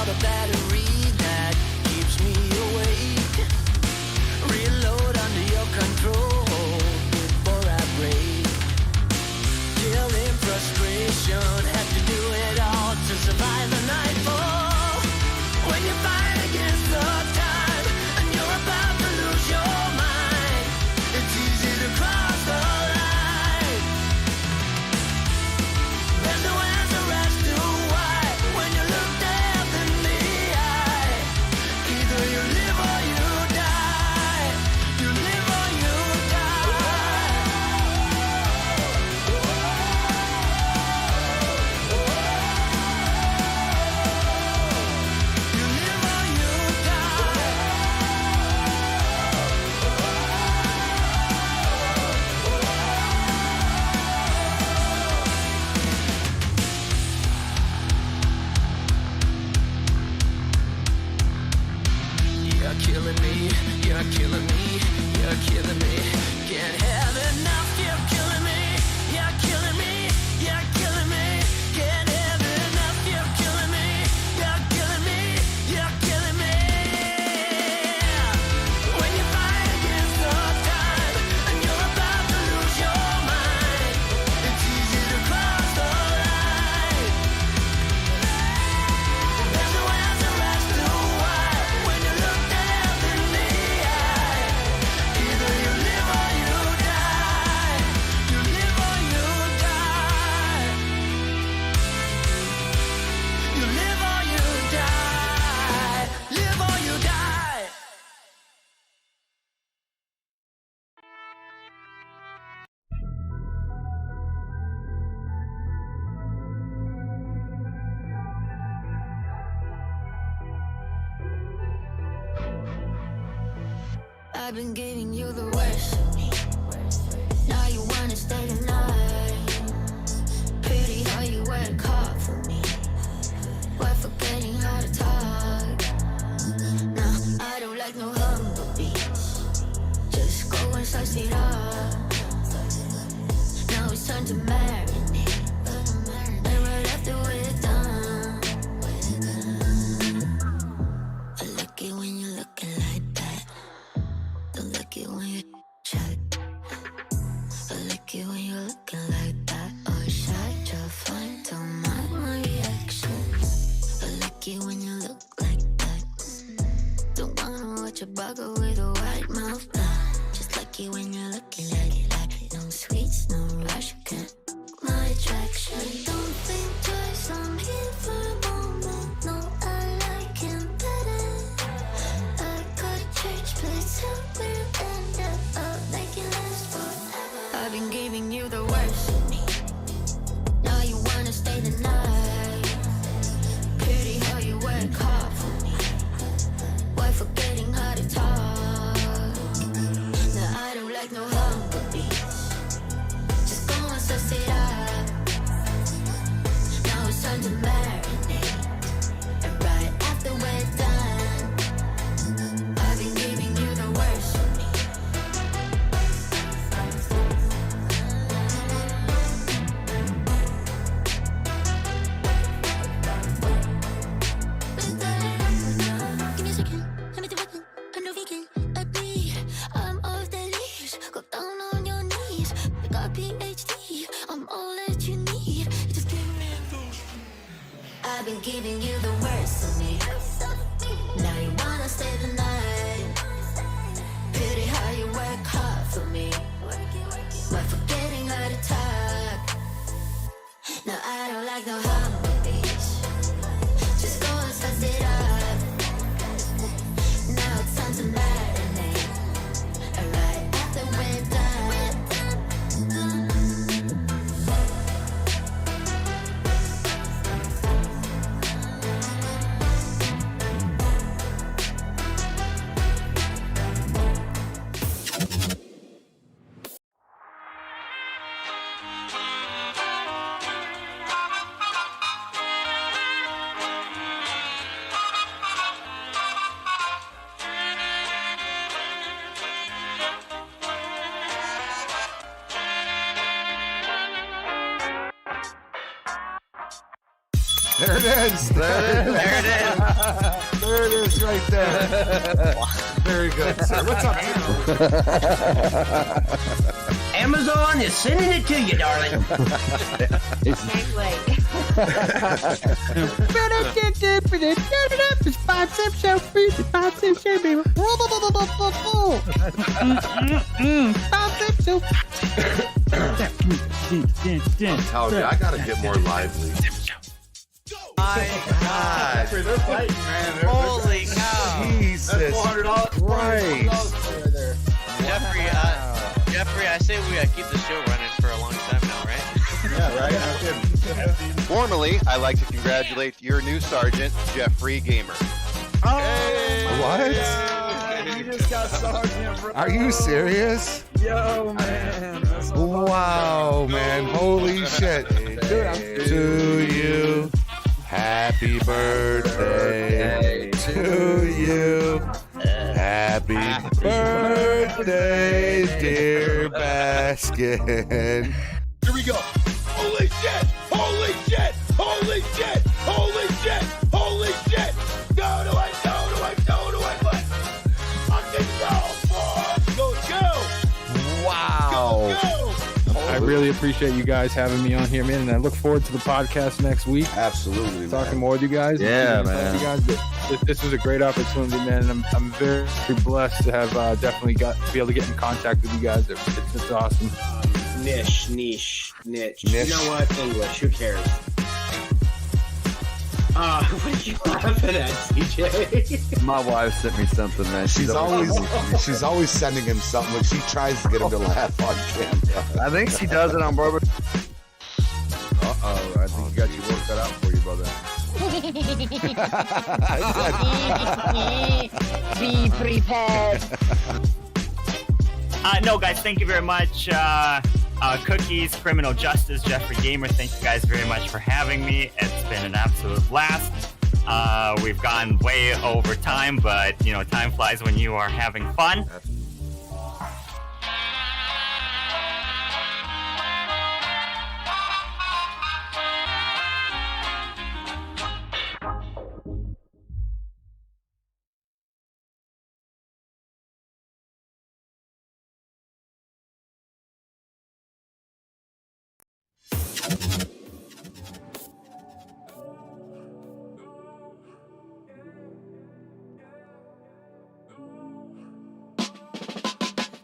you're the battery that keeps me awake. Reload under your control before I break. Killing frustration, have to do it all to survive the nightfall. When you fight against the time and you're about to lose your mind, it's easy to cross the line. There's no answer as to why when you look death in the eye. Either you live or you die. You live or you die. You live or you die. You're killing me, you're killing me, you're killing me. Can't have enough, you're killing me, you're killing me, you're killing me. Can't have enough, you're killing me, you're killing me, you're killing me. When you fight against the time and you're about to lose your mind, it's easy to cross the line. There's no answer as to why when you look death in the eye. Either you live or you die. You live or you die. You live or you die. Live or you die. I've been giving you the worst of me. Now you wanna stay the night. Pretty how you work hard for me. Why forgetting how to talk? Nah, I don't like no humble beats. Just go and slice it up. Now it's time to marinate. And right after we're done, I like it when you're looking like that. Don't like it when you chat. I like it when you're looking like that. Or shy, just fine, don't mind my reaction. I like it when you look like that. Don't wanna watch a bugger with a white mouth. Just like it when you're looking like it. No sweets, no rush, can't my attraction. Don't think twice, I'm here for a moment. No, I like him better. I got a church place, tell where you end up. I'll make it last forever. I've been giving you the worst of me. Now you wanna stay the night. Pretty how you work hard for me. Why forgetting how to talk? Now I don't like no humble beats. Just go and suss it up. Now it's time to marinate. And right after we're done, I've been giving you the worst of me. Give me a second, let me do it. I'm no vegan, I bleed. I'm off the leash. Go down on your knees. I got PhD. I'm all that you need. Just give me those. I've been giving you the worst of me. Now you wanna stay the night. Pretty how you work hard for me. Why forgetting how to talk? Now I don't like no humble beats. Just go and suss it up. Now it's time to marinate. And right after we're done, There it is. There it is right there. Very good, sir. What's up, Tim? Amazon is sending it to you, darling. Oh, yeah, I gotta get more lively. My God. They're fighting, man. Holy cow. Jesus Christ. Jeffrey, I say we keep the show running for a long time now, right? Yeah, right? Formally, I'd like to congratulate your new sergeant, Jeffrey Gamer. What? You just got sergeant, bro. Are you serious? Yo, man. Wow, man. Holy shit. To you. Happy birthday to you. Happy birthday, dear Baskin. Here we go. Holy shit! Holy shit! Holy shit! Holy shit! Holy shit! Go to it! Go to it! Go to it! What? Fucking go, boys! Go! Go! Wow. Go! I really appreciate you guys having me on here, man, and I look forward to the podcast next week. Absolutely, Talking more with you guys. Yeah, and man. You guys, this is a great opportunity, man, and I'm very blessed to have definitely to be able to get in contact with you guys. It's awesome. Niche. You know what? English. Who cares? What are you laughing at, CJ? My wife sent me something, man. She's always sending him something when she tries to get him to laugh on camera. I think she does it on purpose. I think you got your work cut out for you, brother. Be prepared. No, guys, thank you very much. Cookies, Criminal Justice, Jeffrey Gamer, thank you guys very much for having me. It's been an absolute blast. We've gone way over time, but, time flies when you are having fun.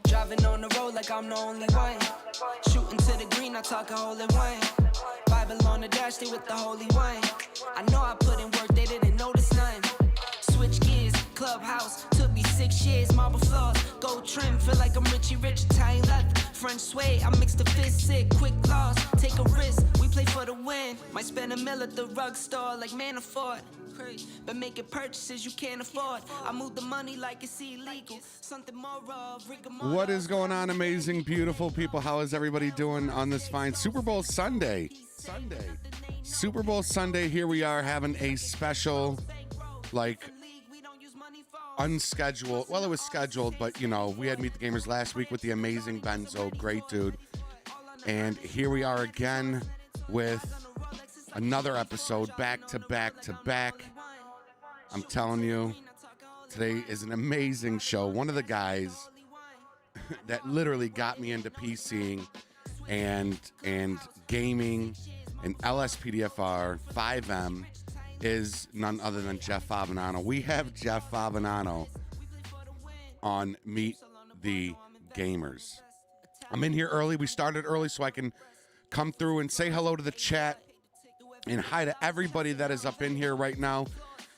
Driving on the road like I'm the only one. Shooting to the green, I talk a hole in one. Bible on the dash, they with the holy wine. I know I put in work, they didn't notice none. Switch gears, clubhouse, took me 6 years. Marble floors, gold trim, feel like I'm Richie Rich, Italian leather. French suede, I mix the fist sick, quick loss, take a risk, we play for the win. Might spend $1 million at the rug store like Manafort. But making purchases you can't afford. I move the money like it's illegal. Something more of rigmarole. What is going on, amazing, beautiful people? How is everybody doing on this fine Super Bowl Sunday? Super Bowl Sunday, here we are having a special, unscheduled. Well, it was scheduled, but, we had Meet the Gamers last week with the amazing Benzo, great dude. And here we are again with another episode, back to back. I'm telling you, today is an amazing show. One of the guys that literally got me into PCing and gaming and LSPDfr 5M is none other than Jeff Favignano. We have Jeff Favignano on Meet the Gamers. I'm in here early. We started early so I can come through and say hello to the chat and hi to everybody that is up in here right now.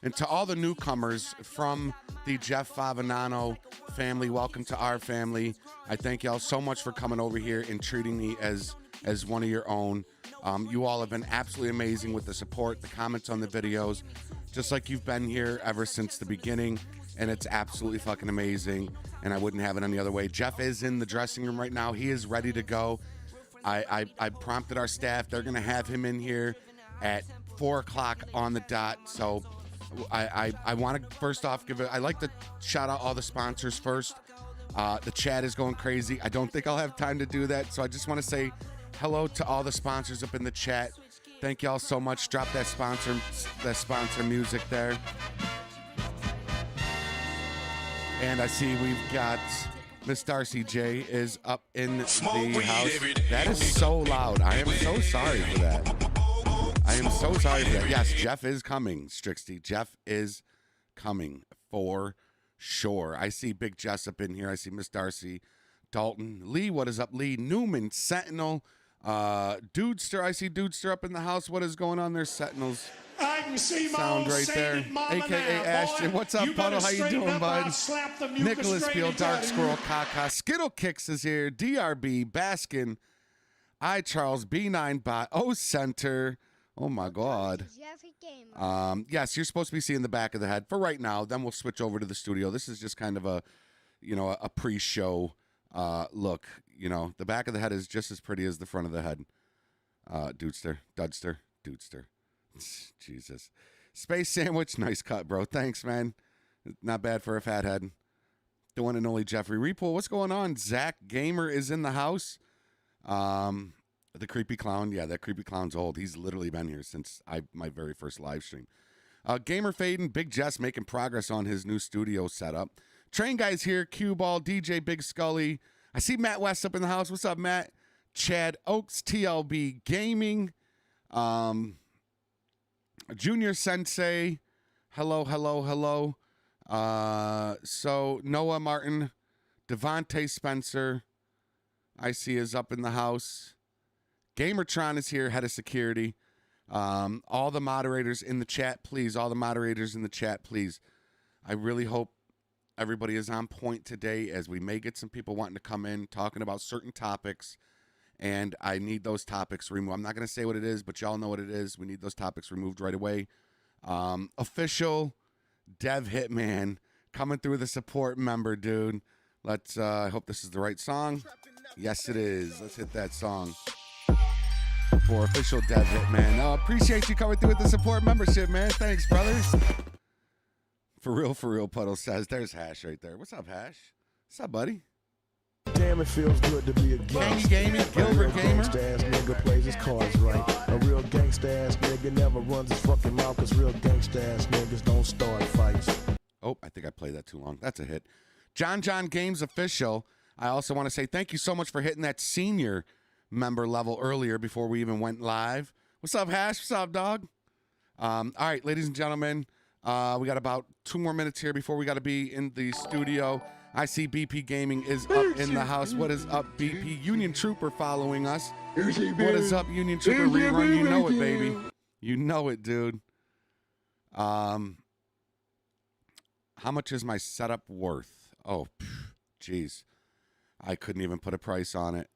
And to all the newcomers from the Jeff Favignano family, welcome to our family. I thank y'all so much for coming over here and treating me as one of your own. You all have been absolutely amazing with the support, the comments on the videos, just like you've been here ever since the beginning. And it's absolutely fucking amazing. And I wouldn't have it any other way. Jeff is in the dressing room right now. He is ready to go. I prompted our staff. They're going to have him in here at 4 o'clock on the dot. So I want to first off I like to shout out all the sponsors first. The chat is going crazy. I don't think I'll have time to do that. So I just want to say hello to all the sponsors up in the chat. Thank y'all so much. Drop that sponsor music there. And I see we've got Miss Darcy J is up in the house. That is so loud. I am so sorry for that. I am so sorry for that. Yes, Jeff is coming, Strixty. Jeff is coming for sure. I see Big Jess up in here. I see Miss Darcy, Dalton, Lee. What is up, Lee? Newman, Sentinel, Dudester. I see Dudester up in the house. What is going on there, Sentinels? I can see my Sound old right there. sainted AKA mama now, Ashton. boy. What's up, You Puddle? better How you straighten doing, up, bud? I'll slap the mucus Nicholas straight Field, into Dark you. Squirrel, Kaka. Skittle Kicks is here. DRB, Baskin, I Charles, B9 Bot, O Center. Oh my God. Yes, you're supposed to be seeing the back of the head for right now. Then we'll switch over to the studio. This is just kind of a, a pre-show look. The back of the head is just as pretty as the front of the head. Dudester. Jesus. Space Sandwich, nice cut, bro. Thanks, man. Not bad for a fat head. The one and only Jeffrey Repool. What's going on? Zach Gamer is in the house. The creepy clown. Yeah, that creepy clown's old. He's literally been here since my very first live stream. Gamer Faden, Big Jess making progress on his new studio setup. Train Guy's here. Cue Ball, DJ Big Scully. I see Matt West up in the house. What's up, Matt? Chad Oaks, TLB Gaming. Junior Sensei, hello. So Noah Martin, Devontae Spencer, I see is up in the house. Gamertron is here, head of security. All the moderators in the chat, please. I really hope everybody is on point today, as we may get some people wanting to come in talking about certain topics. And I need those topics removed. I'm not going to say what it is, but y'all know what it is. We need those topics removed right away. Official Dev Hitman coming through the support member, dude. Let's, I hope this is the right song. Yes, it is. Let's hit that song for official Dev Hitman. Appreciate you coming through with the support membership, man. Thanks, brothers. For real, Puddle says. There's Hash right there. What's up, Hash? What's up, buddy? Damn, it feels good to be a gangsta. Gaming, Gilbert Gamer. Gangsta ass nigga plays his cards right. A real gangsta ass nigga never runs his fucking mouth, cause real gangsta ass niggas don't start fights. Oh, I think I played that too long. That's a hit. John Games Official. I also want to say thank you so much for hitting that senior member level earlier before we even went live. What's up, Hash? What's up, dog? All right, ladies and gentlemen, we got about 2 more minutes here before we got to be in the studio. I see BP Gaming is up in the house. What is up, BP? Union Trooper following us. What is up, Union Trooper Rerun? You know it, baby. You know it, dude. How much is my setup worth? Oh, jeez. I couldn't even put a price on it.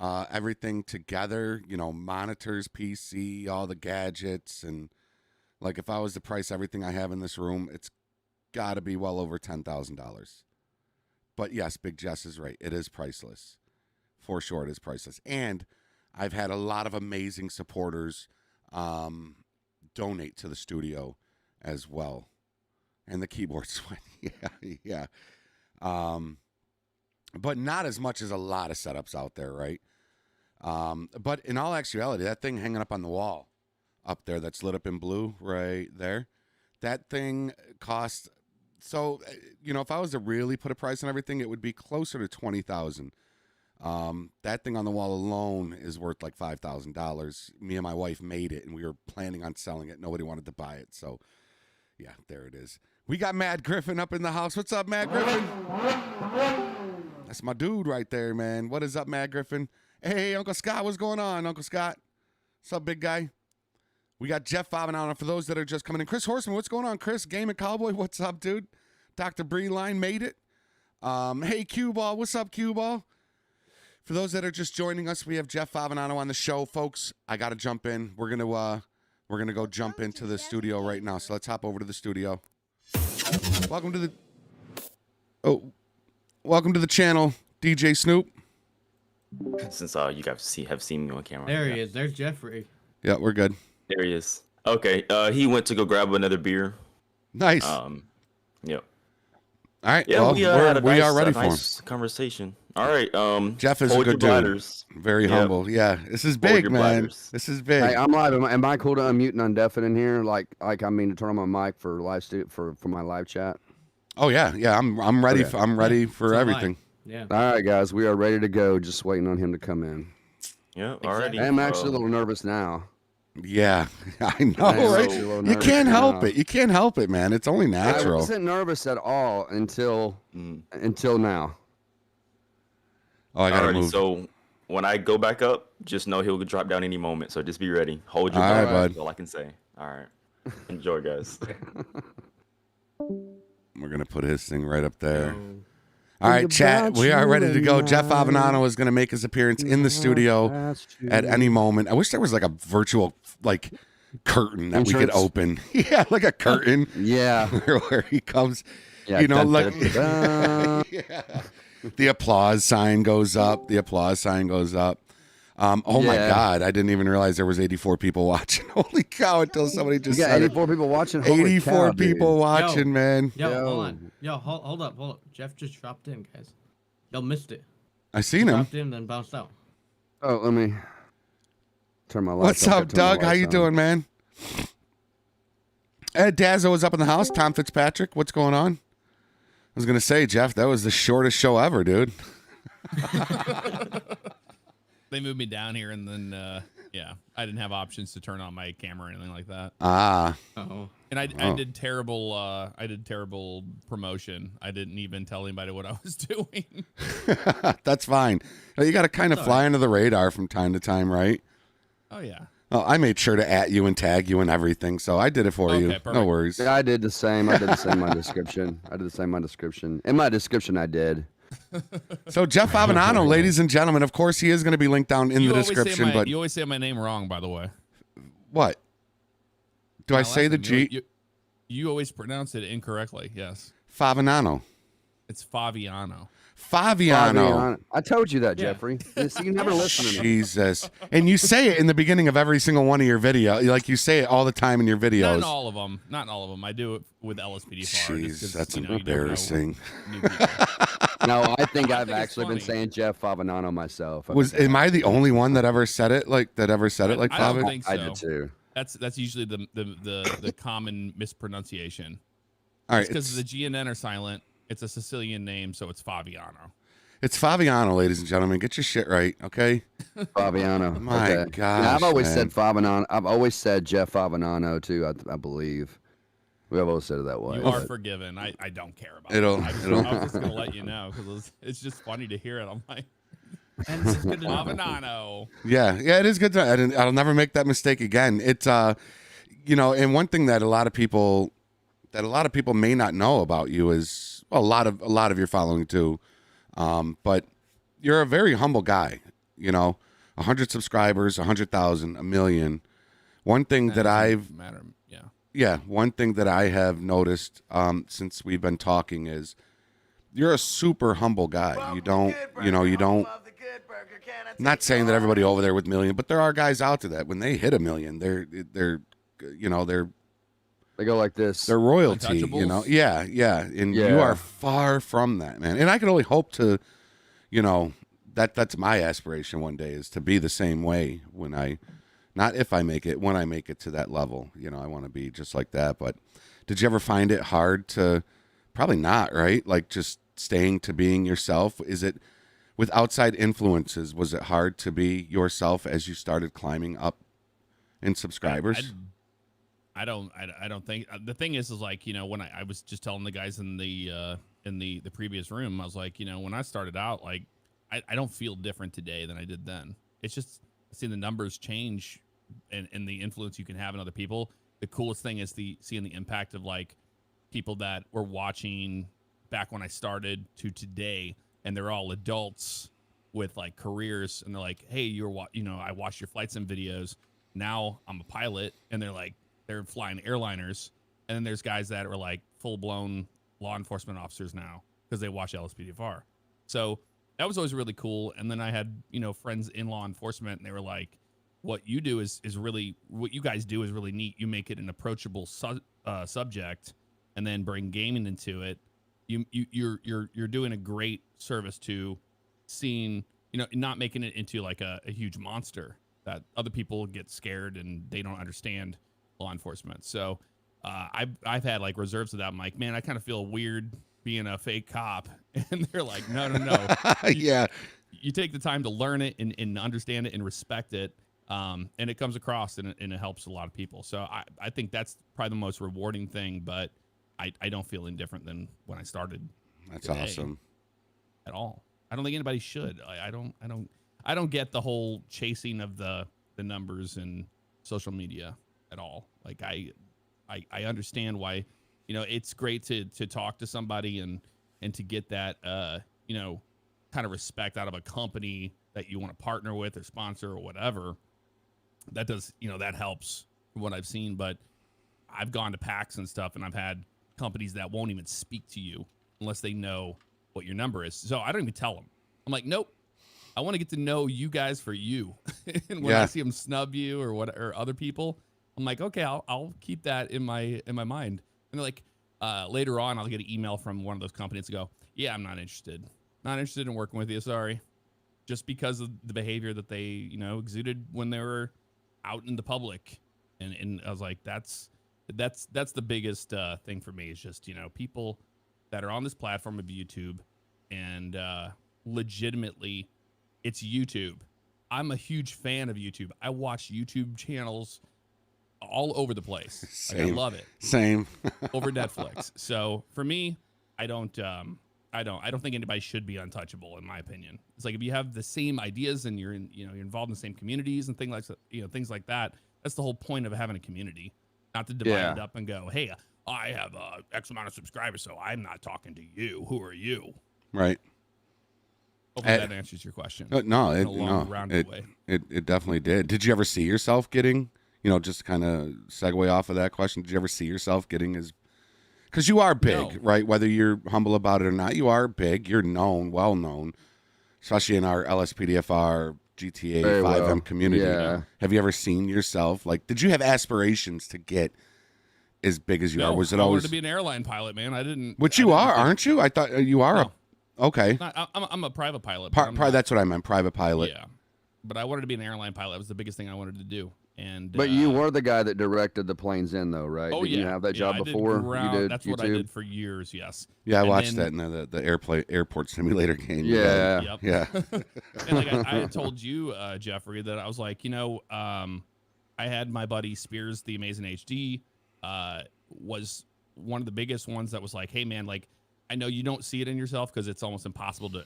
Everything together, monitors, PC, all the gadgets, and like if I was to price everything I have in this room, it's got to be well over $10,000. But yes, Big Jess is right. It is priceless. For sure, it is priceless. And I've had a lot of amazing supporters donate to the studio as well. And the keyboard sweat. Yeah. But not as much as a lot of setups out there, right? But in all actuality, that thing hanging up on the wall up there that's lit up in blue right there, that thing costs... So, if I was to really put a price on everything, it would be closer to $20,000. That thing on the wall alone is worth like $5,000. Me and my wife made it, and we were planning on selling it. Nobody wanted to buy it. So, yeah, there it is. We got Mad Griffin up in the house. What's up, Mad Griffin? That's my dude right there, man. What is up, Mad Griffin? Hey, Uncle Scott, what's going on, Uncle Scott? What's up, big guy? We got Jeff Favignano for those that are just coming in. Chris Horseman, what's going on, Chris? Game and Cowboy, what's up, dude? Dr. Breeline made it. Hey, Cue Ball, what's up, Cue Ball? For those that are just joining us, we have Jeff Favignano on the show, folks. I got to jump in. We're gonna go jump into the studio right now. So let's hop over to the studio. Welcome to the channel, DJ Snoop. Since you guys have seen me on camera. There he is. There's Jeffrey. Yeah, we're good. There he is. Okay. He went to go grab another beer. Nice. Yep. All right. Yeah, well, we had a we nice, are ready for him. nice conversation. All right. Jeff is hold a good your dude. bladders. Very Yep. humble. Yeah. This is Hold big, your man. bladders. This is big. Hey, I'm live. Am I cool to unmute and undeafen in here? Like I mean to turn on my mic for for my live chat. Oh yeah, yeah. I'm ready. Okay. I'm ready for everything. Yeah. All right, guys, we are ready to go. Just waiting on him to come in. Yeah, already. I'm actually a little nervous now. Yeah, I know, I'm right? actually a little You nervous can't help now. it. You can't help it, man. It's only I natural. wasn't nervous at all until now. Oh, I gotta Alrighty, move. So when I go back up, just know he'll drop down any moment. So just be ready. Hold your All right, bladders. bud. That's all I can say. All right. Enjoy, guys. We're gonna put his thing right up there. All right, chat. We are ready to go. Jeff Favignano is gonna make his appearance in the studio at any moment. I wish there was like a virtual curtain that we could open. Yeah, like a curtain. Yeah, where he comes. Yeah, you know, dun, like dun, dun, dun. yeah. The applause sign goes up. The applause sign goes up. Oh my Yeah. God! I didn't even realize there was 84 people watching. Holy cow! Until somebody just You got said 84 people watching. Holy 84 cow, dude. people watching, man. Yo, hold on. Yo, hold up. Jeff just dropped in, guys. Y'all missed it. I seen him. Dropped in, then bounced out. Oh, let me turn my lights What's on. up, Doug? How you doing, man? Ed Dazzo is up in the house. Tom Fitzpatrick, what's going on? I was gonna say, Jeff, that was the shortest show ever, dude. They moved me down here, and then yeah, I didn't have options to turn on my camera or anything like that. Ah. Oh. And I did terrible. I did terrible promotion. I didn't even tell anybody what I was doing. That's fine. You got to kind of fly under the radar from time to time, right? Oh yeah. Oh, I made sure to @you and tag you and everything, so I did it for you. Perfect. No worries. Yeah, I did the same. I did the same in my description. In my description, I did. So Jeff Favignano, ladies and gentlemen, of course he is going to be linked down in the description. But you always say my name wrong, by the way. what? Do I My say last the name, G? You always pronounce it incorrectly. Yes. Favignano. It's Favignano. Favignano. I told you that, Jeffrey. See, you never listen to me. Jesus. And you say it in the beginning of every single one of your videos. Like you say it all the time in your videos. Not in all of them. Not in all of them. I do it with LSPDfr. Jeez, that's embarrassing. No, I think I've it's actually been funny. saying Jeff Favignano myself. Am I the only one that ever said it like I don't Favi? think so. I did too. That's usually the common mispronunciation. All right, because the G and N are silent. It's a Sicilian name, so it's Favignano. It's Favignano, ladies and gentlemen. Get your shit right, okay? Favignano. My okay. gosh, Now, I've always man. said Favignano. I've always said Jeff Favignano too. I believe. We have always said it that way. You are forgiven. I don't care about It'll- it. I was just gonna let you know because it's just funny to hear it. I'm like, And it's good to know. Favignano. Yeah, it is good. I'll never make that mistake again. It's and one thing that a lot of people may not know about you is a lot of your following too, but you're a very humble guy. 100 subscribers, 100,000, 1 million. One thing that I've matter. one thing that I have noticed since we've been talking is you're a super humble guy. You don't. Not saying that everybody over there with million, but there are guys out there that when they hit 1 million, they're They go like this. they're royalty. Untouchables? Yeah, and you Yeah. are far from that, man. And I can only hope to, that's my aspiration one day is to be the same way when I make it to that level. I want to be just like that. But did you ever find it hard to? Probably not, right? Like just staying to being yourself. Is it with outside influences? Was it hard to be yourself as you started climbing up in subscribers? I don't think the thing is like when I was just telling the guys in the previous room, I was like when I started out, like I don't feel different today than I did then. It's just seeing the numbers change and the influence you can have in other people. The coolest thing is seeing the impact of like people that were watching back when I started to today, and they're all adults with like careers, and they're like, hey, I watched your flight sim videos. Now I'm a pilot, and they're flying airliners. And then there's guys that are like full-blown law enforcement officers now because they watch LSPDfr. So that was always really cool. And then I had, friends in law enforcement, and they were like, what you do is really, what you guys do is really neat. You make it an approachable subject and then bring gaming into it. you're doing a great service to seeing, not making it into like a huge monster that other people get scared and they don't understand law enforcement. So I've had like reserves of that. I'm like, man, I kind of feel weird being a fake cop. And they're like, no. Yeah. You take the time to learn it and understand it and respect it. And it comes across and it helps a lot of people. So I think that's probably the most rewarding thing, but I don't feel indifferent than when I started. That's awesome. At all. I don't think anybody should. I don't get the whole chasing of the numbers and social media at all. Like I understand why, it's great to talk to somebody and to get that, kind of respect out of a company that you want to partner with or sponsor or whatever. That does, that helps from what I've seen, but I've gone to PAX and stuff and I've had companies that won't even speak to you unless they know what your number is. So I don't even tell them. I'm like, nope. I want to get to know you guys for you. And when I see them snub you or other people, I'm like, okay, I'll keep that in my mind. And like later on, I'll get an email from one of those companies to go, yeah, I'm not interested. Not interested in working with you. Sorry. Just because of the behavior that they, exuded when they were out in the public. And I was like, that's the biggest thing for me is just, people that are on this platform of YouTube and legitimately it's YouTube. I'm a huge fan of YouTube. I watch YouTube channels all over the place. Same. Like, I love it. Same. Over Netflix. So for me, I don't think anybody should be untouchable in my opinion. It's like if you have the same ideas and you're you're involved in the same communities and things like that. That's the whole point of having a community, not to divide it up and go, hey, I have X amount of subscribers, so I'm not talking to you. Who are you? Right. Hopefully that answers your question. No, way. It definitely did. Did you ever see yourself getting, just kind of segue off of that question? Did you ever see yourself getting because you are big, right? Whether you're humble about it or not, you are big. You're known, well known, especially in our LSPDfr, GTA, 5M community. Yeah. Have you ever seen yourself, did you have aspirations to get as big as you are? Was it I always wanted to be an airline pilot, man? I didn't. Which you are, aren't you? I thought you are. No. Okay. I'm a private pilot. That's what I meant, private pilot. Yeah, but I wanted to be an airline pilot. That was the biggest thing I wanted to do. And but you were the guy that directed the planes in, though, right? Oh, Didn't you have that job before? You did. That's YouTube? what I did for years. Yes. Yeah, I watched that in the airport simulator game. Yeah. Yep. Yeah. And like I had told you, Jeffrey, that I was like, I had my buddy Spears, the Amazing HD, was one of the biggest ones that was like, hey man, like I know you don't see it in yourself because it's almost impossible to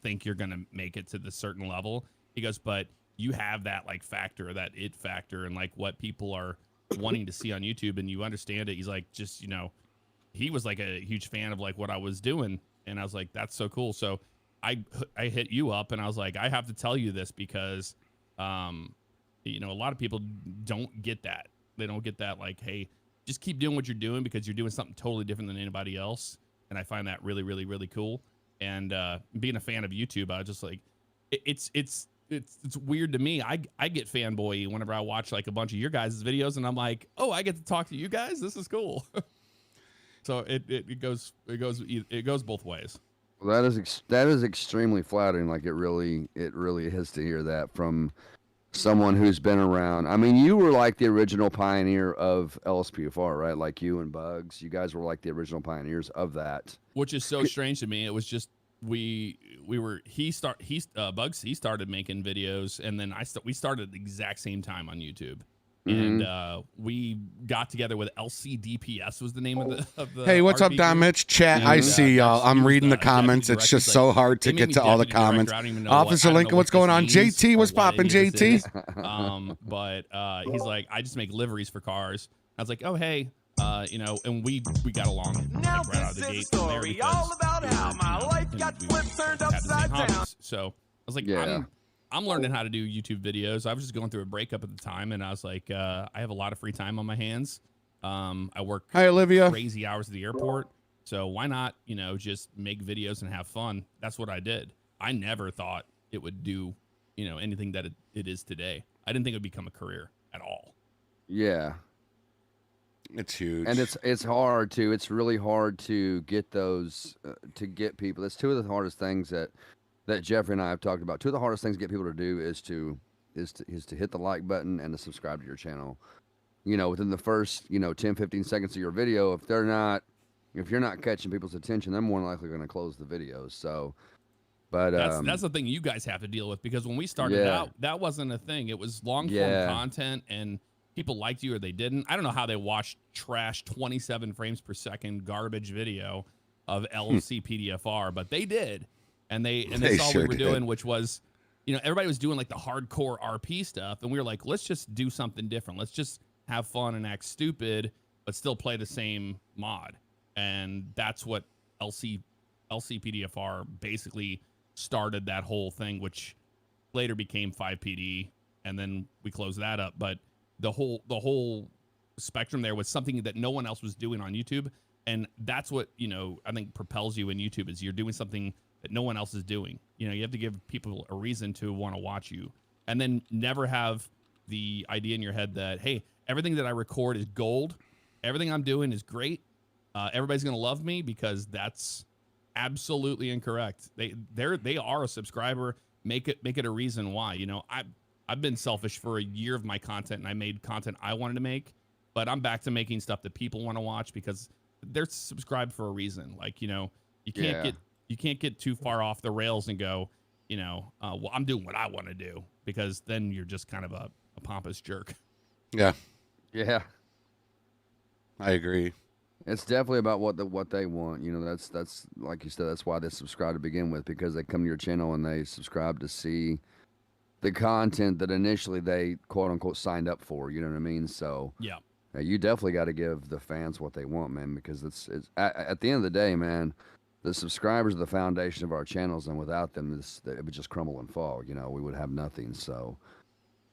think you're gonna make it to the certain level. He goes, but you have that like factor, that it factor, and like what people are wanting to see on YouTube, and you understand it. He's like, just he was like a huge fan of like what I was doing, and I was like, that's so cool. So I hit you up, and I was like, I have to tell you this because a lot of people don't get that. They don't get that like, hey, just keep doing what you're doing because you're doing something totally different than anybody else. And I find that really, really, really cool. And being a fan of YouTube, I was just like, it's weird to me. I get fanboy whenever I watch like a bunch of your guys' videos, and I'm like, oh, I get to talk to you guys. This is cool. So it goes both ways. Well, that is extremely flattering. Like it really is to hear that from someone who's been around. I mean, you were like the original pioneer of LSPDfr, right? Like you and Bugs, you guys were like the original pioneers of that. Which is so strange to me. It was just Bugs started making videos, and then we started at the exact same time on YouTube. Mm-hmm. And we got together with LCDPS was the name of the Hey, what's up, Don Mitch? Chat, I see y'all. I'm reading the comments. It's just so hard to get to all the comments. Officer Lincoln, what's going on? JT, what's popping, JT? But he's like, I just make liveries for cars. I was like, oh, hey, and we got along like, right out of the gate. Story all about how my life got flipped, turned upside down. So I was like, I'm learning how to do YouTube videos. I was just going through a breakup at the time, and I was like, I have a lot of free time on my hands. I work crazy hours at the airport, so why not, just make videos and have fun? That's what I did. I never thought it would do, anything that it is today. I didn't think it would become a career at all. Yeah. It's huge. And it's hard to. It's really hard to get those to get people. That's two of the hardest things that Jeffrey and I have talked about. Two of the hardest things to get people to do is to hit the like button and to subscribe to your channel. Within the first 10, 15 seconds of your video, if you're not catching people's attention, they're more than likely going to close the video. So, but that's the thing you guys have to deal with, because when we started out, that wasn't a thing. It was long form content, and people liked you or they didn't. I don't know how they watched trash 27 frames per second garbage video of LCPDFR, but they did. And they saw what we were doing, which was, everybody was doing like the hardcore RP stuff. And we were like, let's just do something different. Let's just have fun and act stupid, but still play the same mod. And that's what LCPDFR basically started that whole thing, which later became 5PD. And then we closed that up. But the whole spectrum there was something that no one else was doing on YouTube. And that's what, I think propels you in YouTube, is you're doing something that no one else is doing. You have to give people a reason to want to watch you, and then never have the idea in your head that, hey, everything that I record is gold. Everything I'm doing is great. Everybody's going to love me, because that's absolutely incorrect. They are a subscriber. Make it a reason why. I've been selfish for a year of my content, and I made content I wanted to make, but I'm back to making stuff that people want to watch because they're subscribed for a reason. Like, you can't get too far off the rails and go, well, I'm doing what I want to do, because then you're just kind of a pompous jerk. Yeah. Yeah. I agree. It's definitely about what they want. That's like you said, that's why they subscribe to begin with, because they come to your channel and they subscribe to see the content that initially they quote unquote signed up for. You know what I mean? So yeah, you definitely got to give the fans what they want, man, because it's at the end of the day, man, the subscribers are the foundation of our channels, and without them, it would just crumble and fall. We would have nothing. So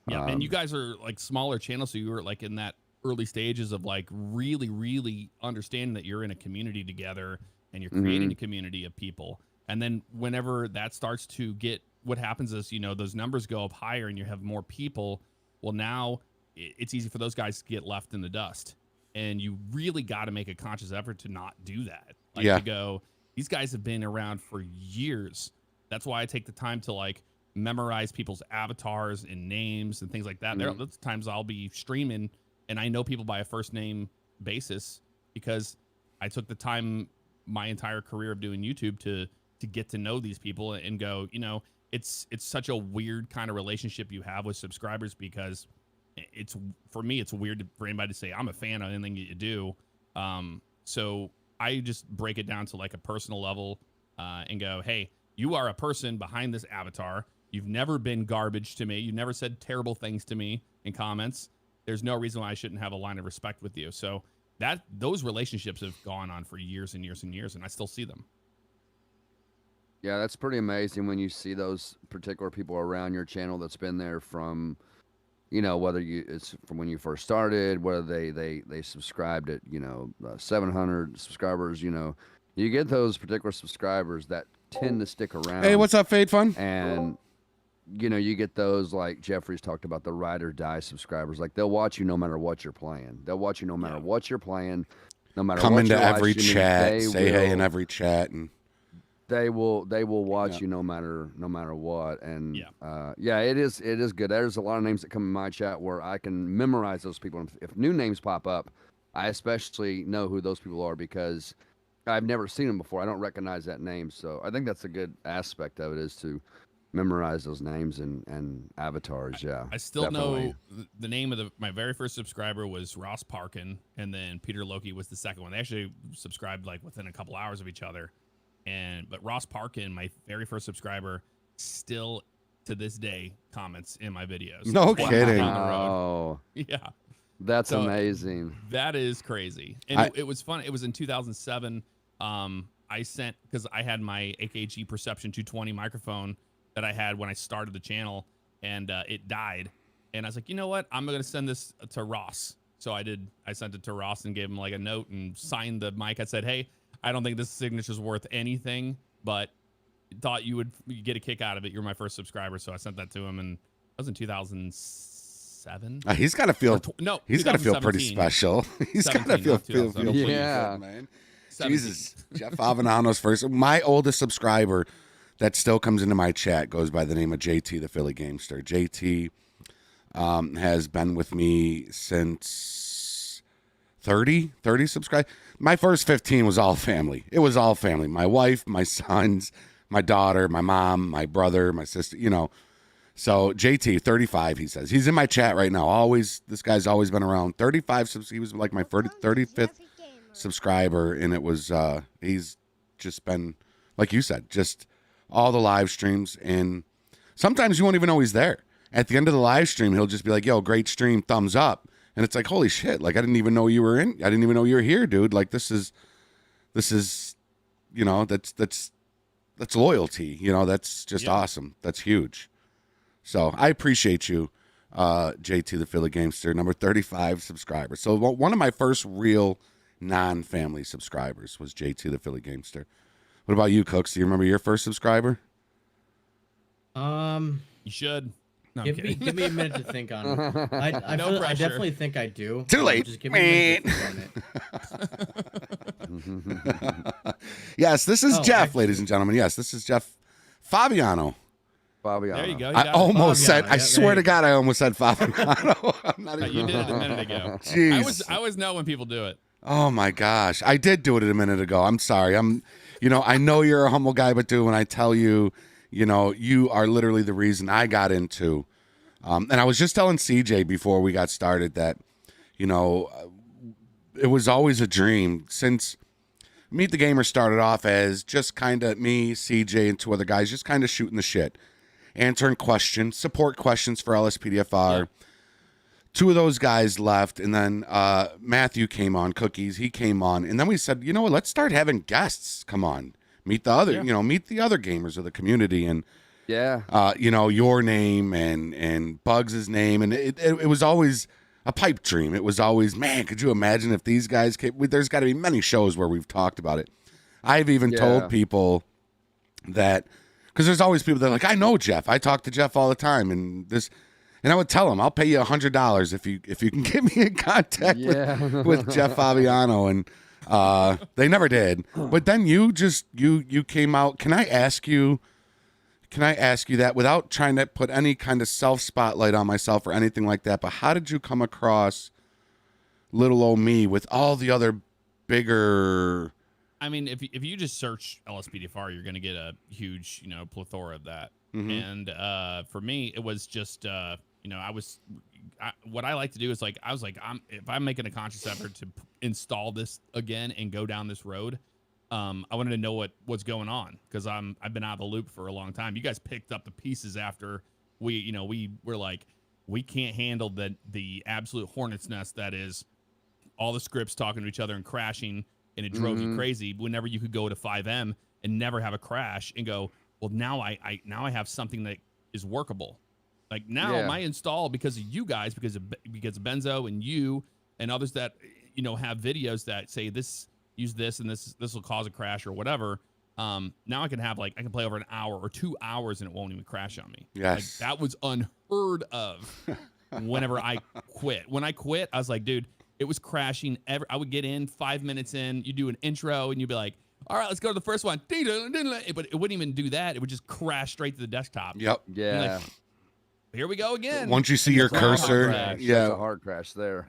yeah, and you guys are like smaller channels, so you were like in that early stages of like really, really understanding that you're in a community together and you're creating a community of people. And then whenever that starts to get, what happens is, those numbers go up higher and you have more people. Well, now it's easy for those guys to get left in the dust, and you really got to make a conscious effort to not do that. Like to go, these guys have been around for years. That's why I take the time to like memorize people's avatars and names and things like that. There are times I'll be streaming and I know people by a first name basis, because I took the time my entire career of doing YouTube to get to know these people and go, it's such a weird kind of relationship you have with subscribers, because for me, it's weird for anybody to say I'm a fan of anything that you do. So I just break it down to like a personal level and go, hey, you are a person behind this avatar. You've never been garbage to me. You've never said terrible things to me in comments. There's no reason why I shouldn't have a line of respect with you. So those relationships have gone on for years and years and years, and I still see them. Yeah, that's pretty amazing when you see those particular people around your channel that's been there from, whether it's from when you first started, whether they subscribed at 700 subscribers. You get those particular subscribers that tend to stick around. Hey, what's up, Fade Fun? And you get those, like Jeffrey's talked about, the ride or die subscribers. Like, they'll watch you no matter what you're playing. They'll watch you no matter what you're playing, no matter come what into you're every watching, chat, say hey in every chat, and they will watch you no matter what. And it is good. There's a lot of names that come in my chat where I can memorize those people. And if new names pop up, I especially know who those people are, because I've never seen them before. I don't recognize that name. So I think that's a good aspect of it, is to memorize those names and avatars. Yeah, I still know the name of my very first subscriber was Ross Parkin, and then Peter Loki was the second one. They actually subscribed like within a couple hours of each other. But Ross Parkin, my very first subscriber, still to this day comments in my videos. No kidding. Oh, yeah, that's amazing. That is crazy. And it was fun. It was in 2007. I sent, because I had my AKG Perception 220 microphone that I had when I started the channel, and it died. And I was like, you know what? I'm going to send this to Ross. So I did. I sent it to Ross and gave him like a note and signed the mic. I said, hey, I don't think this signature's worth anything, but thought you would get a kick out of it. You're my first subscriber. So I sent that to him, and that was in 2007. 2007. He's got to feel. No, he's got to feel pretty 2017. special. He's got to 17, feel not pretty 2017. good, man. Jesus, Jeff Favignano's first. My oldest subscriber that still comes into my chat goes by the name of JT, the Philly Gamester. JT has been with me since 30 subscribe. My first 15 was all family. It was all family. My wife, my sons, my daughter, my mom, my brother, my sister, you know. So JT, 35, he says. He's in my chat right now. Always, this guy's always been around. 35, he was like my 35th subscriber, and it was, he's just been, like you said, just all the live streams, and sometimes you won't even know he's there. At the end of the live stream, he'll just be like, yo, great stream, thumbs up. And it's like, holy shit, like I didn't even know you were in. I didn't even know you were here, dude. Like this is, you know, that's loyalty. You know, that's just awesome. That's huge. So I appreciate you, JT, the Philly Gamester, number 35 subscriber. So one of my first real non-family subscribers was JT, the Philly Gamester. What about you, Cooks? Do you remember your first subscriber? You should. No, give me a minute to think on it. I definitely think I do. Too late. Just give me a minute to think on it. Yes, this is Jeff, ladies and gentlemen. Yes, this is Jeff Favignano. There you go. I almost said. I swear to God, I almost said Favignano. I'm not even. You did it a minute ago. Jeez. I always know when people do it. Oh my gosh, I did do it a minute ago. I'm sorry. I know you're a humble guy, but dude, when I tell you, you know, you are literally the reason I got into. And I was just telling CJ before we got started that, you know, it was always a dream since Meet the Gamer started off as just kind of me, CJ, and two other guys just kind of shooting the shit, answering questions, support questions for LSPDFR. Yeah. Two of those guys left, and then Matthew came on, Cookies, he came on, and then we said, you know what, let's start having guests come on, meet the other gamers of the community, and you know, your name and Bugs' name, and it was always a pipe dream. It was always, man, could you imagine if these guys came? There's got to be many shows where we've talked about it. I've even told people that, because there's always people that are like, I know Jeff. I talk to Jeff all the time, and I would tell him, I'll pay you $100 if you can get me in contact with Jeff Favignano, and they never did. But then you came out. Can I ask you that without trying to put any kind of self-spotlight on myself or anything like that, but how did you come across little old me with all the other bigger... I mean, if you just search LSPDfr, you're going to get a huge, you know, plethora of that. Mm-hmm. And for me, it was just, you know, what I like to do is like, I was like, if I'm making a conscious effort to install this again and go down this road, I wanted to know what's going on, because I've been out of the loop for a long time. You guys picked up the pieces after we were like, we can't handle the absolute hornet's nest that is all the scripts talking to each other and crashing, and it drove you crazy. Whenever you could go to 5M and never have a crash and go, well, now I have something that is workable. Like now my install, because of you guys, because of Benzo and you and others that, you know, have videos that say use this and this will cause a crash or whatever. Now I can play over an hour or 2 hours and it won't even crash on me. Yes. Like, that was unheard of whenever I quit. When I quit, I was like, dude, it was crashing. I would get in 5 minutes in, you do an intro and you'd be like, all right, let's go to the first one. But it wouldn't even do that. It would just crash straight to the desktop. Yep. Yeah. Like, here we go again. Once you see your cursor, That's a hard crash there.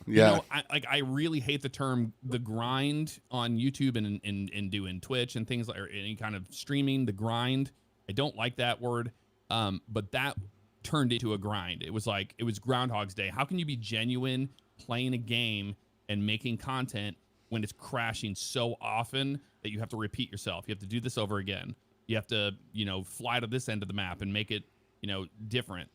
You know, I really hate the term the grind on YouTube and doing Twitch and things like, or any kind of streaming, the grind. I don't like that word. But that turned into a grind. It was Groundhog's Day. How can you be genuine playing a game and making content when it's crashing so often that you have to repeat yourself? You have to do this over again. You have to, you know, fly to this end of the map and make it, you know, different.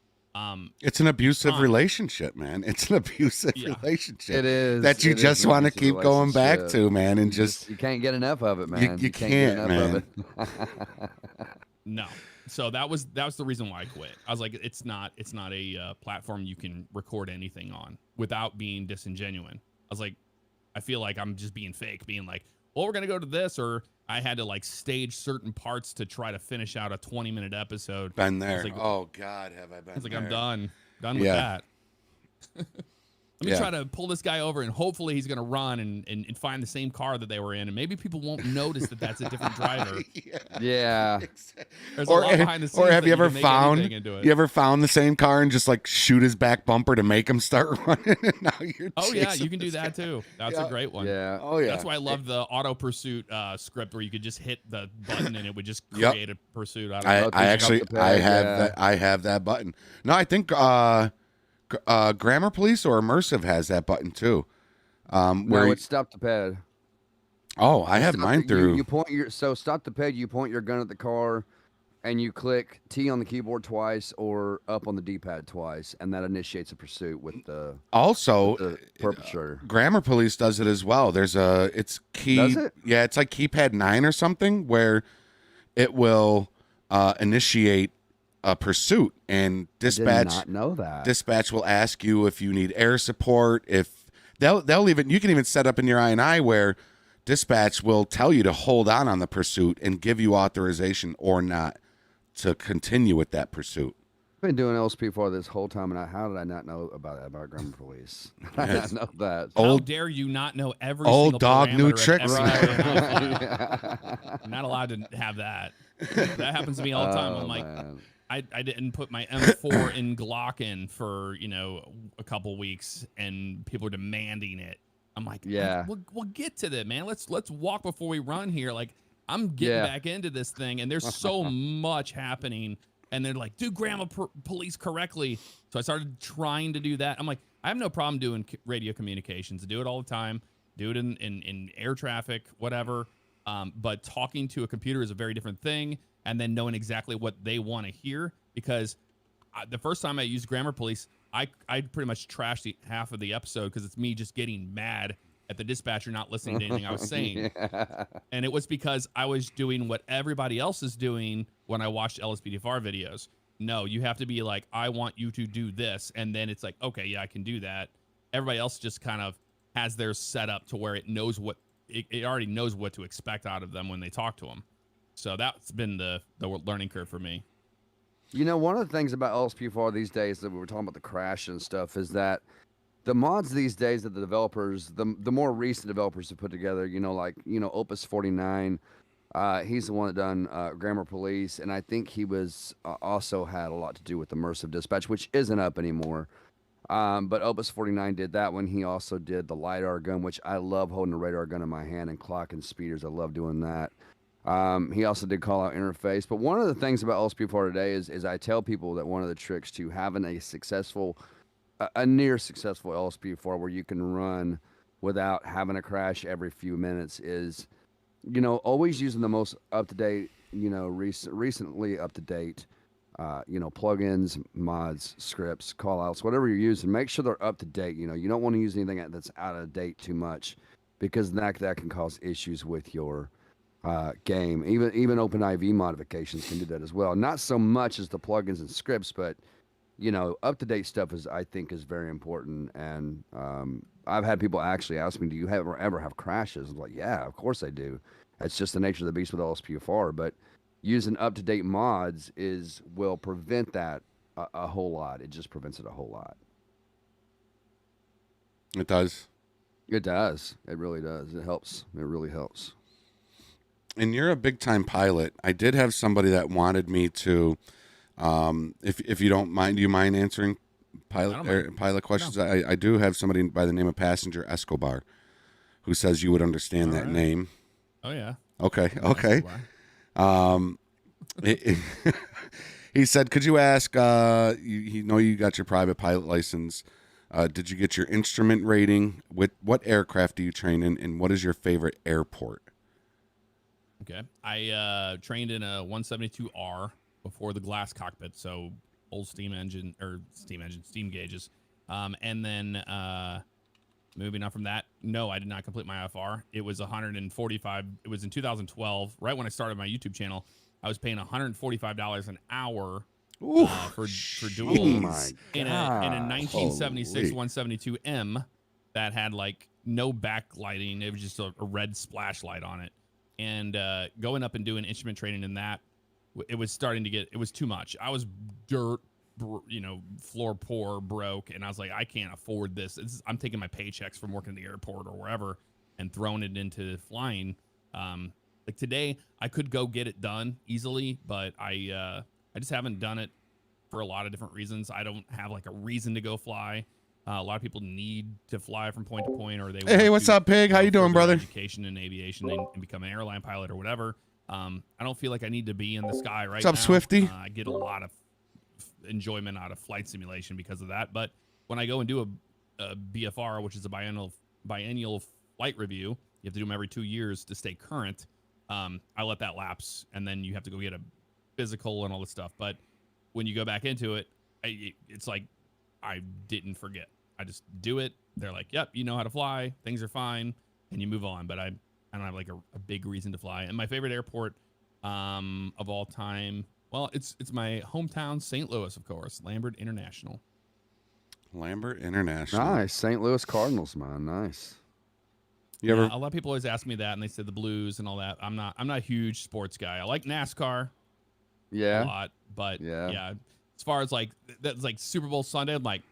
It's an abusive relationship, man. It's an abusive relationship. It is. That you just want to keep going back to, man, and just you can't get enough of it, man. You can't get enough man. of it. No. So that was the reason why I quit. I was like, it's not a platform you can record anything on without being disingenuous. I was like, I feel like I'm just being fake, being like, well, we're gonna go to this, or I had to like stage certain parts to try to finish out a 20-minute episode. Been there. Like, oh God, have I been? It's like there. I'm done with that. Let me try to pull this guy over, and hopefully he's going to run and find the same car that they were in, and maybe people won't notice that that's a different driver. Yeah. There's a lot behind the scenes. Or have you that ever can make found anything into it. the same car and just like shoot his back bumper to make him start running? And now you're You can do that too. That's a great one. Yeah. Oh yeah. That's why I love the auto pursuit script where you could just hit the button and it would just create a pursuit. I have that button. No, I think Grammar Police or Immersive has that button too. No, it's stop the pad. Oh, I have mine through. You point your stop the pad. You point your gun at the car, and you click T on the keyboard twice or up on the D-pad twice, and that initiates a pursuit with the perpetrator. Grammar Police does it as well. Does it? Yeah, it's like keypad 9 or something where it will initiate a pursuit, and dispatch. I did not know that. Dispatch will ask you if you need air support. If they'll even, you can even set up in your INI where dispatch will tell you to hold on the pursuit and give you authorization or not to continue with that pursuit. I've been doing LSPDfr this whole time, and how did I not know about Grammar Police? I didn't know that. How dare you not know every old single dog, new parameter tricks. You're not allowed to have that. That happens to me all the time. I'm like, I didn't put my M4 in Glock in for a couple weeks, and people are demanding it. I'm like, we'll get to that, man. Let's walk before we run here. Like, I'm getting back into this thing, and there's so much happening. And they're like, do Grammar Police correctly. So I started trying to do that. I'm like, I have no problem doing radio communications. I do it all the time. Do it in air traffic, whatever. But talking to a computer is a very different thing. And then knowing exactly what they want to hear. Because the first time I used Grammar Police, I pretty much trashed half of the episode because it's me just getting mad at the dispatcher not listening to anything I was saying. And it was because I was doing what everybody else is doing when I watched LSPDfr videos. No, you have to be like, I want you to do this. And then it's like, okay, yeah, I can do that. Everybody else just kind of has theirs set up to where it knows it already knows what to expect out of them when they talk to them. So that's been the learning curve for me. One of the things about LSPDfr these days that we were talking about the crash and stuff is that the mods these days that the developers, the more recent developers have put together, Opus 49, he's the one that done Grammar Police, and I think he was also had a lot to do with immersive dispatch, which isn't up anymore. But Opus 49 did that one. He also did the LiDAR gun, which I love holding a radar gun in my hand and clocking speeders. I love doing that. He also did call out interface. But one of the things about LSPDfr today is I tell people that one of the tricks to having a near successful LSPDfr where you can run without having a crash every few minutes is, always using the most up-to-date, recently up-to-date, plugins, mods, scripts, call-outs, whatever you're using. Make sure they're up-to-date. You don't want to use anything that's out of date too much because that can cause issues with your game. Even OpenIV modifications can do that as well. Not so much as the plugins and scripts, but up-to-date stuff I think is very important. And I've had people actually ask me, do you ever have crashes? I'm like, yeah, of course I do. It's just the nature of the beast with LSPDfr. But using up-to-date mods will prevent that a whole lot. It just prevents it a whole lot. It does. It does. It really does. It helps. It really helps. And you're a big-time pilot. I did have somebody that wanted me to... if you don't mind, do you mind answering pilot questions? No. I do have somebody by the name of Passenger Escobar who says you would understand that name. Oh yeah. Okay. He said, could you ask, you know you got your private pilot license. Did you get your instrument rating? What aircraft do you train in, and what is your favorite airport? Okay. I trained in a 172R before the glass cockpit, so old steam gauges. And then moving on from that, no, I did not complete my IFR. It was 145. It was in 2012, right when I started my YouTube channel. I was paying $145 an hour for duels in a 1976 172M that had like no backlighting. It was just a red splash light on it. And going up and doing instrument training in that, it was starting to it was too much. I was dirt floor poor, broke, and I was like, I can't afford this. I'm taking my paychecks from working at the airport or wherever and throwing it into flying. Like today, I could go get it done easily, but I just haven't done it for a lot of different reasons. I don't have like a reason to go fly. A lot of people need to fly from point to point, or they Hey, what's up, Pig? How you doing, brother? Education in aviation and become an airline pilot or whatever. I don't feel like I need to be in the sky right What's now. up, Swifty? I get a lot of enjoyment out of flight simulation because of that. But when I go and do a BFR, which is a biennial flight review, you have to do them every 2 years to stay current. I let that lapse, and then you have to go get a physical and all this stuff. But when you go back into it, it's like I didn't forget. I just do it. They're like, yep, you know how to fly. Things are fine. And you move on. But I don't have like a big reason to fly. And my favorite airport of all time, well, it's my hometown, St. Louis, of course. Lambert International. Lambert International. Nice. St. Louis Cardinals, man. Nice. You ever? A lot of people always ask me that, and they said the Blues and all that. I'm not a huge sports guy. I like NASCAR. Yeah. A lot, but yeah. As far as like that's like Super Bowl Sunday, I'm like,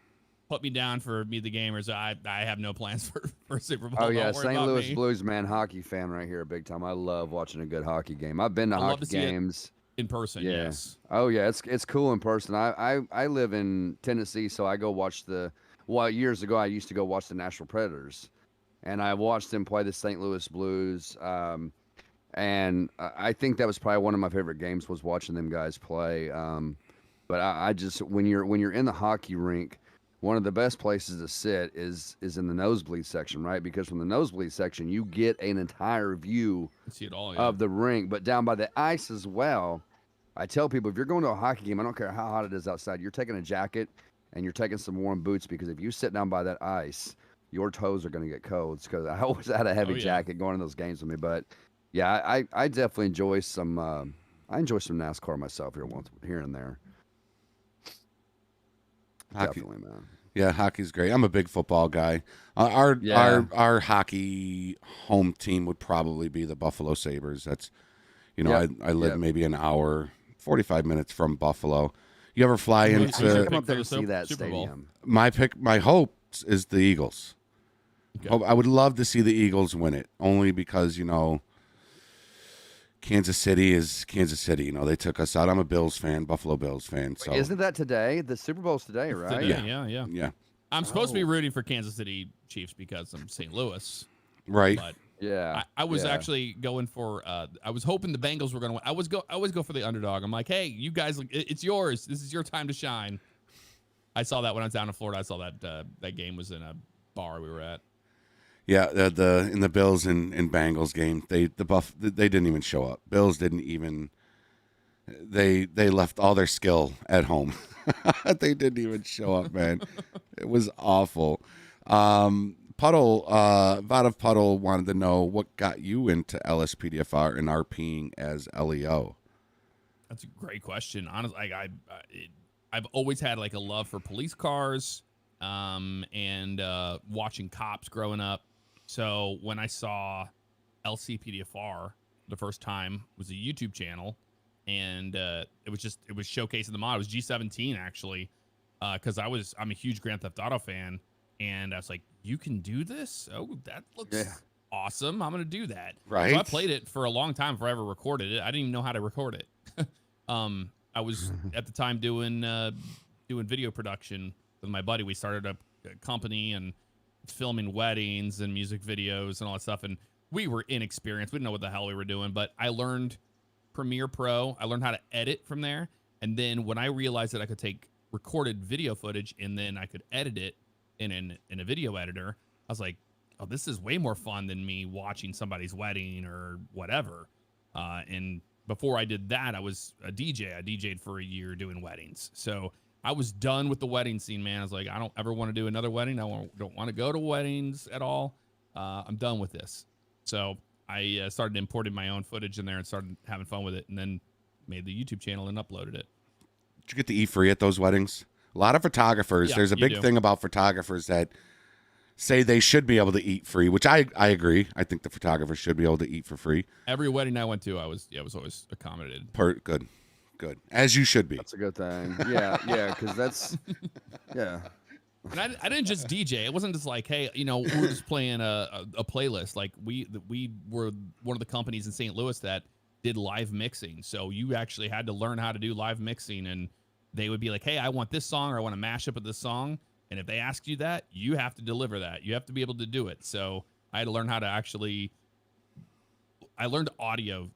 put me down for Meet the Gamers. I have no plans for Super Bowl. Oh yeah, Don't worry St. about Louis me. Blues, man, hockey fan right here, big time. I love watching a good hockey game. I've been to hockey games in person. Yeah. Yes. Oh yeah, it's cool in person. I live in Tennessee, so I go watch years ago I used to go watch the Nashville Predators, and I watched them play the St. Louis Blues. And I think that was probably one of my favorite games was watching them guys play. But I just when you're in the hockey rink, one of the best places to sit is in the nosebleed section, right? Because from the nosebleed section, you get an entire view see it all, of the rink, but down by the ice as well. I tell people, if you're going to a hockey game, I don't care how hot it is outside, you're taking a jacket and you're taking some warm boots, because if you sit down by that ice, your toes are going to get cold. Because I always had a heavy jacket going to those games with me. But yeah, I definitely enjoy some. I enjoy some NASCAR myself here and there. Hockey. Definitely, man. Yeah, hockey's great. I'm a big football guy. Our hockey home team would probably be the Buffalo Sabres. That's, I live maybe an hour, 45 minutes from Buffalo. You ever fly into? Come up there to see that stadium. My hope is the Eagles. Okay. I would love to see the Eagles win it, only because Kansas City is Kansas City. They took us out. I'm a Bills fan, Buffalo Bills fan. So Wait, isn't that today? The Super Bowl's today, right? Yeah. I'm supposed to be rooting for Kansas City Chiefs because I'm St. Louis. Right. But yeah. I was actually going for. I was hoping the Bengals were going to win. I always go for the underdog. I'm like, hey, you guys, it's yours. This is your time to shine. I saw that when I was down in Florida. I saw that game was in a bar we were at. Yeah, in the Bills and Bengals game, they didn't even show up. Bills didn't even. They left all their skill at home. They didn't even show up, man. It was awful. Puddle, Vadav Puddle wanted to know what got you into LSPDFR and RPing as LEO. That's a great question. Honestly, I've always had like a love for police cars, and watching cops growing up. So when I saw LCPDFR the first time, it was a YouTube channel, and it was showcasing the mod. It was G17 actually, because I'm a huge Grand Theft Auto fan, and I was like, you can do this? Oh, that looks awesome. I'm gonna do that. Right. So I played it for a long time before I ever recorded it. I didn't even know how to record it. I was at the time doing video production with my buddy. We started a company and filming weddings and music videos and all that stuff, and we were inexperienced. We didn't know what the hell we were doing, but I learned Premiere Pro. I learned how to edit from there, and then when I realized that I could take recorded video footage and then I could edit it in a video editor, I was like, oh, this is way more fun than me watching somebody's wedding or whatever. And before I did that, I was a DJ. I DJ'd for a year doing weddings. So I was done with the wedding scene, man. I was like, I don't ever want to do another wedding. Don't want to go to weddings at all. I'm done with this. So I started importing my own footage in there and started having fun with it, and then made the YouTube channel and uploaded it. Did you get to eat free at those weddings? A lot of photographers. There's a big thing about photographers that say they should be able to eat free, which I agree. I think the photographers should be able to eat for free. Every wedding I went to, I was always accommodated. Good. Good. As you should be. That's a good thing. Yeah, yeah, because that's yeah. And I didn't just DJ. It wasn't just like, hey, you know, we're just playing a playlist. Like we were one of the companies in St. Louis that did live mixing. So you actually had to learn how to do live mixing, and they would be like, hey, I want this song, or I want to mash up with this song. And if they ask you that, you have to deliver that. You have to be able to do it. So I had to learn how to actually. I learned audio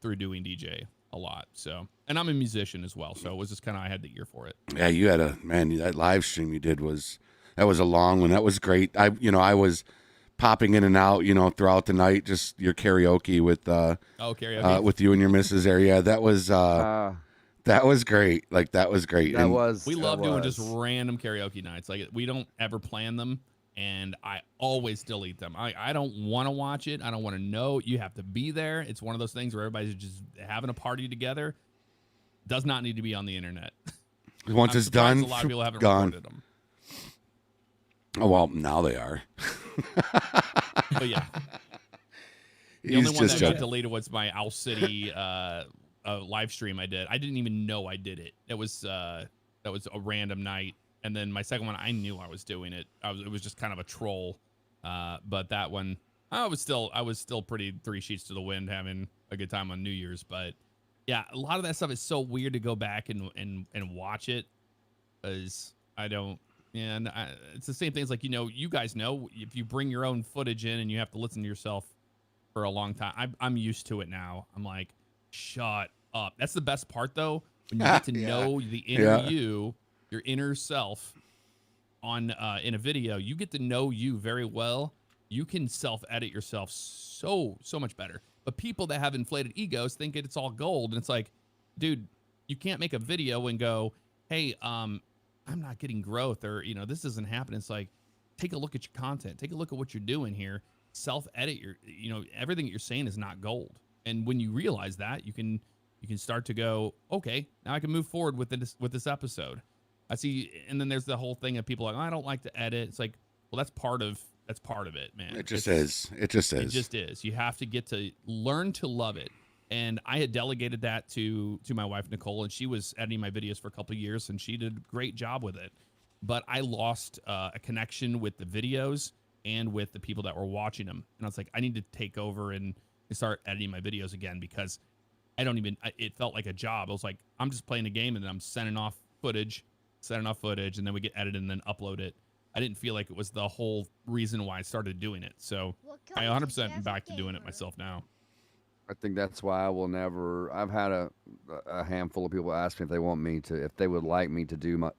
through doing DJ a lot. So, and I'm a musician as well. So it was just kind of, I had the ear for it. Yeah, you had that live stream you did was a long one. That was great. I was popping in and out, throughout the night, just your karaoke with karaoke with you and your missus there. Yeah, that was great. Like that was great. We love doing just random karaoke nights. Like we don't ever plan them. And I always delete them. I don't want to watch it. I don't want to know. You have to be there. It's one of those things where everybody's just having a party together. Does not need to be on the internet. Once it's done, a lot of people haven't gone. recorded them. Oh, well, now they are. But yeah. The only one that got deleted was my Owl City live stream I did. I didn't even know I did it. That was a random night. And then my second one, I knew I was doing it. It was just kind of a troll. But that one, I was still pretty three sheets to the wind, having a good time on New Year's. But yeah, a lot of that stuff is so weird to go back and watch it, because I don't. And it's the same thing. It's like, you guys know, if you bring your own footage in and you have to listen to yourself for a long time, I'm used to it now. I'm like, shut up. That's the best part, though, when you get to know the inner you. Your inner self on in a video. You get to know you very well. You can self-edit yourself so much better. But people that have inflated egos think it's all gold, and it's like, dude, you can't make a video and go, hey, I'm not getting growth, or this isn't happening. It's like, take a look at your content, take a look at what you're doing here, self-edit your everything that you're saying is not gold. And when you realize that, you can start to go, okay, now I can move forward with this episode. I see, and then there's the whole thing of people like, oh, I don't like to edit. It's like, well, that's part of it, man. It just is. It just is. You have to get to learn to love it. And I had delegated that to my wife, Nicole, and she was editing my videos for a couple of years, and she did a great job with it. But I lost a connection with the videos and with the people that were watching them. And I was like, I need to take over and start editing my videos again, because it felt like a job. I was like, I'm just playing a game, and then I'm sending off footage, and then we get edited and then upload it. I didn't feel like it was the whole reason why I started doing it. So I 100% am back to doing it myself now. I think that's why I will never. I've had a handful of people ask me if they want me to, if they would like me to do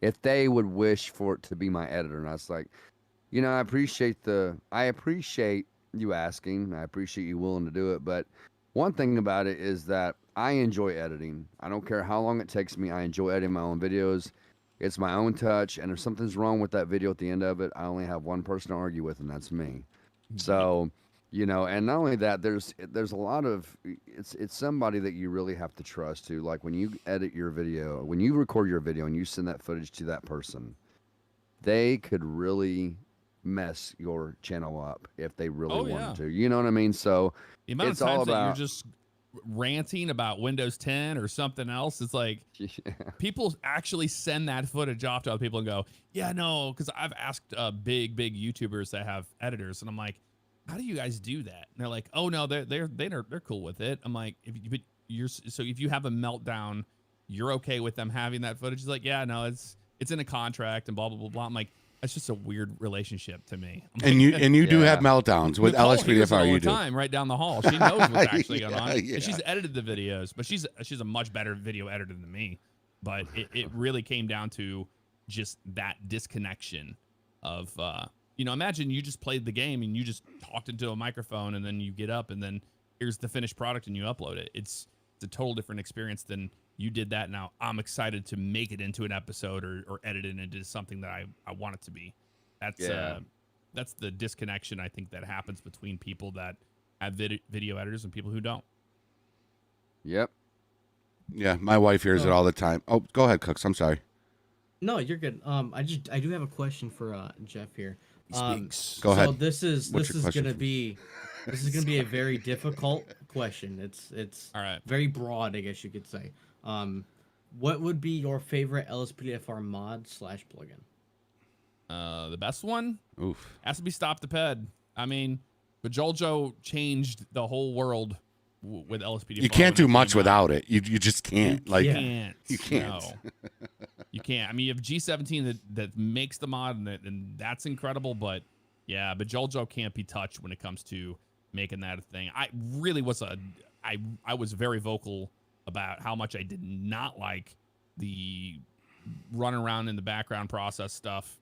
if they would wish for it to be my editor. And I was like, I appreciate you asking. I appreciate you willing to do it. But one thing about it is that I enjoy editing. I don't care how long it takes me. I enjoy editing my own videos. It's my own touch. And if something's wrong with that video at the end of it, I only have one person to argue with, and that's me. So, and not only that, there's a lot of, it's somebody that you really have to trust to. Like when you edit your video, when you record your video and you send that footage to that person, they could really mess your channel up if they really wanted to. You know what I mean? So the amount of times that you're just ranting about Windows 10 or something else, it's like people actually send that footage off to other people and go, yeah, no, because I've asked big YouTubers that have editors, and I'm like, how do you guys do that? And they're like, oh no, they're cool with it. I'm like, if you have a meltdown, you're okay with them having that footage? He's like, yeah, no, it's in a contract and blah blah blah blah. I'm like, that's just a weird relationship to me. And you do have meltdowns with LSPDfr. You do time right down the hall. She knows what's actually going on, and she's edited the videos. But she's a much better video editor than me. But it really came down to just that disconnection of imagine you just played the game and you just talked into a microphone, and then you get up and then here's the finished product and you upload it. It's a total different experience than you did that. Now I'm excited to make it into an episode or edit it into something that I want it to be. That's the disconnection I think that happens between people that have video editors and people who don't. Yep. Yeah, my wife hears it all the time. Oh, go ahead, Cooks. I'm sorry. No, you're good. I do have a question for Jeff here. Go ahead. So this is gonna be a very difficult question. It's all right. Very broad, I guess you could say. What would be your favorite LSPDfr mod / plugin? The best one? Oof. Has to be Stop the Ped. I mean, Bajoljo changed the whole world with LSPDfr. You can't do much without it. You just can't. You You can't. No. You can't. I mean, you have G17 that makes the mod, and that's incredible. But yeah, Bajoljo can't be touched when it comes to making that a thing. I really was I was very vocal about how much I did not like the run around in the background process stuff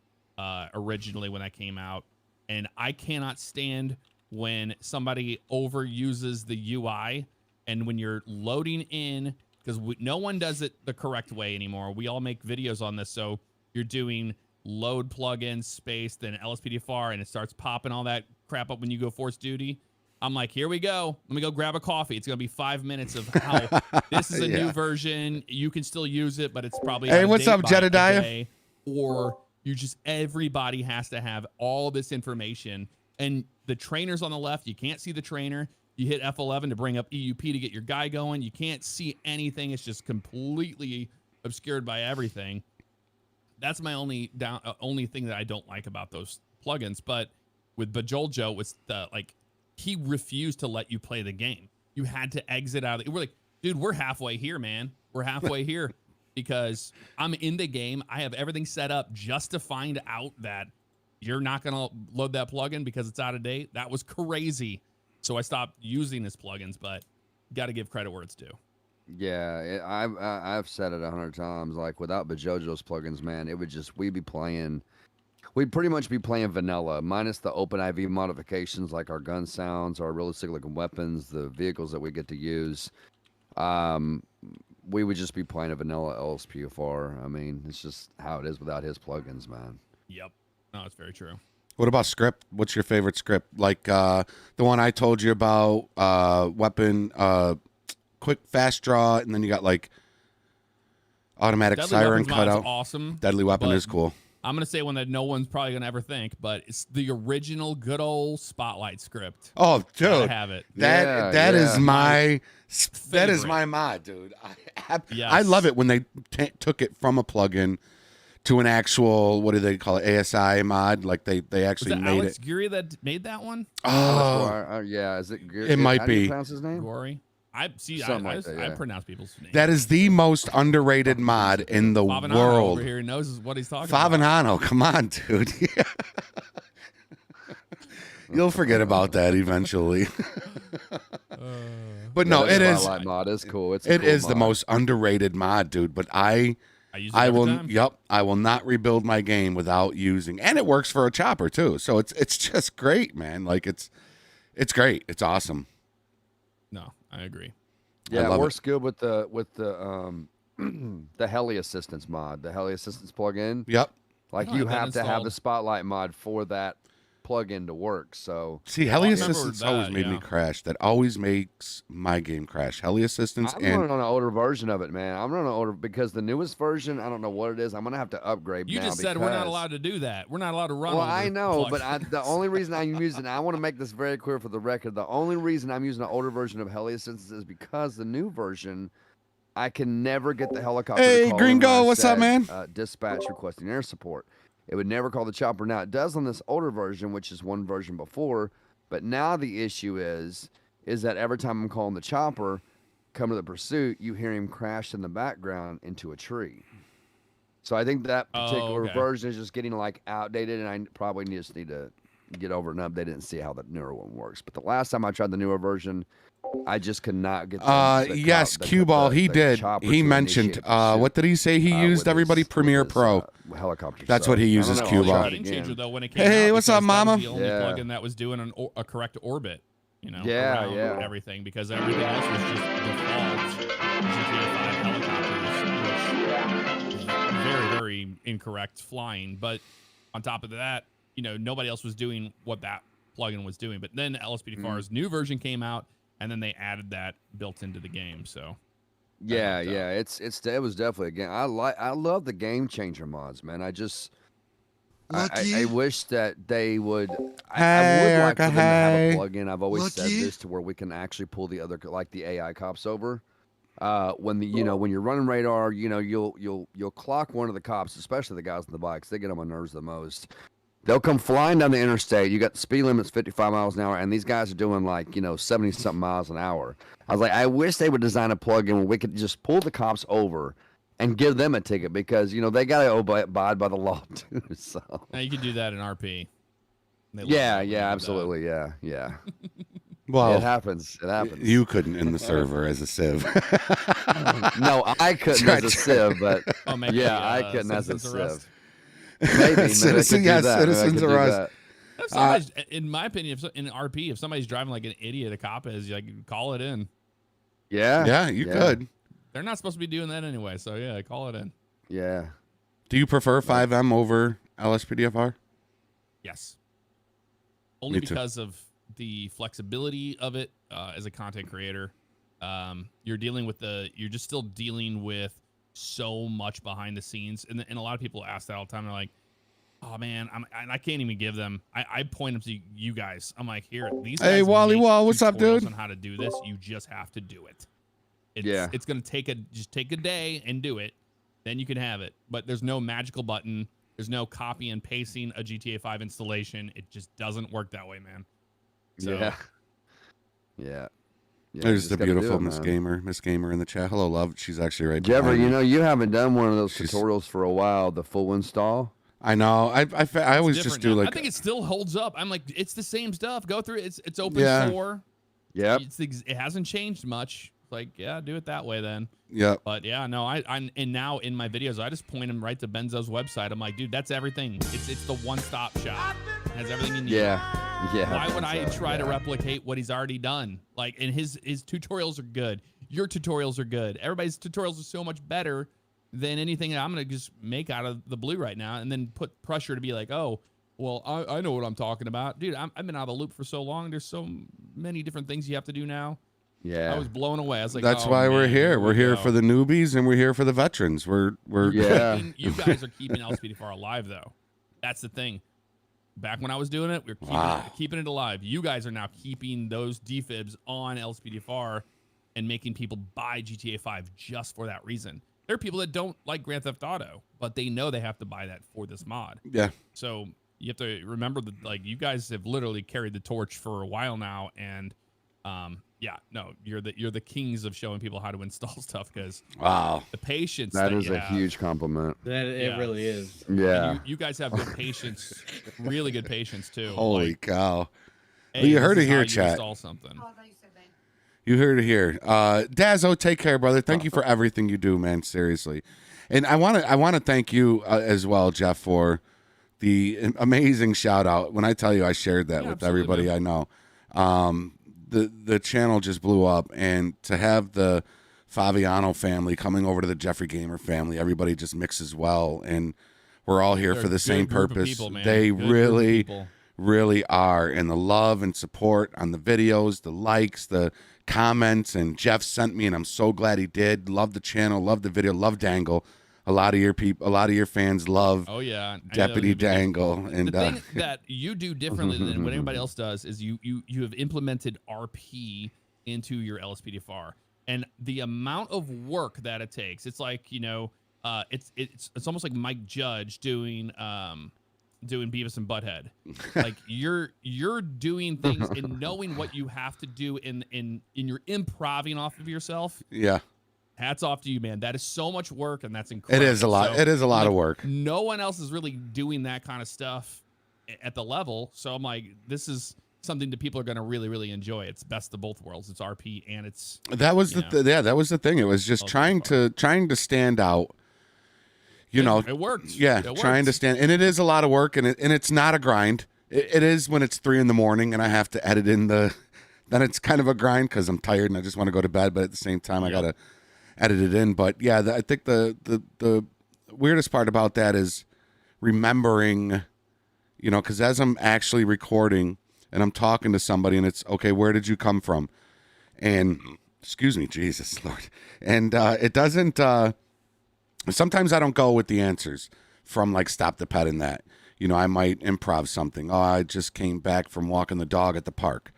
originally when that came out. And I cannot stand when somebody overuses the UI and when you're loading in, because no one does it the correct way anymore. We all make videos on this. So you're doing load plugin space, then LSPDfr, and it starts popping all that crap up when you go force duty. I'm like, here we go. Let me go grab a coffee. It's going to be 5 minutes of how this is a new version. You can still use it, but it's probably Hey, what's up, Jedediah? Or everybody has to have all this information. And the trainer's on the left. You can't see the trainer. You hit F11 to bring up EUP to get your guy going. You can't see anything. It's just completely obscured by everything. That's my only thing that I don't like about those plugins. But with Bajoljo, it's he refused to let you play the game. You had to exit out. We're like, dude, we're halfway here, man. We're halfway here because I'm in the game. I have everything set up just to find out that you're not going to load that plugin because it's out of date. That was crazy. So I stopped using his plugins, but got to give credit where it's due. Yeah, I've said it 100 times. Like, without Bajoljo's plugins, man, it would just, we'd pretty much be playing vanilla, minus the open IV modifications like our gun sounds, our realistic looking weapons, the vehicles that we get to use. We would just be playing a vanilla LSPDfr. I mean, it's just how it is without his plugins, man. Yep. No, it's very true. What about script? What's your favorite script? Like the one I told you about, weapon, quick fast draw, and then you got like automatic Deadly siren Weapons mod is cutout. awesome. Deadly weapon but is cool. I'm going to say one that no one's probably going to ever think, but it's the original good old Spotlight script. Oh, dude. Gotta have it. That is my mod, dude. I love it when they took it from a plugin to an actual, what do they call it, ASI mod. Like they actually made Alex it. Guri that made that one? Oh, yeah. Is it Guri? It might how do you be. pronounce his name? Gory. I pronounce people's names. That is the most underrated mod in the Favignano world. over here knows what he's talking about. Favignano, come on, dude. You'll forget about that eventually. But no, it is. Spotlight mod is cool. It is the most underrated mod, dude. But I will not rebuild my game without using, and it works for a chopper too. So it's just great, man. Like it's great. It's awesome. No, I agree. Yeah, it works good with the the heli assistance mod, the heli assistance plugin. Yep. Like you have to have the Spotlight mod for that plugin to work. So see, heli assistance always made me crash. That always makes my game crash. Heli assistance. I'm running on an older version of it, man. I'm running on older because the newest version, I don't know what it is. I'm gonna have to upgrade. You just said we're not allowed to do that. We're not allowed to run. Well, I know, but the only reason I'm using, I want to make this very clear for the record. The only reason I'm using an older version of heli assistance is because the new version, I can never get the helicopter. Hey, Gringo, what's up, man? Dispatch requesting air support. It would never call the chopper. Now it does on this older version, which is one version before. But now the issue is that every time I'm calling the chopper, come to the pursuit, you hear him crash in the background into a tree. So I think that particular version is just getting like outdated, and I probably just need to get over it and update it and see how the newer one works. But the last time I tried the newer version, I just could not get. Yes, Cue Ball. He did. He mentioned. What did he say? He used everybody Premiere Pro. Helicopter. That's what he uses. Cue Ball. Game changer though when it came Hey, out, what's up, Mama? That was the only plugin that was doing a correct orbit. You know. Around everything, because everything else was just default GTA 5 helicopters, which very, very incorrect flying. But on top of that, you know, nobody else was doing what that plugin was doing. But then LSPDfr's new version came out, and then they added that built into the game. So yeah, it was definitely a game. I love the game changer mods, man. I wish that they would. I would like for them to have a plugin. I've always said this, to where we can actually pull the other, like the AI cops over. when when you're running radar, you'll clock one of the cops, especially the guys on the bikes. They get on my nerves the most. They'll come flying down the interstate. You got the speed limit's 55 miles an hour, and these guys are doing 70-something miles an hour. I was like, I wish they would design a plug-in where we could just pull the cops over and give them a ticket because they got to abide by the law too. So now you can do that in RP. Yeah, absolutely, yeah. Well, it happens. You couldn't in the server as a civ. No, I couldn't as a civ, but I couldn't as a civ. Maybe citizens arrest. In my opinion, in RP, if somebody's driving like an idiot, a cop is, call it in. Yeah, you could. They're not supposed to be doing that anyway, so yeah, call it in. Yeah. Do you prefer 5M over LSPDFR? Yes. Only because of the flexibility of it as a content creator. You're just still dealing with so much behind the scenes, and a lot of people ask that all the time. They're like, "Oh man, I can't even give them." I point them to you guys. I'm like, "Here, these guys." Hey, Wally Wall, what's up, dude? On how to do this, you just have to do it. It's gonna take a day and do it, then you can have it. But there's no magical button. There's no copy and pasting a GTA 5 installation. It just doesn't work that way, man. So, yeah. There's the beautiful Miss Gamer in the chat. Hello, love. She's actually right there. Jever, you haven't done one of those tutorials for a while, the full install. I know. I always just do I think it still holds up. I'm like, it's the same stuff. Go through it. It's open source. Yeah. It hasn't changed much. Like, do it that way then. Yeah. But and now in my videos, I just point them right to Benzo's website. I'm like, dude, that's everything. It's the one-stop shop. It has everything you need. Yeah. Why would I try to replicate what he's already done? Like, and his tutorials are good. Your tutorials are good. Everybody's tutorials are so much better than anything that I'm gonna just make out of the blue right now, and then put pressure to be like, oh, well, I know what I'm talking about, dude. I've been out of the loop for so long. There's so many different things you have to do now. Yeah, I was blown away. I was like, that's why we're here. We're here for the newbies and we're here for the veterans. We're you guys are keeping LSPDfr alive though. That's the thing. Back when I was doing it, we were keeping it alive. You guys are now keeping those defibs on LSPDfr and making people buy GTA 5 just for that reason. There are people that don't like Grand Theft Auto, but they know they have to buy that for this mod. Yeah. So you have to remember that, you guys have literally carried the torch for a while now, and you're the kings of showing people how to install stuff because the patience that is a huge compliment. It really is. Yeah, you guys have good patience, really good patience too. Holy cow! Hey, well, you heard it here, chat. Install something. You heard it here. Dazzo, take care, brother. Thank you for everything you do, man. Seriously, and I want to thank you as well, Jeff, for the amazing shout out. When I tell you, I shared that with everybody I know. The channel just blew up, and to have the Favignano family coming over to the Jeffrey Gamer family, everybody just mixes well, and we're all here for the same purpose. People, they really are, and the love and support on the videos, the likes, the comments, and Jeff sent me, and I'm so glad he did. Love the channel, love the video, love Dangle. A lot of your fans love Deputy Dangle. And the thing that you do differently than what anybody else does is you have implemented RP into your LSPDfr, and the amount of work that it takes. It's like it's almost like Mike Judge doing Beavis and Butthead. Like you're doing things and knowing what you have to do in you're improving off of yourself. Yeah. Hats off to you, man. That is so much work, and that's incredible. It is a lot. It is a lot of work. No one else is really doing that kind of stuff at the level. So I'm like, this is something that people are going to really, really enjoy. It's best of both worlds. It's RP and it's. That was that was the thing. It was just trying to stand out. It worked. Yeah, trying to stand, and it is a lot of work, and it's not a grind. It is when it's 3 a.m. and I have to edit in then it's kind of a grind because I'm tired and I just want to go to bed, but at the same time I gotta edit it in. But yeah, I think the weirdest part about that is remembering, because as I'm actually recording and I'm talking to somebody and it's okay, where did you come from? And excuse me, Jesus Lord. And it doesn't sometimes I don't go with the answers from like stop the pet and that. I might improv something. Oh, I just came back from walking the dog at the park.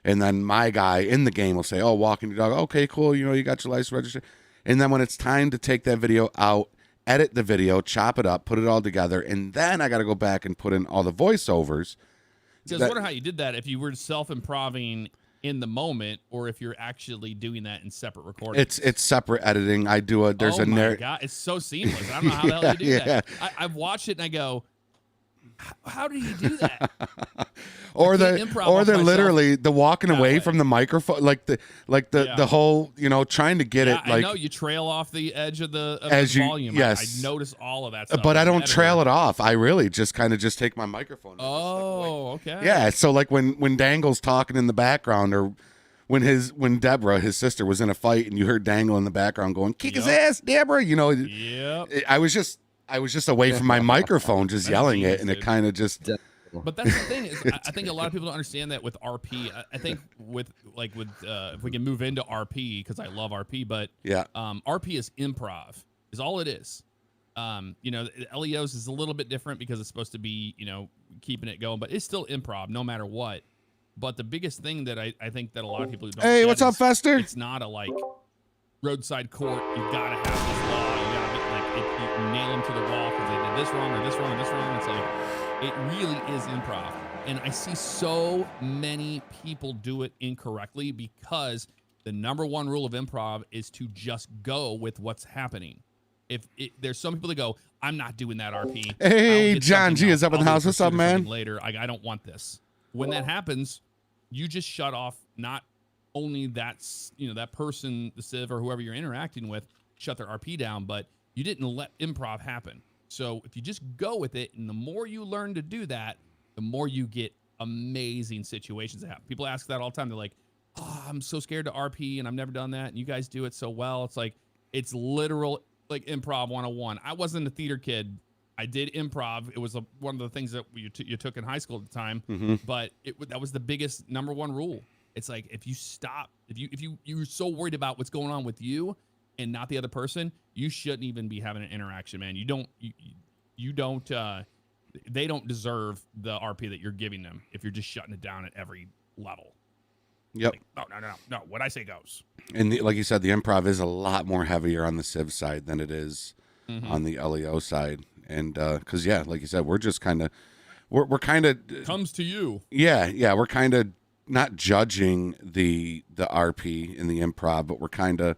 And then my guy in the game will say, oh, walking your dog. Okay, cool. You know, you got your license registered. And then when it's time to take that video out, edit the video, chop it up, put it all together. And then I got to go back and put in all the voiceovers. So I was wondering how you did that, if you were self-improving in the moment, or if you're actually doing that in separate recordings. It's separate editing. I do a, there's oh a my God, it's so seamless. I don't know how the hell you do that. I've watched it and I go, how did he do that? or they're literally the walking away from the microphone, like the whole, you know, trying to get it. Like, I know you trail off the edge of the volume. Yes, I notice all of that stuff. But I don't trail it off. I really just kind of just take my microphone. Oh, okay. Yeah. So like when Dangle's talking in the background, or when Deborah, his sister, was in a fight and you heard Dangle in the background going, kick his ass, Deborah, you know. I was just away from my microphone, just yelling it, and it kind of just. But that's the thing is, I think a lot of people don't understand that with RP. I think with if we can move into RP, because I love RP, but RP is improv, is all it is. You know, LEOs is a little bit different because it's supposed to be, you know, keeping it going, but it's still improv no matter what. But the biggest thing that I think that a lot of people don't Hey, what's up, Fester? It's not a like roadside court. You gotta have this law. You gotta you nail them to the wall because they did this wrong or this wrong or this wrong. It's like, it really is improv. And I see so many people do it incorrectly because the number one rule of improv is to just go with what's happening. If there's some people that go, I'm not doing that RP. Hey, John G is up in the house. What's up, man? Later, I don't want this. When that happens, you just shut off not only that person, the civ or whoever you're interacting with, shut their RP down, but you didn't let improv happen. So if you just go with it, and the more you learn to do that, the more you get amazing situations that happen. People ask that all the time. They're like, oh, I'm so scared to RP and I've never done that. And you guys do it so well. It's like, it's literal like improv 101. I wasn't a theater kid. I did improv. It was one of the things that you took in high school at the time, but that was the biggest number one rule. It's like, if you stop, if you're so worried about what's going on with you and not the other person, you shouldn't even be having an interaction, man. They don't deserve the RP that you're giving them if you're just shutting it down at every level. Yep. Like, no. What I say goes. And like you said, the improv is a lot more heavier on the Civ side than it is on the LEO side. And because like you said, we're just kind of we're kind of comes to you. Yeah, we're kind of not judging the RP in the improv, but we're kind of,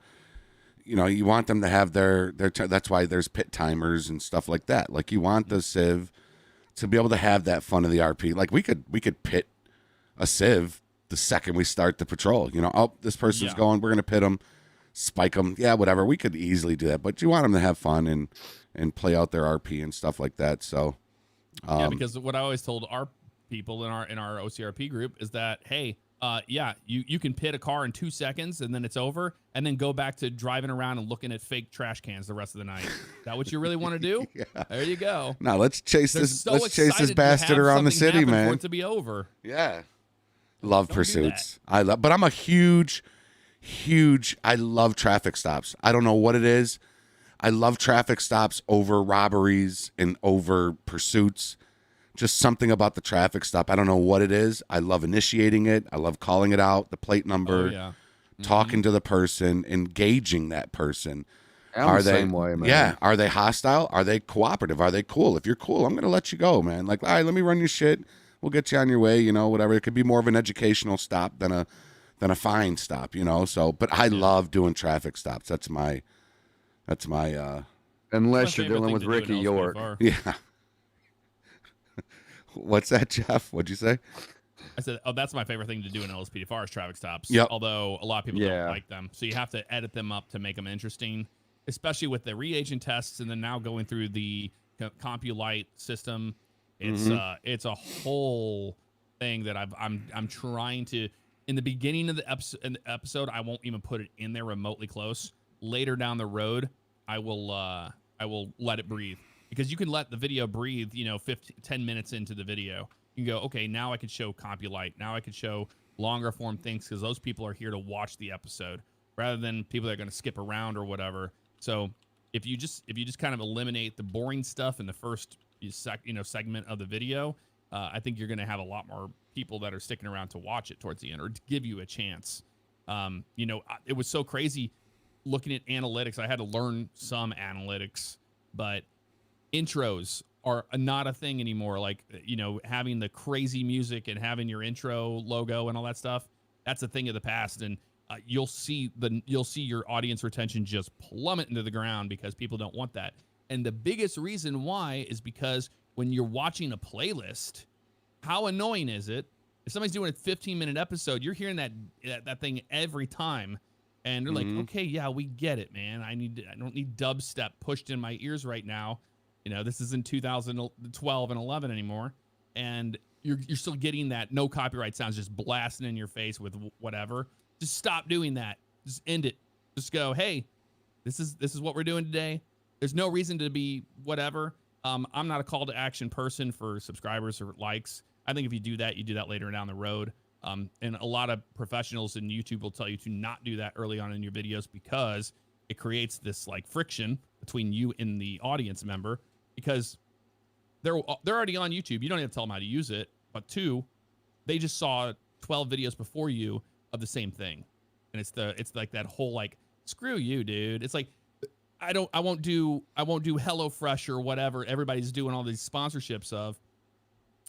you know, you want them to have their that's why there's pit timers and stuff like that. Like, you want the Civ to be able to have that fun of the RP. Like, we could pit a Civ the second we start the patrol. You know, oh, this person's going, we're gonna pit them, spike them, whatever. We could easily do that, but you want them to have fun and play out their RP and stuff like that. So because what I always told our people in our OCRP group is that, hey, you can pit a car in 2 seconds and then it's over, and then go back to driving around and looking at fake trash cans the rest of the night. Is that what you really want to do? There you go. Now let's chase this bastard around the city, man. For it to be over. Yeah. Love pursuits. But I'm a huge, I love traffic stops. I don't know what it is. I love traffic stops over robberies and over pursuits. Just something about the traffic stop. I don't know what it is. I love initiating it. I love calling it out, the plate number, talking to the person, engaging that person. I'm the same way, man. Yeah. Are they hostile? Are they cooperative? Are they cool? If you're cool, I'm going to let you go, man. Like, all right, let me run your shit. We'll get you on your way, you know, whatever. It could be more of an educational stop than a fine stop, you know. So, but I love doing traffic stops. That's my unless you're dealing with Ricky York. Yeah. What's that, Jeff? What'd you say? I said, that's my favorite thing to do in LSPDfr is traffic stops. Yep. Although a lot of people don't like them. So you have to edit them up to make them interesting, especially with the reagent tests and then now going through the CompuLite system. It's a whole thing that I'm trying to, in the beginning of the episode, I won't even put it in there remotely close. Later down the road, I will let it breathe, because you can let the video breathe, 10 minutes into the video. You can go, okay, now I can show CompuLite. Now I can show longer form things, because those people are here to watch the episode rather than people that are going to skip around or whatever. So if you just kind of eliminate the boring stuff in the first segment of the video, I think you're going to have a lot more people that are sticking around to watch it towards the end or to give you a chance. It was so crazy looking at analytics. I had to learn some analytics, but intros are not a thing anymore. Like, having the crazy music and having your intro logo and all that stuff, that's a thing of the past. And you'll see your audience retention just plummet into the ground because people don't want that. And the biggest reason why is because when you're watching a playlist, how annoying is it? If somebody's doing a 15-minute episode, you're hearing that thing every time. And they're like, okay, yeah, we get it, man. I don't need dubstep pushed in my ears right now. This isn't 2012 and 11 anymore. And you're still getting that no copyright sounds just blasting in your face with whatever. Just stop doing that. Just end it. Just go, hey, this is what we're doing today. There's no reason to be whatever. I'm not a call to action person for subscribers or likes. I think if you do that later down the road. And a lot of professionals in YouTube will tell you to not do that early on in your videos because it creates this like friction between you and the audience member because they're already on YouTube. You don't have to tell them how to use it. But 2, they just saw 12 videos before you of the same thing. And it's like that whole like, screw you, dude. It's like, I won't do HelloFresh or whatever everybody's doing all these sponsorships of,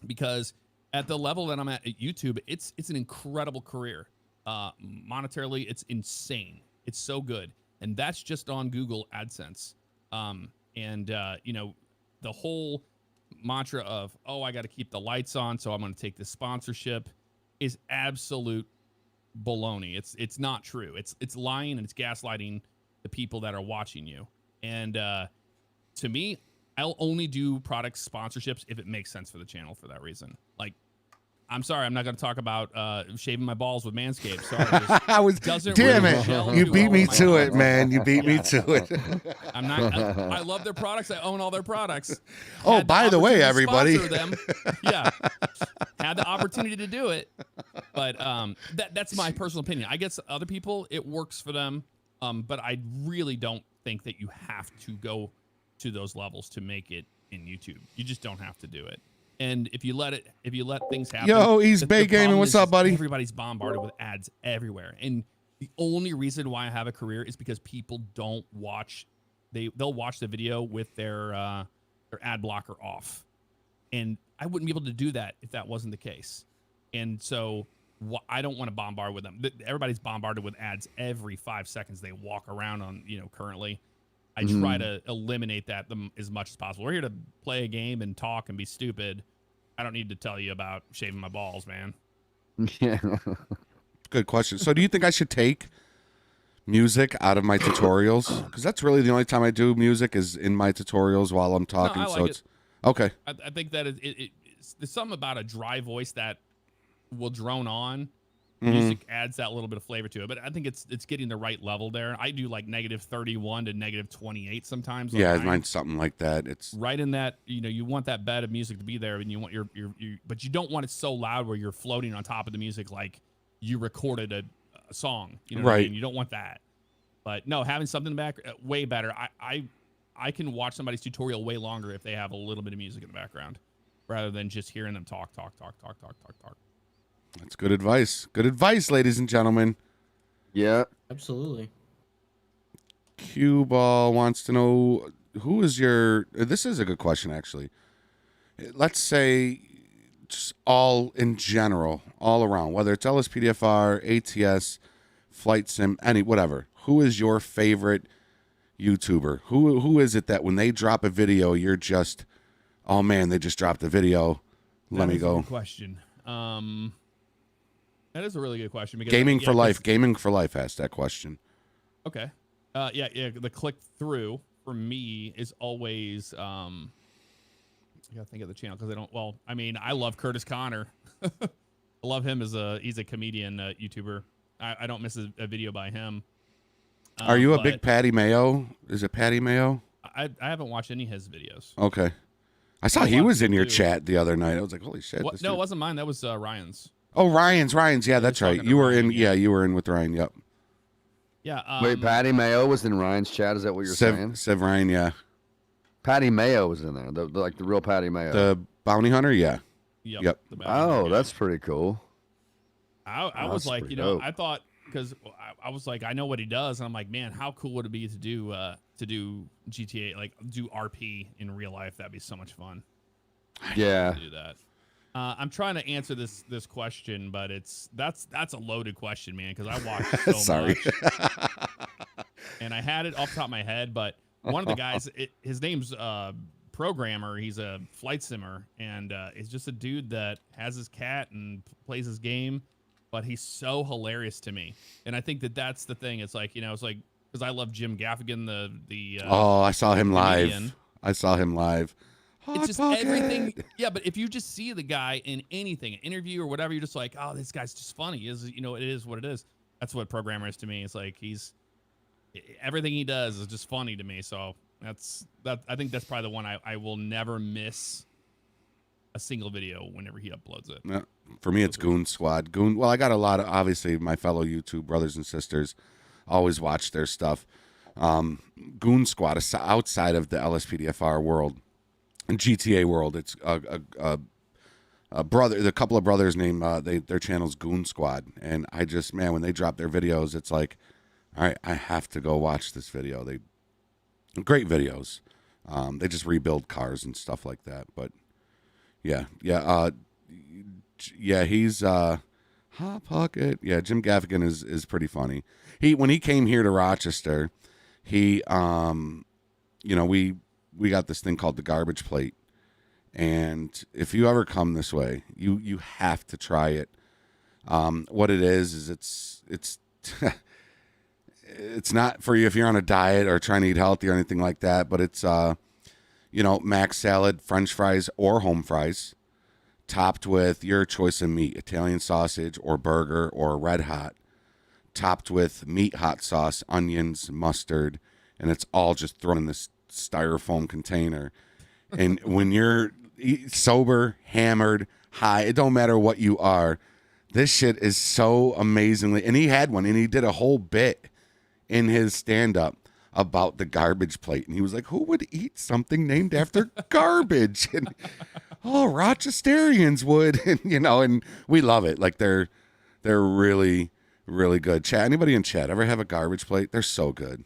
because at the level that I'm at YouTube, it's an incredible career. Monetarily, it's insane. It's so good. And that's just on Google AdSense. The whole mantra of, I got to keep the lights on, so I'm going to take this sponsorship is absolute baloney. It's not true. It's lying and it's gaslighting the people that are watching you. And to me, I'll only do product sponsorships if it makes sense for the channel for that reason. Like, I'm sorry, I'm not going to talk about shaving my balls with Manscaped. Sorry, damn it. You beat me to it, man. You beat me to it. I love their products. I own all their products. Oh, by the way, everybody. Yeah. Had the opportunity to do it. But that's my personal opinion. I guess other people, it works for them. But I really don't think that you have to go to those levels to make it in YouTube. You just don't have to do it. And if you let things happen. Yo, he's Bay Gaming. What's up, buddy? Everybody's bombarded with ads everywhere. And the only reason why I have a career is because people don't watch. They'll watch the video with their ad blocker off. And I wouldn't be able to do that if that wasn't the case. And so I don't want to bombard with them. Everybody's bombarded with ads every 5 seconds they walk around on, currently. I try to eliminate that as much as possible. We're here to play a game and talk and be stupid. I don't need to tell you about shaving my balls, man. Yeah. Good question. So do you think I should take music out of my tutorials? Because that's really the only time I do music is in my tutorials while I'm talking. No, I like so it. It's okay. I think that there's something about a dry voice that will drone on. Music adds that little bit of flavor to it, but I think it's getting the right level there. I do like -31 to -28 sometimes. Yeah, mine's something like that. It's right in that, you want that bed of music to be there, and you want but you don't want it so loud where you're floating on top of the music like you recorded a song. You know what I mean? You don't want that. But no, having something back way better. I can watch somebody's tutorial way longer if they have a little bit of music in the background, rather than just hearing them talk. That's good advice. Good advice, ladies and gentlemen. Yeah. Absolutely. Cue Ball wants to know, who is your... This is a good question, actually. Let's say just all in general, all around, whether it's LSPDFR, ATS, Flight Sim, whatever. Who is your favorite YouTuber? Who is it that when they drop a video, you're just, oh, man, they just dropped a video. Let me go. Good question. That is a really good question. Because, Gaming for Life asked that question. Okay. Yeah. The click through for me is always. I gotta think of the channel because I don't. Well, I mean, I love Curtis Connor. I love him he's a comedian YouTuber. I don't miss a video by him. Are you a big Patty Mayo? Is it Patty Mayo? I haven't watched any of his videos. Okay. I saw he was in your chat the other night. I was like, holy shit. No, it wasn't mine. That was Ryan's. Oh, Ryan's. Yeah, that's right. You were in. Yeah, you were in with Ryan. Yep. Yeah. Wait, Patty Mayo was in Ryan's chat. Is that what you're saying? Sev Ryan, yeah. Patty Mayo was in there. The real Patty Mayo. The bounty hunter, yeah. Yep. Oh, that's pretty cool. I was like, you know, I thought because I was like, I know what he does, and I'm like, man, how cool would it be to do GTA, like do RP in real life? That'd be so much fun. Yeah. Do that. I'm trying to answer this question, but that's a loaded question, man, because I watched so much, and I had it off the top of my head. But one of the guys, his name's Programmer. He's a flight simmer, and he's just a dude that has his cat and plays his game. But he's so hilarious to me, and I think that's the thing. It's like, you know, it's like because I love Jim Gaffigan, the I saw him live. comedian. I saw him live. It's just everything. Yeah, but if you just see the guy in anything, an interview or whatever, you're just like, oh, this guy's just funny. You know, it is what it is. That's what Programmer is to me. It's like everything he does is just funny to me. So I think that's probably the one I will never miss a single video whenever he uploads it. Yeah. For me, it's Goon Squad. Well, I got a lot of, obviously, my fellow YouTube brothers and sisters always watch their stuff. Goon Squad is outside of the LSPDfr world and GTA world. It's a couple of brothers named, their channel's Goon Squad. And I just, man, when they drop their videos, it's like, all right, I have to go watch this video. Great videos. They just rebuild cars and stuff like that. But yeah, he's Hot Pocket. Yeah, Jim Gaffigan is pretty funny. When he came here to Rochester, we got this thing called the garbage plate, and if you ever come this way, you have to try it. What it is it's it's not for you if you're on a diet or trying to eat healthy or anything like that, but it's mac salad, French fries, or home fries, topped with your choice of meat, Italian sausage or burger or red hot, topped with meat hot sauce, onions, mustard, and it's all just thrown in this styrofoam container. And when you're sober, hammered, high, it don't matter what you are, this shit is so amazingly, and he had one, and he did a whole bit in his stand-up about the garbage plate, and he was like, who would eat something named after garbage? And Rochesterians would, and we love it. Like they're really, really good. Chat, anybody in chat ever have a garbage plate? They're so good.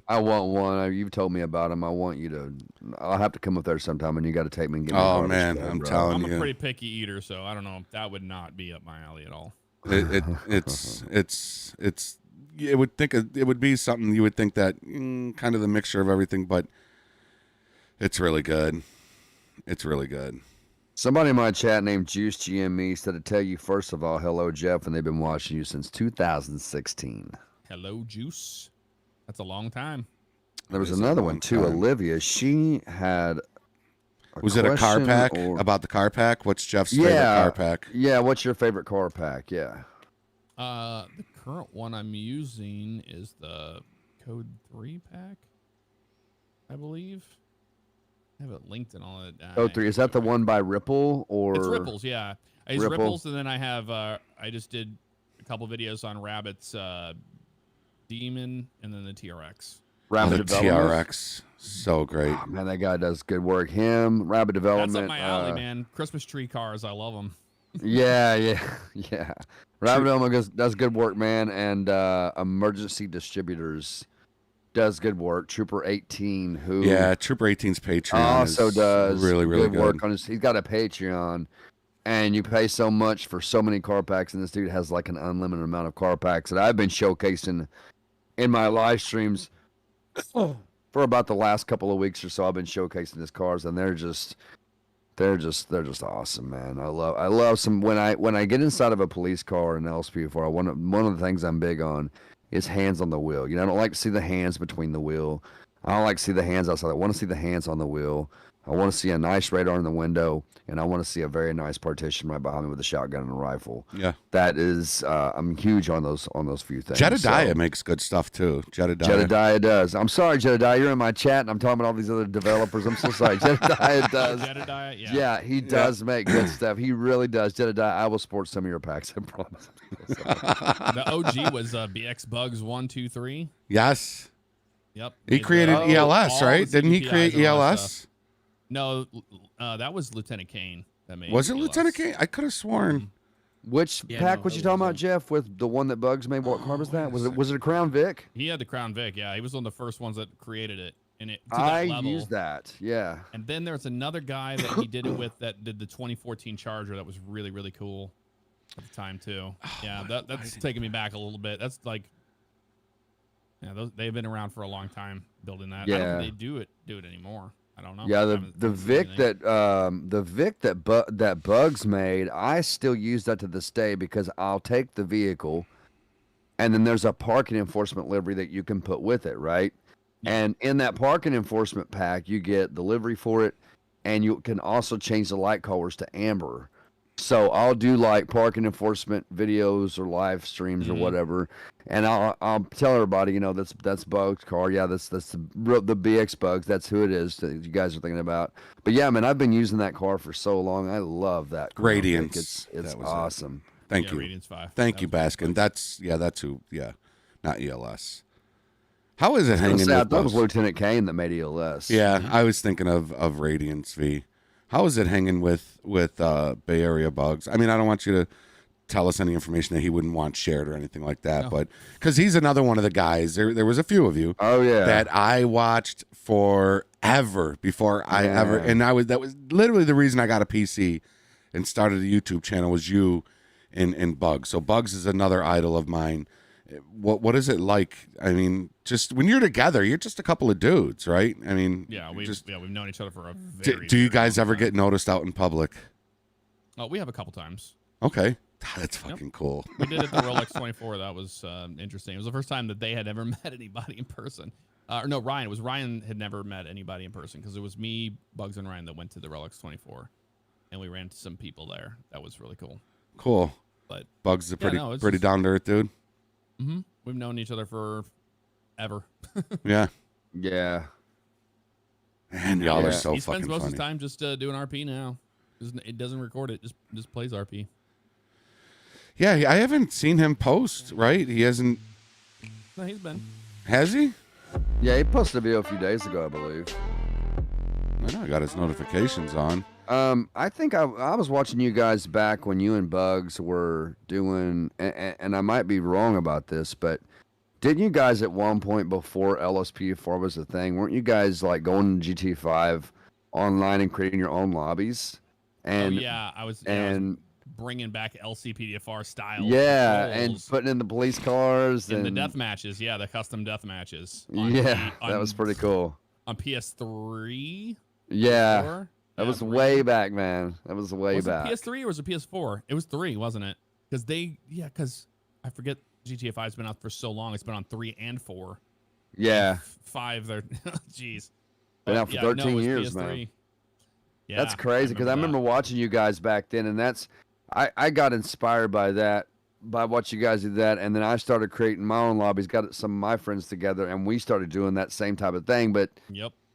I want one. You've told me about them. I'll have to come up there sometime, and you got to take me and get me a garbage plate, I'm bro. telling I'm you. a pretty picky eater, so I don't know. That would not be up my alley at all. It would be something you would think that kind of the mixture of everything, but it's really good. It's really good. Somebody in my chat named Juice GME said to tell you, first of all, hello, Jeff, and they've been watching you since 2016. Hello, Juice. That's a long time. There was another one, too, Olivia. She had Was it a car pack? About the car pack? What's Jeff's favorite car pack? Yeah, what's your favorite car pack? Yeah. The current one I'm using is the Code 3 pack, I believe. I have it linked and all that. Code 3, is that the one by Ripple or? It's Ripples, yeah. It's Ripples, and then I have I just did a couple videos on Rabbit's Demon and then the TRX. Rabbit the TRX, so great. Oh, man, that guy does good work. Rabbit Development. That's up my alley, man. Christmas tree cars, I love them. Yeah. Rabbit Development does good work, man, and Emergency Distributors does good work. Trooper 18, Trooper 18's Patreon also does really good work on his. He's got a Patreon, and you pay so much for so many car packs, and this dude has like an unlimited amount of car packs that I've been showcasing in my live streams for about the last couple of weeks or so. I've been showcasing his cars, and they're just awesome, man. I love some when I get inside of a police car in LSPDfr. One of the things I'm big on is hands on the wheel. I don't like to see the hands between the wheel. I don't like to see the hands outside. I want to see the hands on the wheel. I want to see a nice radar in the window, and I want to see a very nice partition right behind me with a shotgun and a rifle. Yeah, that is. I'm huge on those few things. Jedediah makes good stuff too. Jedediah does. I'm sorry, Jedediah. You're in my chat, and I'm talking about all these other developers. I'm so sorry. Jedediah does. Jedediah, yeah, he does make good stuff. He really does. Jedediah, I will support some of your packs. I promise. The OG was BX Bugs 1, 2, 3. Yes. Yep. He created ELS, right? Didn't he create ELS? No, that was Lieutenant Kane. that made Was it ALS. Lieutenant K? I could have sworn. Which Yeah, pack no, was it you talking about, wasn't. Jeff? With the one that Bugs made? What car was that? Was it a Crown Vic? He had the Crown Vic. Yeah, he was one of the first ones that created it, and it to I that level. used that. Yeah. And then there's another guy that he did it with that did the 2014 Charger that was really, really cool at the time too. Yeah, that's taking me back a little bit. That's like, yeah, they've been around for a long time building that. I don't Yeah. think they do it anymore. I don't know. Yeah, I the haven't Vic seen anything. that Bugs made, I still use that to this day because I'll take the vehicle, and then there's a parking enforcement livery that you can put with it, right? And in that parking enforcement pack, you get the livery for it, and you can also change the light colors to amber. So I'll do like parking enforcement videos or live streams or whatever, and I'll tell everybody, that's Bugs' car. Yeah, that's the BX Bugs. That's who it is that you guys are thinking about. But yeah, man, I've been using that car for so long. I love that car. Radiance. It's That was awesome. Thank Yeah, you. Radiance 5. Thank That you, was Baskin. That's who. Yeah, not ELS. How is it I hanging with thought it was those? Lieutenant Kane that made ELS. Yeah, I was thinking of Radiance V. How is it hanging with Bay Area Bugs? I mean, I don't want you to tell us any information that he wouldn't want shared or anything like that, but because he's another one of the guys. There was a few of you. Oh yeah. That I watched forever before I ever, and that was literally the reason I got a PC and started a YouTube channel was you and Bugs. So Bugs is another idol of mine. What is it like? I mean, just when you're together, you're just a couple of dudes, right? I mean, Yeah, we've known each other for a do very. you very guys long ever time. get noticed out in public? Oh, we have a couple times. Okay, that's fucking cool. We did it at the Rolex 24. That was interesting. It was the first time that they had ever met anybody in person. Or no, Ryan. It was Ryan had never met anybody in person because it was me, Bugs, and Ryan that went to the Rolex 24, and we ran into some people there. That was really cool. Cool. But Bugs is a pretty it's pretty just- down to earth dude. Mm-hmm. We've known each other for ever. Yeah. Yeah. Man, y'all are so He spends fucking most of funny. his time just doing RP now. It doesn't record it. Just plays RP. Yeah, I haven't seen him post. Right? He hasn't. No, he's been. Has he? Yeah, he posted a video a few days ago, I believe. I know I got his notifications on. I think I was watching you guys back when you and Bugs were doing, and I might be wrong about this, but didn't you guys at one point before LSPDfr was a thing, weren't you guys like going to GT5 online and creating your own lobbies? And I was bringing back LCPDFR style. Yeah, and controls putting in the police cars in and the death matches. Yeah, the custom death matches. That was pretty cool. On PS3. Yeah. PS4? That was way back, man. That was way back. Was it PS3 or was it PS4? It was 3, wasn't it? Because I forget GTA 5's been out for so long. It's been on 3 and 4. Yeah. 5, they're jeez. Been out for 13 years, man. Yeah, that's crazy because I remember watching you guys back then, and I got inspired by that, by what you guys did that, and then I started creating my own lobbies, got some of my friends together, and we started doing that same type of thing. But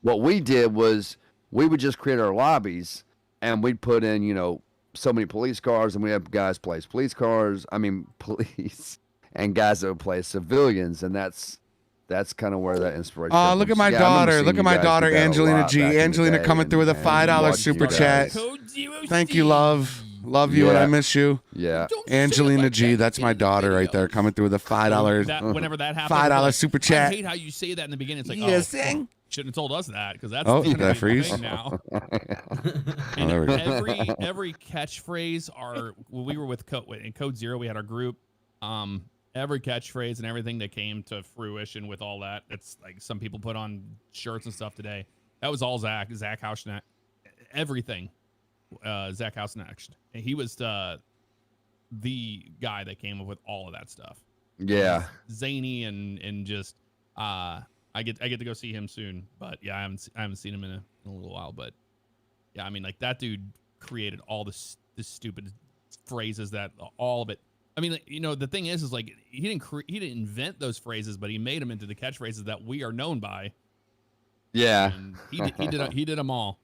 what we did was we would just create our lobbies, and we'd put in, so many police cars, and we have guys play police cars. I mean, police, and guys that would play civilians, and that's kind of where that inspiration. Oh, look at my daughter. Look at my daughter, Angelina G. Angelina Angelina coming through with a $5 super chat. Thank you, love. Love you, and I miss you. Yeah. Angelina G. That's my daughter right there coming through with a $5. Whenever that happens, $5 super chat. I hate how you say that in the beginning. It's like, Yes, shouldn't have told us that because that's Oh, the did I freeze? thing now. Oh, there we go. every catchphrase we were with in Code Zero, we had our group. Every catchphrase and everything that came to fruition with all that. It's like some people put on shirts and stuff today. That was all Zach Hausnecht. Everything. Zach Hausnecht. And he was the guy that came up with all of that stuff. Yeah. Zany and just I get to go see him soon, but yeah, I haven't seen him in a little while, but yeah, I mean, like that dude created all this stupid phrases that all of it. I mean, the thing is like he didn't invent those phrases, but he made them into the catchphrases that we are known by. Yeah. And he did them all.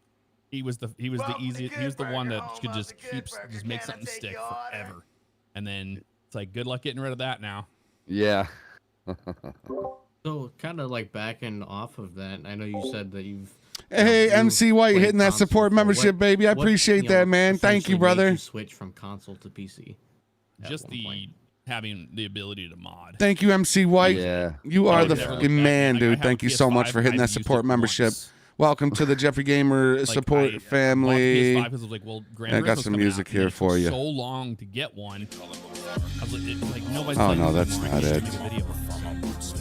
He was the easiest. He was the one that could just make something stick forever. And then it's like, good luck getting rid of that now. Yeah. So kind of like backing off of that, I know you said that you've Hey, MC White hitting that support membership, baby. I appreciate that, man. Thank you, brother. You switch from console to PC. Just having the ability to mod. Thank you, MC White. Yeah. You are the fucking man, dude. Thank you so much for hitting that support membership. Welcome to the Jeffrey Gamer support family. I was like, well, I got some music here for you. So long to get one. I was like, nobody's oh no, that's not it.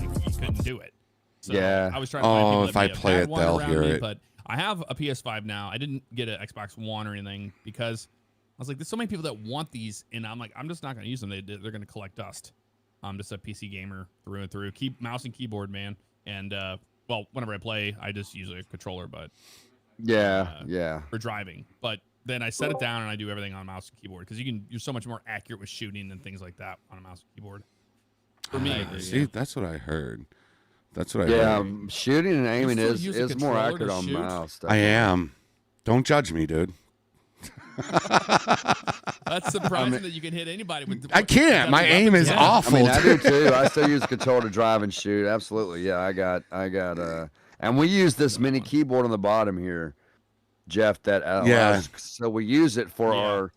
You couldn't do it. So yeah. I was trying to find people if I play it, they'll hear it. But I have a PS5 now. I didn't get an Xbox One or anything because I was like, there's so many people that want these, and I'm like, I'm just not going to use them. They're going to collect dust. I'm just a PC gamer through and through. Keep mouse and keyboard, man. And well, whenever I play, I just use a controller, but for driving. But then I set it down and I do everything on mouse and keyboard because you're so much more accurate with shooting and things like that on a mouse and keyboard. For me, see, that's what I heard. That's what I heard. Shooting and aiming is more accurate on mouse. I am. Don't judge me, dude. That's surprising that you can hit anybody with. I can't. My aim is awful. I mean, I do too. I still use a controller to drive and shoot. Absolutely. Yeah, I got. And we use this mini keyboard on the bottom here, Jeff. That allows, so we use it for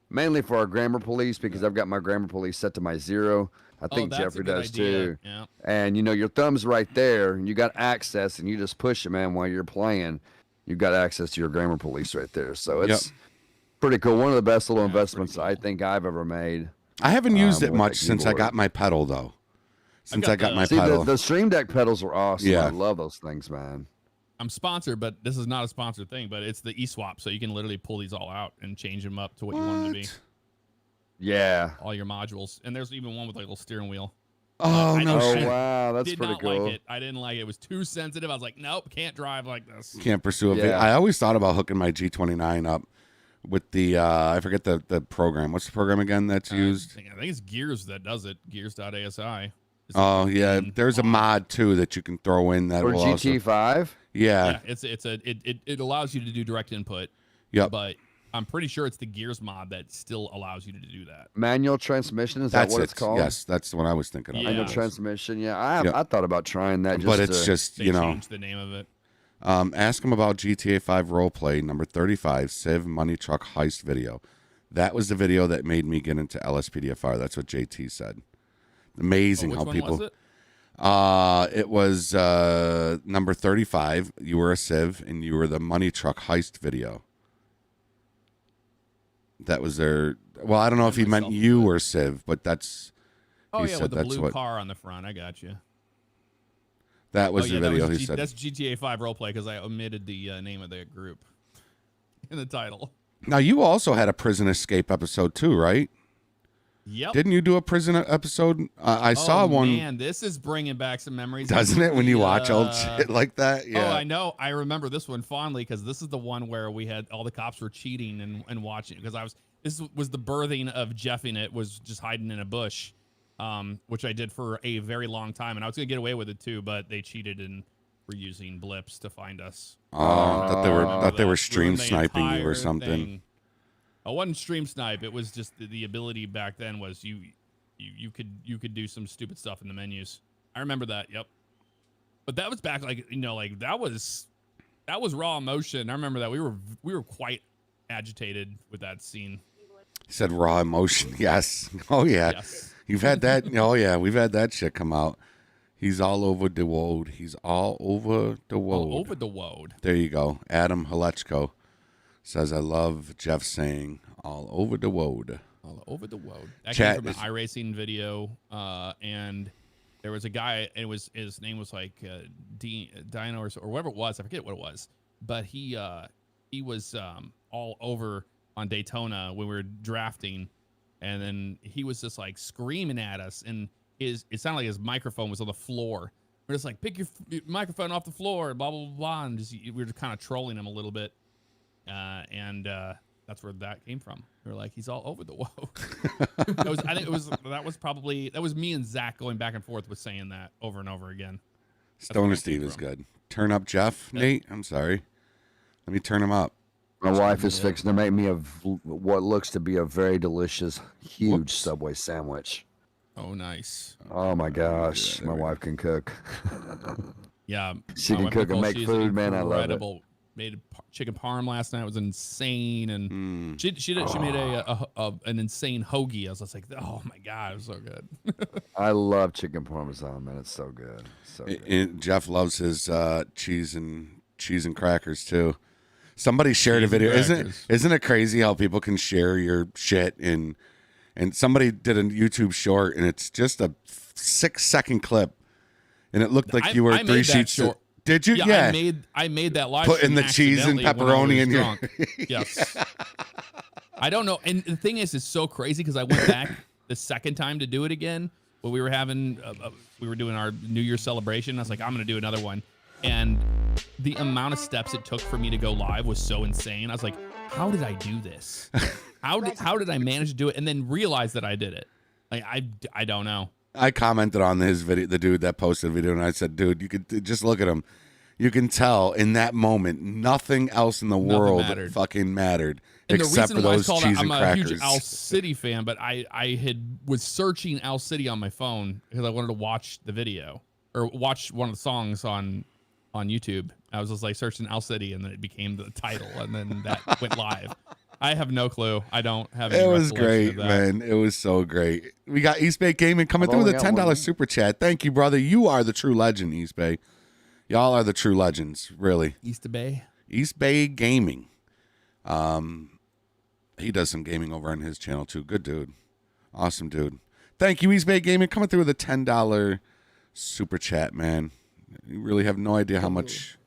mainly for our grammar police because I've got my grammar police set to my 0. I think Jeffrey does too. Yeah. And your thumb's right there, and you got access, and you just push it, man, while you're playing. You've got access to your grammar police right there. So it's pretty cool. One of the best little investments I think I've ever made. I haven't used it much since I got my pedal, though. Since I got my pedal. The Stream Deck pedals were awesome. Yeah. I love those things, man. I'm sponsored, but this is not a sponsored thing, but it's the eSwap, so you can literally pull these all out and change them up to what you want them to be. Yeah. All your modules. And there's even one with like a little steering wheel. Oh, no shit. Wow, that's pretty cool. Like it. I didn't like it. It was too sensitive. I was like, nope, can't drive like this. Can't pursue it. I always thought about hooking my G29 up with the, I forget the program. What's the program again that's used? I think it's Gears that does it. Gears.asi. Oh, yeah. There's a mod, too, that you can throw in that for will GT5? Also... Yeah. It allows you to do direct input. Yep. But I'm pretty sure it's the Gears mod that still allows you to do that. Manual transmission, is that what it's called? Yes, that's what I was thinking of. Manual transmission, yeah. I thought about trying that. But it's just, they changed the name of it. Ask him about GTA 5 roleplay, number 35, Civ Money Truck Heist video. That was the video that made me get into LSPDfr. That's what JT said. Amazing how people... Was it? It was number 35. You were a Civ, and you were the money truck heist video. That was their. Well, I don't know if he meant you were Civ, but that's. Oh he yeah, said with the that's blue what, car on the front. I got you. That was the video he said. That's GTA 5 roleplay because I omitted the name of the group in the title. Now you also had a prison escape episode too, right? Yep. Didn't you do a prison episode? I saw one. Man, this is bringing back some memories. Doesn't it when you watch old shit like that? Yeah. Oh, I know. I remember this one fondly because this is the one where we had all the cops were cheating and watching because this was the birthing of Jeff in it, was just hiding in a bush, which I did for a very long time, and I was gonna get away with it too, but they cheated and were using blips to find us. Thought they were stream sniping you or something. Thing. I wasn't stream snipe. It was just the ability back then was you could do some stupid stuff in the menus. I remember that. Yep. But that was back that was raw emotion. I remember that we were quite agitated with that scene. He said raw emotion. Yes. Oh yeah. Yes. You've had that. Oh yeah. We've had that shit come out. He's all over the world. He's all over the world. All over the world. There you go. Adam Halechko says, I love Jeff saying all over the world. All over the world. That came from an iRacing video, and there was a guy, and his name was like Dino or whatever it was. I forget what it was, but he was all over on Daytona when we were drafting, and then he was just like screaming at us, and it sounded like his microphone was on the floor. We're just like, pick your microphone off the floor, blah blah blah, and we were just kind of trolling him a little bit. And that's where that came from. We were like, he's all over the world. That was me and Zach going back and forth with saying that over and over again. Stoner Steve is good. Turn up Jeff, Nate. I'm sorry. Let me turn him up. My wife is fixing to make me what looks to be a very delicious, huge Subway sandwich. Oh, nice. Oh my gosh, my wife can cook. Yeah. She can cook and make food, man. I love it. Made chicken parm last night. It was insane, and she made an insane hoagie. I was just like, oh my god, it was so good. I love chicken parmesan, man. It's so good. So good. Jeff loves his cheese and crackers too. Somebody shared a video. Isn't it crazy how people can share your shit and somebody did a YouTube short and it's just a 6-second clip and it looked like you were 3 sheets short. Did you? Yeah. I made that live. Put in the cheese and pepperoni in your. Yes. I don't know. And the thing is, it's so crazy because I went back the second time to do it again. When we were having, we were doing our New Year's celebration. I was like, I'm going to do another one. And the amount of steps it took for me to go live was so insane. I was like, how did I do this? How did I manage to do it? And then realize that I did it. Like, I don't know. I commented on his video, the dude that posted the video, and I said, dude, you could just look at him. You can tell in that moment, nothing else in the world fucking mattered and except for those cheese and crackers. I'm a huge Owl City fan, but I was searching Owl City on my phone because I wanted to watch the video or watch one of the songs on YouTube. I was just like searching Owl City, and then it became the title, and then that went live. I have no clue. I don't have any. It was great, man. It was so great. We got East Bay Gaming coming through with a $10 super chat. Thank you, brother. You are the true legend, East Bay. Y'all are the true legends, really. East Bay Gaming. He does some gaming over on his channel too. Good dude. Awesome dude. Thank you, East Bay Gaming, coming through with a $10 super chat, man. You really have no idea how much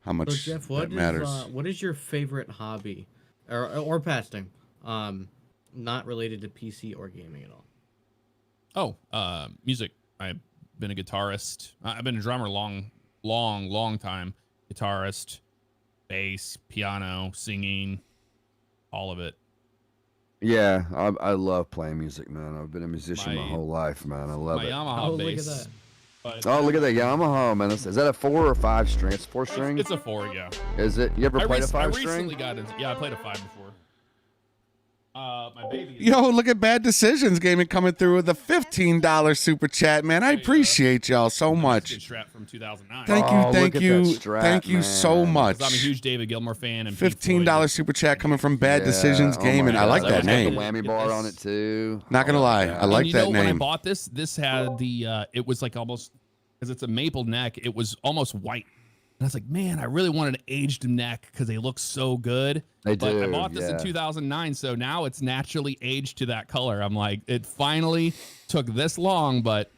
So Jeff, that matters. What is your favorite hobby or pastime? Not related to PC or gaming at all. Oh, music. I've been a guitarist. I've been a drummer long time. Guitarist, bass, piano, singing, all of it. Yeah, I love playing music, man. I've been a musician my whole life, man. I love it. Yamaha bass. Look at that. Look at that Yamaha, man. Is that a 4 or 5 string? It's 4 string? It's a 4, yeah. Is it? You ever played a 5 string? I recently got into, I played a 5 before. My baby. Yo, look at Bad Decisions Gaming coming through with a $15 super chat, man. I appreciate y'all so much. Strap from 2009. Thank you so much. I'm a huge David Gilmour fan. And $15 super chat coming from Bad Decisions Gaming. I like that name. The whammy bar on it too. Not gonna lie, I like that name. When I bought this had the it was like almost, because it's a maple neck, it was almost white. And I was like, man, I really wanted an aged neck because they look so good. But I bought this in 2009, so now it's naturally aged to that color. I'm like, it finally took this long, but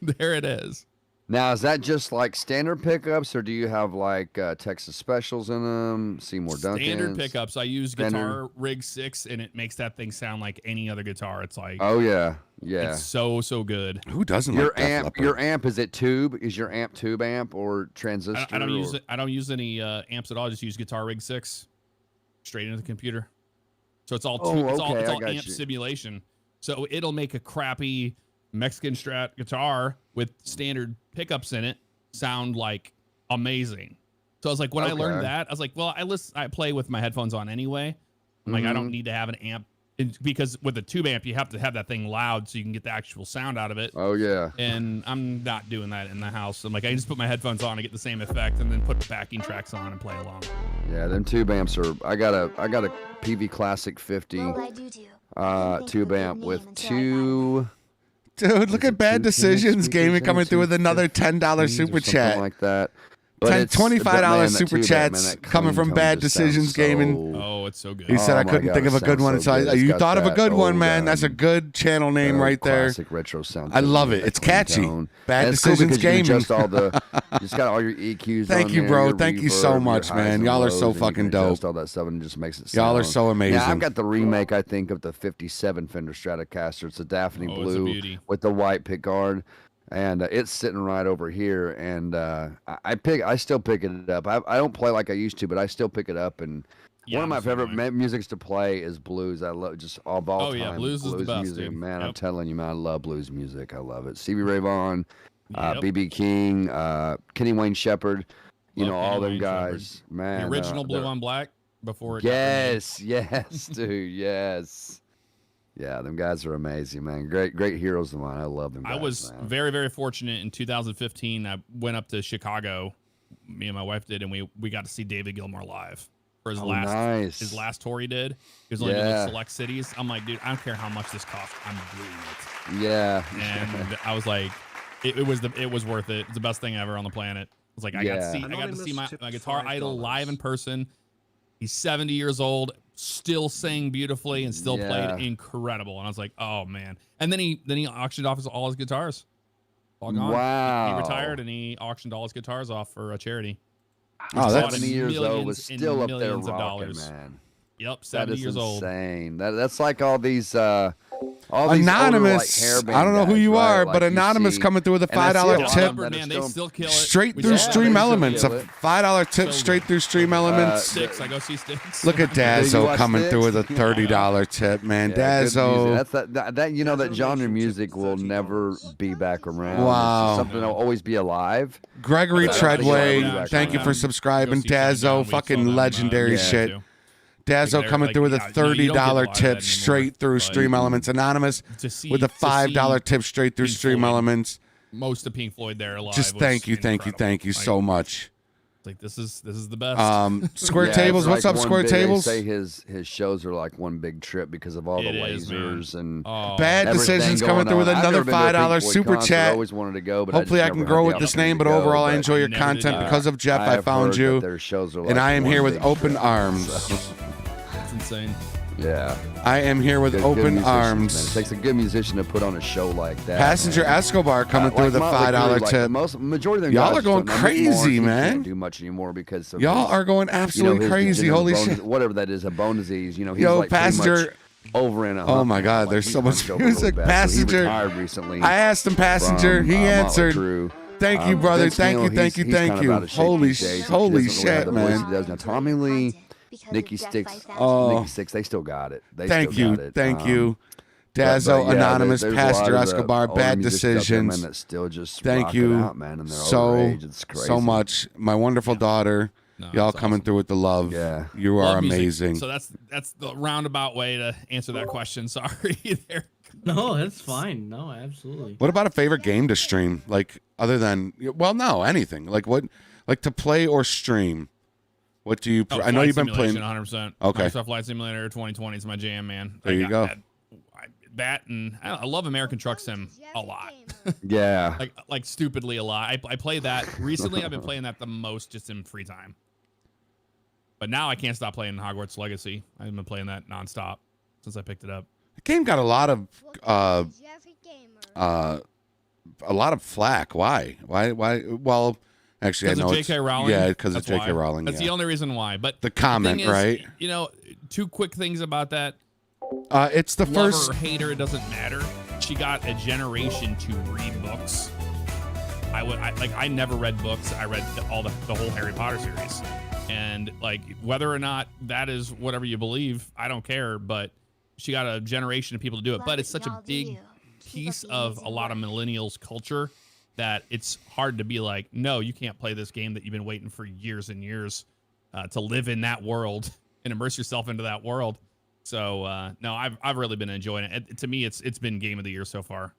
there it is. Now, is that just like standard pickups, or do you have like Texas Specials in them, Seymour Duncans? Standard pickups. I use Guitar Rig 6, and it makes that thing sound like any other guitar. It's like, oh yeah. It's so good. Who doesn't your like amp? Your amp, is it tube? Is your amp tube amp or transistor? I don't use it. I don't use any amps at all. I just use Guitar Rig 6 straight into the computer. So it's all tube. It's all amp simulation. So it'll make a crappy Mexican Strat guitar with standard pickups in it sound like amazing. So I was like, when I learned that, I was like, well, I play with my headphones on anyway. I'm like, I don't need to have an amp. Because with a tube amp, you have to have that thing loud so you can get the actual sound out of it. Oh yeah. And I'm not doing that in the house. I'm like, I just put my headphones on and get the same effect, and then put backing tracks on and play along. Yeah, them tube amps are. I got a PV Classic 50 tube amp with 2. Dude, look at Bad Decisions Gaming coming through with another $10 super chat. Like that. $25 super chats coming from Bad Decisions Gaming. Oh, it's so good. He said I couldn't think of a good one. So you thought of a good one, man. That's a good channel name right there. Classic retro sound. I love it. It's catchy. Bad Decisions Gaming. You just got all your EQs. Thank you, bro. Thank you so much, man. Y'all are so fucking dope. All that stuff and it just makes it sound. Y'all are so amazing. Yeah, I've got the remake, I think, of the '57 Fender Stratocaster. It's a Daphne Blue with the white pickguard. And it's sitting right over here, and I still pick it up. I don't play like I used to, but I still pick it up. And one of my favorite musics to play is blues. I love just all time. Oh yeah, blues is the best, music, dude. man. Yep. I'm telling you, man, I love blues music. I love it. Stevie Ray Vaughan, B.B. King, Kenny Wayne Shepherd. All them guys, man. The original Blue on Black before it. Yes, dude, yes. Yeah, them guys are amazing, man. Great heroes of mine. I love them guys, I was man. very, very fortunate in 2015. I went up to Chicago. Me and my wife did, and we got to see David Gilmour live for his nice. last tour he did. He was only doing select cities. I'm like, dude, I don't care how much this costs. I'm doing it. Yeah. And I was like, it was worth it. It's the best thing ever on the planet. It's like I got to see my guitar idol live in person. He's 70 years old, still sang beautifully and still played incredible. And I was like, oh man. And then he auctioned off all his guitars. All gone. Wow. He retired and he auctioned all his guitars off for a charity. Oh, that's 70 years old was still up there rocking, man. Yep, 70 years old. Insane. That's like all these Anonymous. Older, like, I don't know who you are, right? but like Anonymous coming through with a $5 tip. Man, they still kill it. Straight through Stream Elements. A $5 tip straight through Stream Elements. Sticks. I go see Sticks. Look at Dazzo coming through with a $30 tip, man. Dazzo. That's that you know that genre of music will never be back around. Wow. It's something that'll always be alive. Gregory Treadway, thank you for subscribing. Dazzo, fucking legendary shit. Dazzo coming through with a $30 tip straight through Stream Elements. Anonymous with a $5 tip straight through Stream Elements. Most of Pink Floyd there alive. Just thank you so much. It's like this is the best. Square Tables, what's up, Square Tables? They say his shows are like one big trip because of all the lasers and Bad Decisions coming through with another $5 super chat. I always wanted to go, but hopefully I can grow with this name, but overall I enjoy your content because of Jeff. I found you, and I am here with open arms. That's insane. Yeah, I am here with open arms. Man. It takes a good musician to put on a show like that. Passenger Escobar coming through with a $5 tip. Majority of them y'all are going crazy, man. Can't do much anymore because of y'all are going absolutely crazy. Holy shit! Whatever that is, a bone disease. You know, he's yo, like Passenger. Over in a oh my God, like, there's so much music. Passenger. So he retired recently. I asked him, Passenger. He answered. Thank you, brother. Thank you. Holy shit, man. Now Tommy Lee. Nikki Sticks, they still got it. Thank you. Dazzo, Anonymous, Pastor Escobar, Bad Decisions. That still just thank you out, man, so much. My wonderful daughter, y'all coming awesome. through with the love. Yeah, you are amazing. So that's the roundabout way to answer that question. Sorry, there. No, that's fine. No, absolutely. What about a favorite game to stream? Like other than anything. Like what? Like to play or stream. What do you? I know you've been playing. 100%. Okay. Microsoft Flight Simulator 2020 is my jam, man. There you go. That and I love American Truck Sim a lot. Yeah. like stupidly a lot. I play that recently. I've been playing that the most just in free time. But now I can't stop playing Hogwarts Legacy. I've been playing that nonstop since I picked it up. The game got a lot of flack. Why? Well. Actually, I know it's J.K. Rowling. Yeah, because it's J.K. Rowling. That's the only reason why. But the comment, right? You know, two quick things about that. It's the Lover first or hater, it doesn't matter. She got a generation to read books. I never read books. I read the whole Harry Potter series, and like whether or not that is whatever you believe, I don't care. But she got a generation of people to do it. But it's such a big piece of a lot of millennials' culture that it's hard to be like, no, you can't play this game that you've been waiting for years and years to live in that world and immerse yourself into that world. So no, I've really been enjoying it. To me, it's been game of the year so far.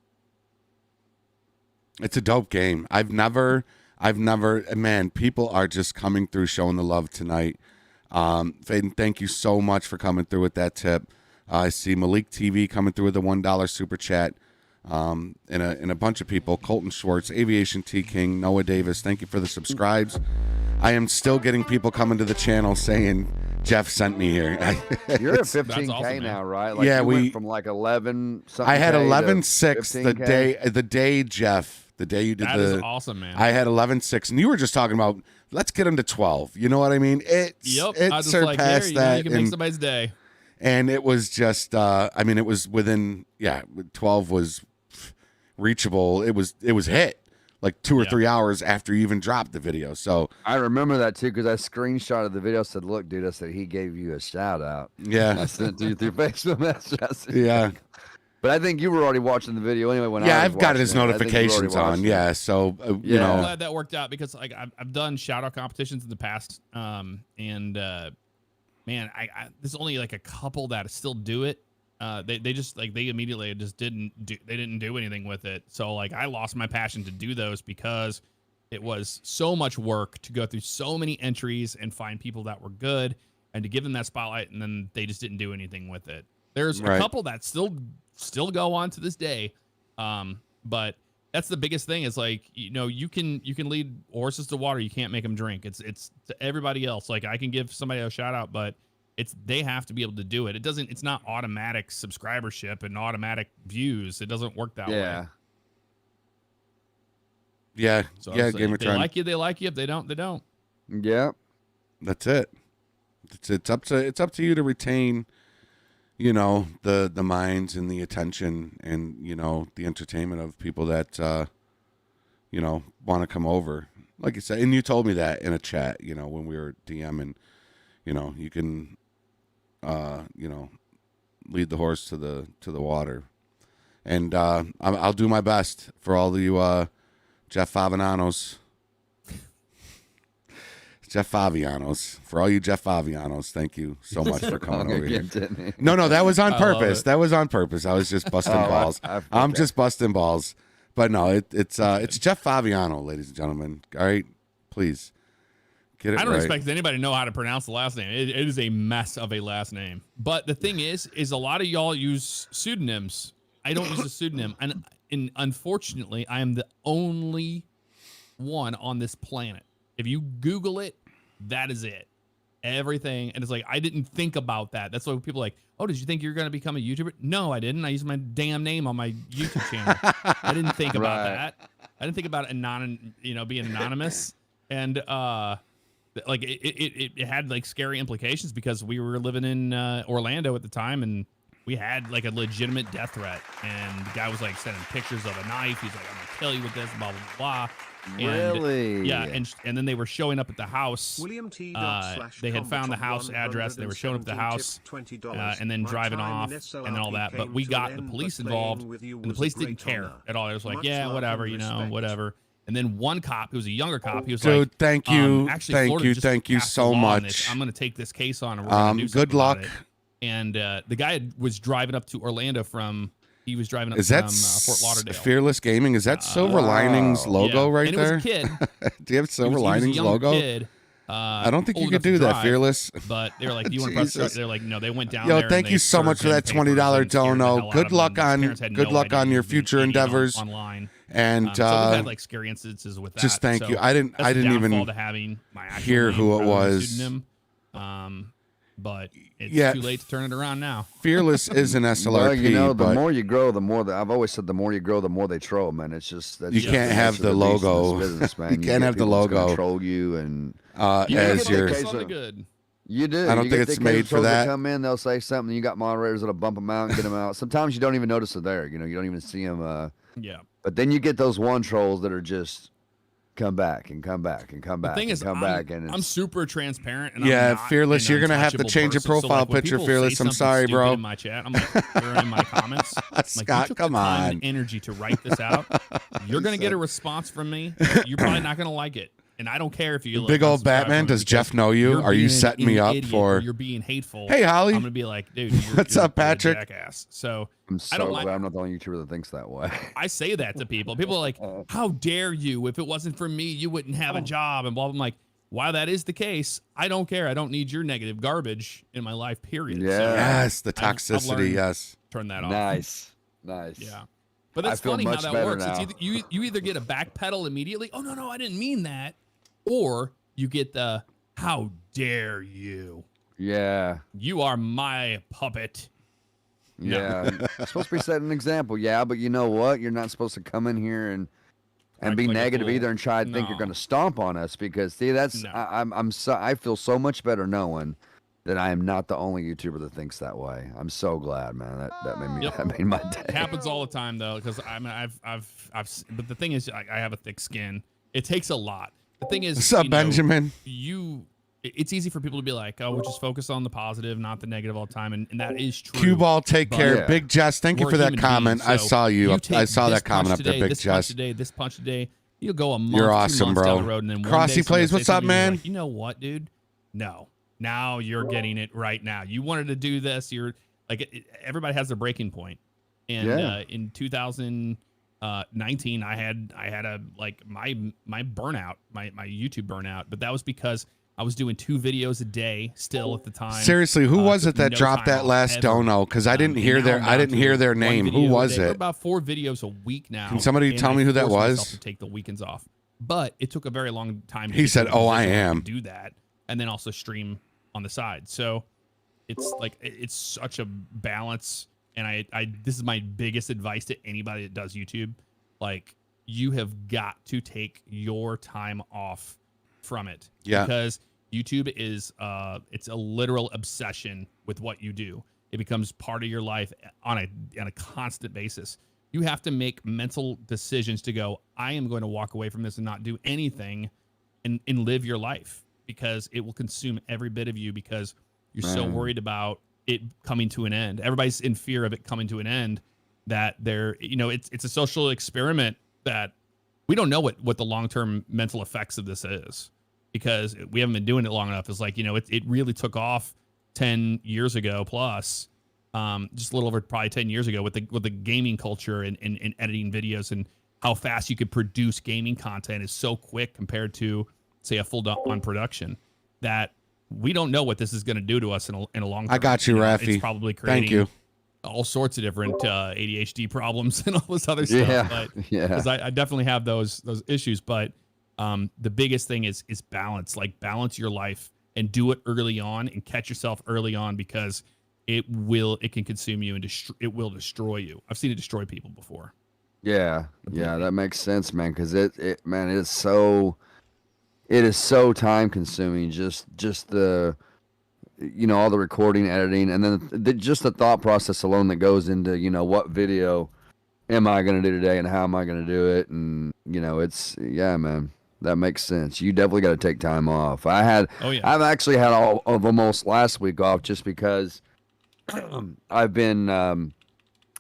It's a dope game. I've never, man, people are just coming through showing the love tonight. Faden, thank you so much for coming through with that tip. I see Malik TV coming through with a $1 super chat. And a bunch of people, Colton Schwartz, Aviation T King, Noah Davis, thank you for the subscribes. I am still getting people coming to the channel saying Jeff sent me here. You're at 15K now, right? Like yeah, we went from like 11 something. I had 11.6 the day Jeff, the day you did that is awesome, man. I had 11.6, and you were just talking about let's get him to 12. You know what I mean? It surpassed that. You can make somebody's day. And it was just, it was within, 12 was reachable. It was hit like 2 or 3 hours after you even dropped the video. So I remember that too because I screenshotted the video. Said, "Look, dude," I said he gave you a shout out. Yeah, I sent it to you through Facebook message. Yeah, but I think you were already watching the video anyway. When I've got his notifications on. Yeah, so you know, I'm glad that worked out because like I've done shout out competitions in the past, man, there's only like a couple that still do it. they just like they immediately just didn't do anything with it. So like I lost my passion to do those because it was so much work to go through so many entries and find people that were good and to give them that spotlight, and then they just didn't do anything with it. There's a couple that still go on to this day, but that's the biggest thing. Is like, you know, you can lead horses to water, you can't make them drink. It's to everybody else. Like I can give somebody a shout out, but they have to be able to do it. It's not automatic subscribership and automatic views. It doesn't work that way. Yeah. So yeah, if they like you, they like you. If they don't, they don't. Yeah. That's it. It's up to you to retain, you know, the minds and the attention and, you know, the entertainment of people that you know, want to come over. Like you said, and you told me that in a chat, you know, when we were DMing, you know, you can you know, lead the horse to the water. And I'll do my best for all of you Jeff Favignano's. Jeff Favignano's. For all you Jeff Favignano's, thank you so much for coming over here. No, that was on purpose. That was on purpose. I was just busting balls. I'm just busting balls. But no, it's Jeff Favignano, ladies and gentlemen. All right, please get it. I don't right. expect anybody to know how to pronounce the last name. It is a mess of a last name. But the thing is a lot of y'all use pseudonyms. I don't use a pseudonym, and unfortunately, I am the only one on this planet. If you Google it, that is it. Everything. And it's like, I didn't think about that. That's why people are like, oh, did you think you were going to become a YouTuber? No, I didn't. I used my damn name on my YouTube channel. I didn't think about that. I didn't think about being anonymous. And like it had like scary implications because we were living in Orlando at the time, and we had like a legitimate death threat. And the guy was like sending pictures of a knife. He's like, I'm going to kill you with this, blah, blah, blah. And, really? Yeah, and then they were showing up at the house. They had found the house address. They were showing up at the house, and then driving off, and then all that. But we got the police involved, and the police didn't care at all. It was like, yeah, whatever, whatever. And then one cop, who was a younger cop, he was like, dude, thank you, actually, thank you so much. I'm going to take this case on, and we're going to do something good luck. about it. And the guy was driving up to Orlando from. He was driving up from Fort Lauderdale. Fearless Gaming? Is that Silver Linings logo right and there? It was a kid. Do you have Silver Linings logo? Kid, I don't think you could do that, Fearless. But they were like, "Do you want to press?" They're like, "No." They went down. Yo, there thank you so much for that $20 dono. Good luck on your future endeavors. Online. And so we've had like scary instances with that. Just thank you. I didn't even to having my hear who it was. Pseudonym. But it's too late to turn it around now. Fearless is an SLRP. Well, you know, the more you grow, the more I've always said, the more you grow, the more they troll, man. It's just you can't have the logo. Business, man. You can't have the logo. Control you and as your. Good. You do. I don't think it's made for that. Come in, they'll say something. You got moderators that'll bump them out and get them out. Sometimes you don't even notice they're there. You know, you don't even see them. Yeah. But then you get those one trolls that are just. Come back and come back and come back. The thing is, I'm super transparent. And yeah, I'm not Fearless, you're gonna have to change your profile picture, Fearless. I'm sorry, bro. In my chat, I'm like, or in my comments, Scott, come on. And energy to write this out. You're gonna get a response from me. You're probably not gonna like it, and I don't care if you. Big old Batman. Does Jeff know you? Are you setting me up for? You're being hateful. Hey, Holly. I'm gonna be like, dude. What's up, Patrick? Jackass. So I'm so glad I'm not the only YouTuber that thinks that way. I say that to people. People are like, how dare you? If it wasn't for me, you wouldn't have a job and blah, blah. I'm like, while that is the case, I don't care. I don't need your negative garbage in my life, period. Yeah. So yes, the toxicity, yes. Turn that off. Nice. Yeah. But that's funny how that works. It's either, you either get a backpedal immediately, oh, no, I didn't mean that, or you get the, how dare you? Yeah. You are my puppet. Yeah, you're supposed to be setting an example. Yeah, but you know what? You're not supposed to come in here and be like negative either and try to think you're going to stomp on us because see, that's I feel so much better knowing that I am not the only YouTuber that thinks that way. I'm so glad, man. That made my day. It happens all the time though, because I mean but the thing is, I have a thick skin. It takes a lot. The thing is, what's up, Benjamin? It's easy for people to be like, oh, we'll just focus on the positive, not the negative all the time. And that is true. Cue ball, take care. Yeah. Big Jess, thank you for that comment. I saw you. I saw that comment up there, Big Jess. This punch today, you'll go a month, you're awesome, 2 months bro. down the road, and then Crossy plays, what's up, man? Like, you know what, dude? No. Now you're getting it right now. You wanted to do this. Like everybody has their breaking point. And in 2019, I had a like my burnout, my YouTube burnout, but that was because I was doing 2 videos a day still at the time. Seriously, who was it that no dropped time that off last ever. dono? Because I didn't hear their name. Who was We're it? about 4 videos a week now. Can somebody and tell me I who that forced myself was? to take the weekends off, but it took a very long time. He said, "Oh, I am." Do that, and then also stream on the side. So it's like it's such a balance. And I this is my biggest advice to anybody that does YouTube. Like, you have got to take your time off from it. Yeah. Because YouTube is it's a literal obsession with what you do. It becomes part of your life on a constant basis. You have to make mental decisions to go, I am going to walk away from this and not do anything and live your life, because it will consume every bit of you, because you're so worried about it coming to an end. Everybody's in fear of it coming to an end, that it's a social experiment that we don't know what the long-term mental effects of this is, because we haven't been doing it long enough. It's like, it really took off 10 years ago plus, just a little over probably 10 years ago with the gaming culture and editing videos, and how fast you could produce gaming content is so quick compared to, say, a full-on production, that we don't know what this is going to do to us in a long term. I got you, Rafi. It's probably creating Thank you. all sorts of different ADHD problems and all this other stuff. But because I definitely have those issues. But the biggest thing is balance. Like, balance your life and do it early on, and catch yourself early on, because it can consume you and it will destroy you. I've seen it destroy people before. Yeah, that makes sense, man. Because it is so time consuming. Just the, all the recording, editing, and then just the thought process alone that goes into, what video am I going to do today and how am I going to do it? And, man, that makes sense. You definitely got to take time off. I've actually had all of almost last week off, just because I've kind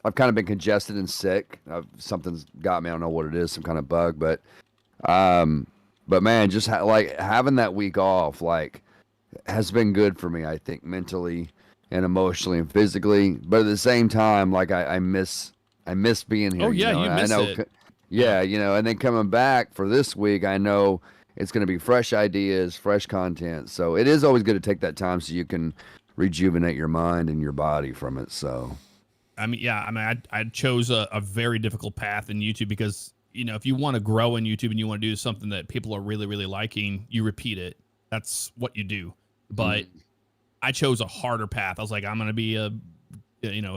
of been congested and sick. Something's got me. I don't know what it is, some kind of bug, but man, just having that week off, has been good for me, I think, mentally and emotionally and physically. But at the same time, I miss being here. Oh yeah, you miss it. Yeah, and then coming back for this week, I know it's going to be fresh ideas, fresh content. So it is always good to take that time so you can rejuvenate your mind and your body from it. So, I chose a very difficult path in YouTube, because if you want to grow in YouTube and you want to do something that people are really, really liking, you repeat it. That's what you do. But I chose a harder path. I was like, I'm going to be a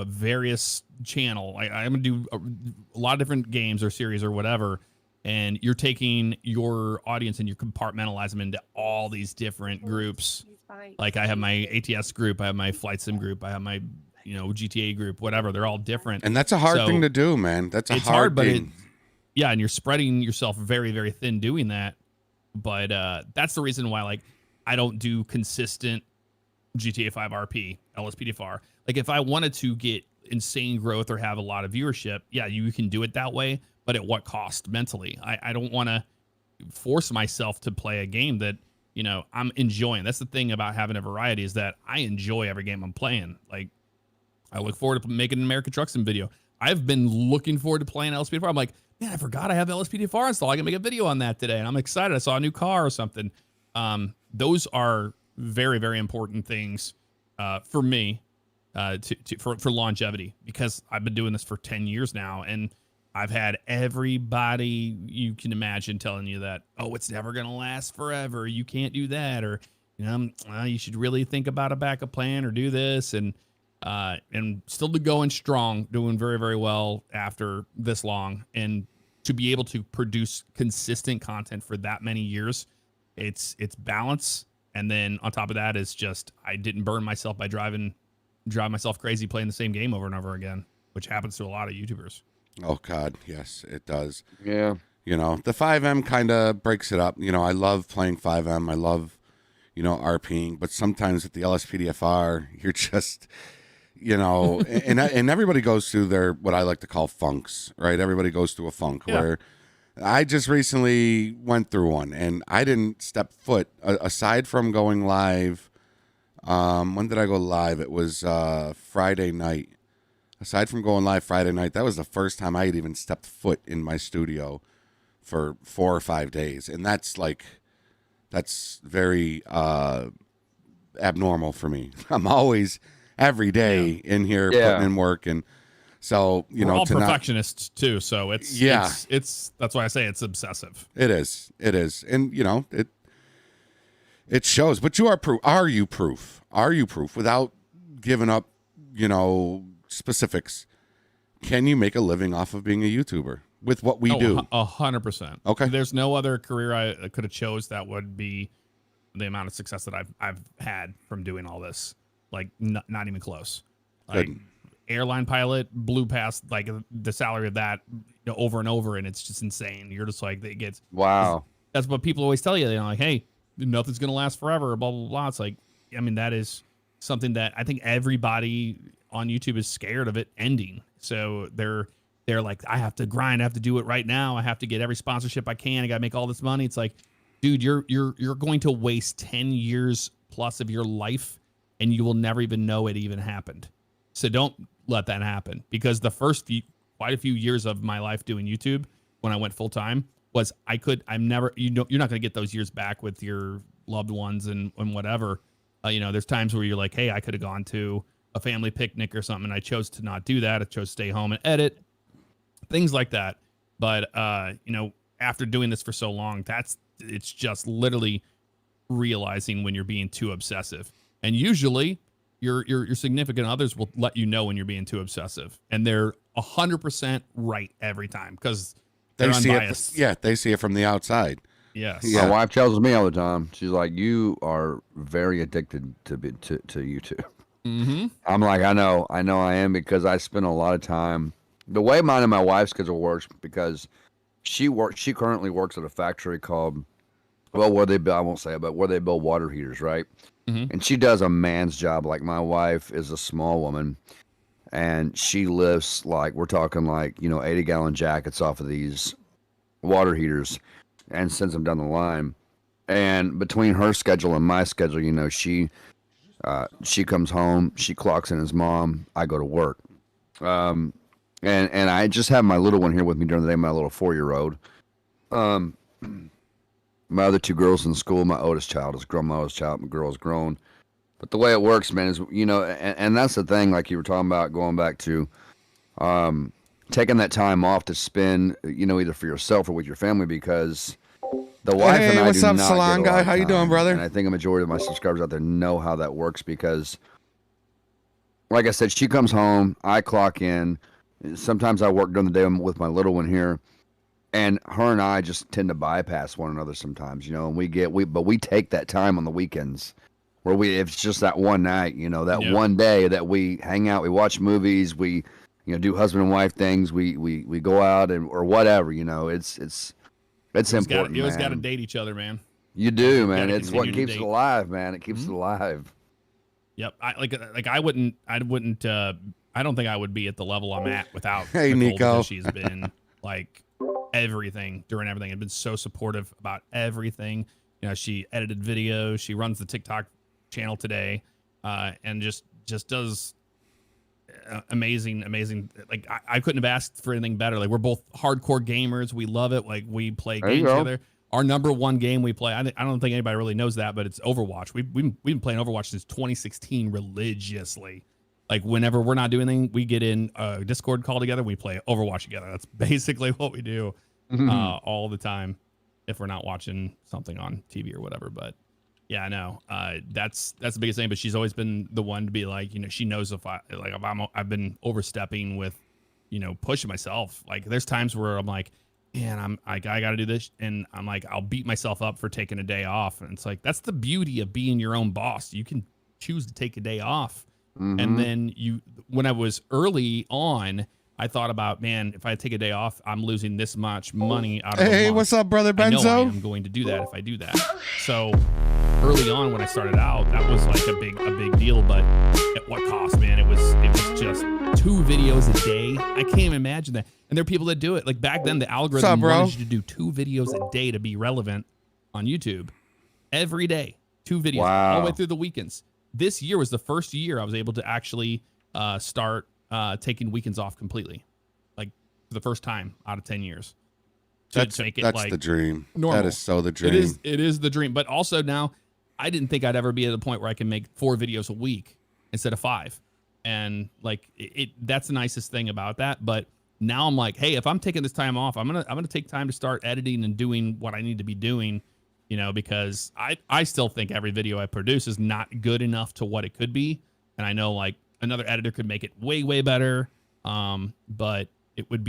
various channel. I'm going to do a lot of different games or series or whatever. And you're taking your audience and you compartmentalize them into all these different groups. Like, I have my ATS group, I have my flight sim group, I have my, GTA group, whatever. They're all different. And that's a hard thing to do, man. That's a hard thing. Yeah, and you're spreading yourself very, very thin doing that. But that's the reason why, I don't do consistent GTA 5 RP, LSPDfr. If I wanted to get insane growth or have a lot of viewership, yeah, you can do it that way. But at what cost mentally? I don't want to force myself to play a game that, I'm enjoying. That's the thing about having a variety, is that I enjoy every game I'm playing. I look forward to making an American Truck Sim video. I've been looking forward to playing LSPDfr. I'm like, man, I forgot I have LSPDfr installed. I can make a video on that today. And I'm excited. I saw a new car or something. Those are very, very important things for me for longevity, because I've been doing this for 10 years now. And I've had everybody you can imagine telling you that, oh, it's never going to last forever. You can't do that. Or, you should really think about a backup plan or do this. And still going strong, doing very, very well after this long. And to be able to produce consistent content for that many years, it's balance. And then on top of that is just, I didn't burn myself by drive myself crazy playing the same game over and over again, which happens to a lot of YouTubers. Oh God, yes, it does. Yeah. The 5M kind of breaks it up. I love playing 5M. I love, RPing, but sometimes with the LSPDfr, you're just, and everybody goes through their, what I like to call funks, right? Everybody goes through a funk where I just recently went through one, and I didn't step foot, aside from going live When did I go live? It was Friday night. Aside from going live Friday night, that was the first time I had even stepped foot in my studio for 4 or 5 days. And that's very abnormal for me. I'm always every day in here putting in work. And so, we're all perfectionists too. So it's that's why I say it's obsessive. It is. And it shows, but you are proof. Are you proof without giving up, specifics? Can you make a living off of being a YouTuber with what we do? 100%. Okay. There's no other career I could have chose that would be the amount of success that I've had from doing all this. Like not even close. Like airline pilot blew past like the salary of that over and over, and it's just insane. You're just like, it gets wow. That's what people always tell you. They're like, hey, nothing's gonna last forever. Blah blah blah. It's like, I mean, that is something that I think everybody on YouTube is scared of it ending. So they're like, I have to grind. I have to do it right now. I have to get every sponsorship I can. I got to make all this money. It's like, dude, you're going to waste 10 years plus of your life, and you will never even know it even happened. So don't let that happen, because the first quite a few years of my life doing YouTube when I went full time was I'm never, you're not going to get those years back with your loved ones and whatever. There's times where you're like, hey, I could have gone to a family picnic or something, and I chose to not do that. I chose to stay home and edit, things like that. But after doing this for so long, it's just literally realizing when you're being too obsessive. And usually your significant others will let you know when you're being too obsessive, and they're 100% right every time, because they're unbiased. They see it from the outside. Yes. My wife tells me all the time. She's like, "You are very addicted to YouTube." Mm-hmm. I'm like, I know I am, because I spend a lot of time. The way mine and my wife's schedule works, because she currently works at a factory called, where they build, I won't say it, but where they build water heaters, right? Mm-hmm. And she does a man's job. Like, my wife is a small woman, and she lifts, like, we're talking like 80-gallon jackets off of these water heaters and sends them down the line. And between her schedule and my schedule, she comes home, she clocks in as mom, I go to work. And I just have my little one here with me during the day, my little 4-year-old. My other 2 girls in school, my oldest child is grown, my girl is grown. But the way it works, man, is, and that's the thing, like you were talking about, going back to taking that time off to spend, either for yourself or with your family, because the wife and I what's do up, not Salon get a lot guy? of How you doing, time. brother? And I think a majority of my subscribers out there know how that works, because, like I said, she comes home, I clock in. Sometimes I work during the day with my little one here, and her and I just tend to bypass one another sometimes, and but we take that time on the weekends where if it's just that one night, one day that we hang out, we watch movies, we, do husband and wife things, we go out or whatever, it's important. You always got to date each other, man. You do, man. It's what keeps it alive, man. It keeps it alive. Yep. I don't think I would be at the level I'm at without Hey, Nicole, Nico. because she's been like everything during everything, and been so supportive about everything. She edited videos, she runs the TikTok channel today, and just does amazing. Like, I couldn't have asked for anything better. Like, we're both hardcore gamers. We love it. Like, we play games together. Our number one game we play, I don't think anybody really knows that, but it's Overwatch. We've been playing Overwatch since 2016 religiously. Like, whenever we're not doing anything, we get in a Discord call together, we play Overwatch together. That's basically what we do all the time, if we're not watching something on TV or whatever. But yeah, I know that's the biggest thing. But she's always been the one to be like, she knows if I've been overstepping with, pushing myself. Like, there's times where I'm like, man, I got to do this, and I'm like, I'll beat myself up for taking a day off, and it's like, that's the beauty of being your own boss. You can choose to take a day off. And then when I was early on, I thought about, man, if I take a day off, I'm losing this much money out of Hey, a month. what's up, brother Benzo? I know I am going to do that if I do that. So early on, when I started out, that was like a big deal. But at what cost, man? It was just 2 videos a day. I can't even imagine that. And there are people that do it. Like, back then, the algorithm wanted you to do 2 videos a day to be relevant on YouTube. Every day, 2 videos all the way through the weekends. this year was the first year I was able to actually start taking weekends off completely, like for the first time out of 10 years. That's like the dream. Normal. That is so the dream. It is the dream. But also now, I didn't think I'd ever be at the point where I can make 4 videos a week instead of 5. And like that's the nicest thing about that. But now I'm like, hey, if I'm taking this time off, I'm gonna take time to start editing and doing what I need to be doing, you know, because I still think every video I produce is not good enough to what it could be. And I know like another editor could make it way better. But it would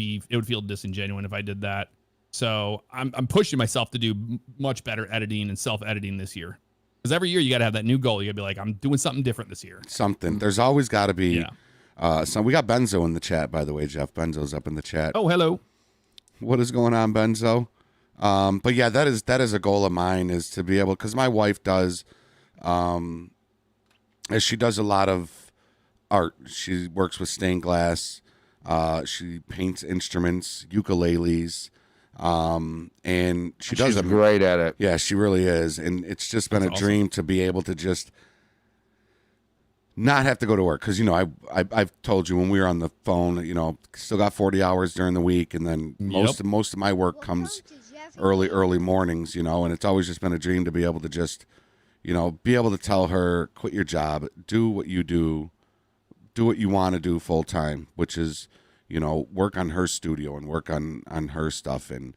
feel disingenuous if I did that. So I'm pushing myself to do much better editing and self-editing this year. Because every year you got to have that new goal. You got to be like, I'm doing something different this year. Something. There's always got to be. Yeah. So we got Benzo in the chat, by the way, Jeff. Benzo's up in the chat. Oh, hello. What is going on, Benzo? But yeah, that is a goal of mine, is to be able, because my wife does, as she does a lot of art. She works with stained glass. She paints instruments, ukuleles. And she's great at it. Yeah, she really is. And it's just been a dream to be able to just not have to go to work. Cause you know, I've told you when we were on the phone, you know, still got 40 hours during the week. And then most of my work comes early mornings, you know, and it's always just been a dream to be able to just, you know, be able to tell her, quit your job, do what you do what you want to do full time, which is, you know, work on her studio and work on her stuff. And,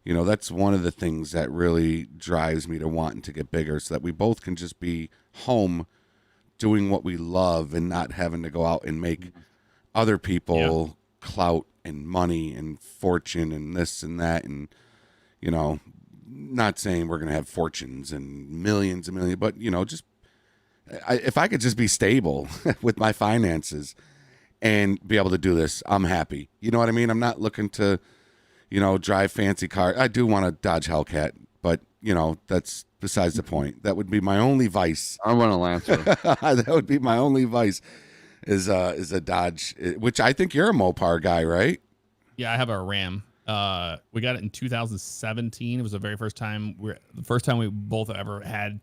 you know, that's one of the things that really drives me to wanting to get bigger, so that we both can just be home doing what we love and not having to go out and make other people clout and money and fortune and this and that. And, you know, not saying we're going to have fortunes and millions, but, you know, just if I could just be stable with my finances and be able to do this, I'm happy. You know what I mean? I'm not looking to, you know, drive fancy cars. I do want a Dodge Hellcat, but, you know, that's besides the point. That would be my only vice. I want a Lancer. That would be my only vice is a Dodge, which I think you're a Mopar guy, right? Yeah, I have a Ram. We got it in 2017. It was the very first time we both ever had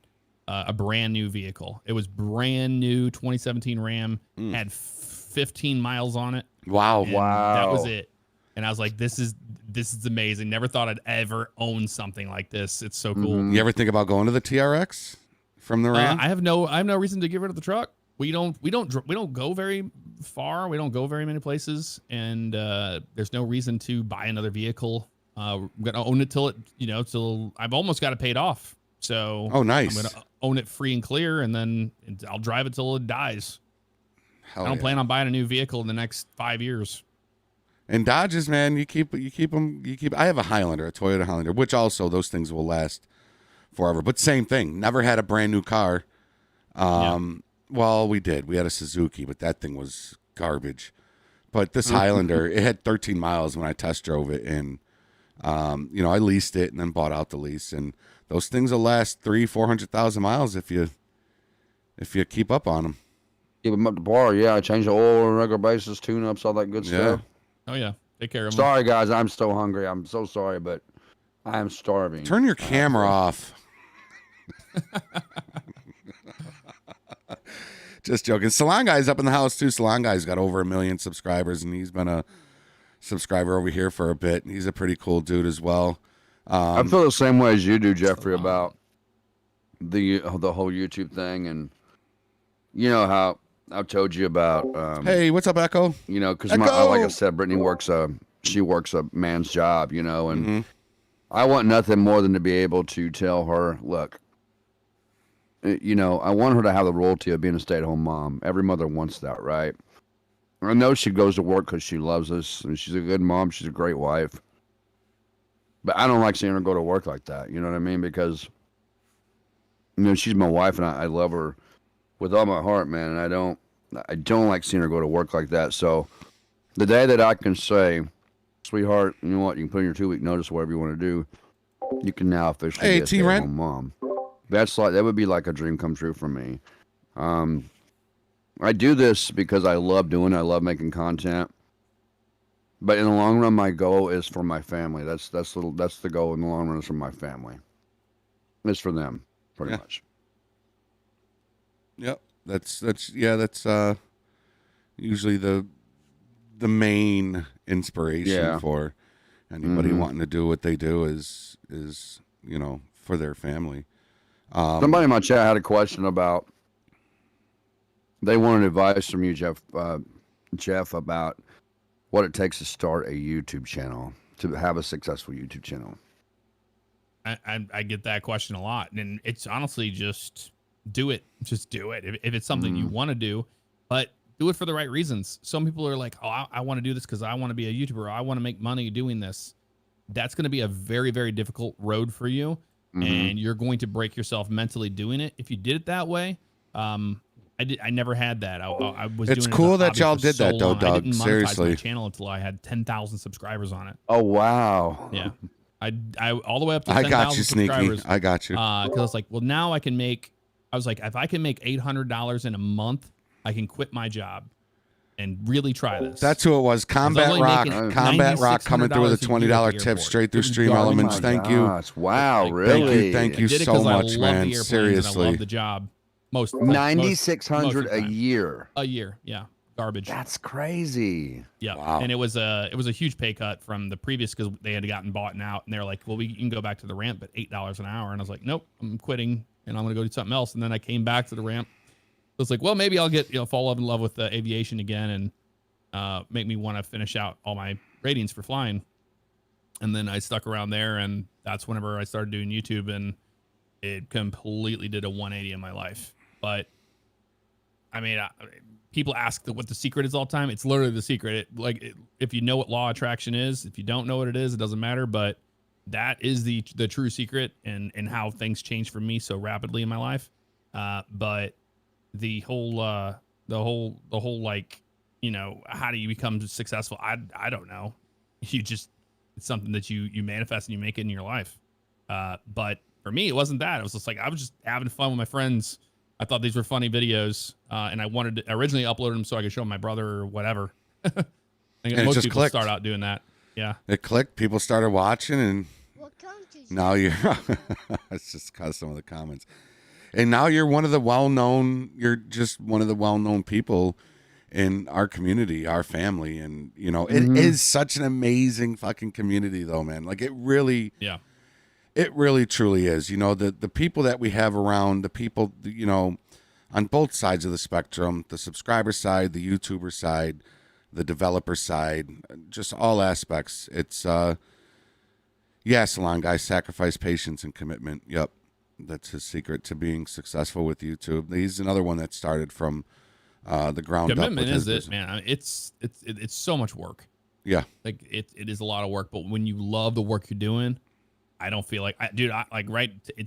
a brand new vehicle. It was brand new 2017 Ram, had 15 miles on it. Wow. That was it. And I was like, this is amazing. Never thought I'd ever own something like this. It's so cool. You ever think about going to the TRX from the Ram? I have no reason to get rid of the truck. We don't go very far. We don't go very many places, and there's no reason to buy another vehicle. We're gonna own it till I've almost got it paid off. So nice. I'm gonna own it free and clear, and then I'll drive it till it dies. Hell I don't plan on buying a new vehicle in the next 5 years. And Dodges, man, you keep them. I have a Highlander, a Toyota Highlander, which also those things will last forever. But same thing. Never had a brand new car. Well, we did. We had a Suzuki, but that thing was garbage. But this Highlander, it had 13 miles when I test drove it, and you know, I leased it and then bought out the lease. And those things will last 300,000-400,000 miles if you keep up on them. Keep them up to par. Yeah, I change the oil on a regular basis, tune-ups, all that good stuff. Oh, yeah. Take care of them. Sorry, guys. I'm so hungry. I'm so sorry, but I am starving. Turn your camera off. Just joking. Salon Guy's up in the house, too. Salon Guy's got over 1 million subscribers, and he's been a subscriber over here for a bit. He's a pretty cool dude as well. I feel the same way as you do, Jeffrey, about the whole YouTube thing. And you know how I've told you about. Hey, what's up, Echo? You know, because like I said, Brittany works a man's job, you know, and I want nothing more than to be able to tell her, look, you know, I want her to have the royalty of being a stay-at-home mom. Every mother wants that, right? I know she goes to work because she loves us, and she's a good mom. She's a great wife. But I don't like seeing her go to work like that. You know what I mean? Because, you know, she's my wife, and I love her with all my heart, man. And I don't like seeing her go to work like that. So the day that I can say, sweetheart, you know what? You can put in your 2-week notice, whatever you want to do. You can now officially be a stay-at-home mom. That would be like a dream come true for me. I do this because I love doing it. I love making content. But in the long run, my goal is for my family. That's the goal in the long run, is for my family. It's for them, pretty much. Yep. That's usually the main inspiration for anybody wanting to do what they do is for their family. Somebody in my chat had a question about. They wanted advice from you, Jeff, about what it takes to start a YouTube channel, to have a successful YouTube channel. I get that question a lot, and it's honestly just do it. Just do it. If it's something you want to do, but do it for the right reasons. Some people are like, oh, I want to do this because I want to be a YouTuber. Or I want to make money doing this. That's going to be a very, very difficult road for you, and you're going to break yourself mentally doing it. If you did it that way, I never had that. I was. It's doing cool it as a that hobby y'all for did so that though, long. I Doug. didn't monetize Seriously, my channel until I had 10,000 subscribers on it. Oh wow! Yeah, I all the way up to I 10,000 got you, Sneaky. subscribers. I got you. Because I was like, well, now I can make. I was like, if I can make $800 in a month, I can quit my job and really try this. That's who it was. Combat Rock coming through with a $20 tip straight through Stream Elements. Thank you. Wow, really? Thank you so much, man. Seriously, I love the job. Most 9,600 a year. A year, yeah, garbage. That's crazy. Yeah, wow. And it was a huge pay cut from the previous because they had gotten bought out, and they're like, well, you can go back to the ramp at $8 an hour, and I was like, nope, I'm quitting, and I'm gonna go do something else. And then I came back to the ramp. So it's like, well, maybe I'll get fall in love with aviation again, and make me want to finish out all my ratings for flying. And then I stuck around there, and that's whenever I started doing YouTube, and it completely did a 180 in my life. But I mean, people ask what the secret is all the time. It's literally the secret. If you know what law of attraction is, if you don't know what it is, it doesn't matter. But that is the true secret, and how things change for me so rapidly in my life. But the whole like, how do you become successful? I don't know. It's something that you manifest and you make it in your life. But for me, it wasn't that. It was just like, I was just having fun with my friends. I thought these were funny videos, and I wanted to originally upload them so I could show my brother or whatever. I think and most just people clicked. start out doing that. Yeah. It clicked. People started watching, and now you're. It's just cause some of the comments, and now you're one of the well-known. You're just one of the well-known people in our community, our family, and it is such an amazing fucking community, though, man. Like it really. Yeah. It really truly is. The people that we have around, the people, on both sides of the spectrum, the subscriber side, the YouTuber side, the developer side, just all aspects. It's, Salon Guy, sacrifice, patience, and commitment. Yep. That's his secret to being successful with YouTube. He's another one that started from the ground up. Commitment is it, man. I mean, it's so much work. Yeah. Like it is a lot of work, but when you love the work you're doing, I don't feel like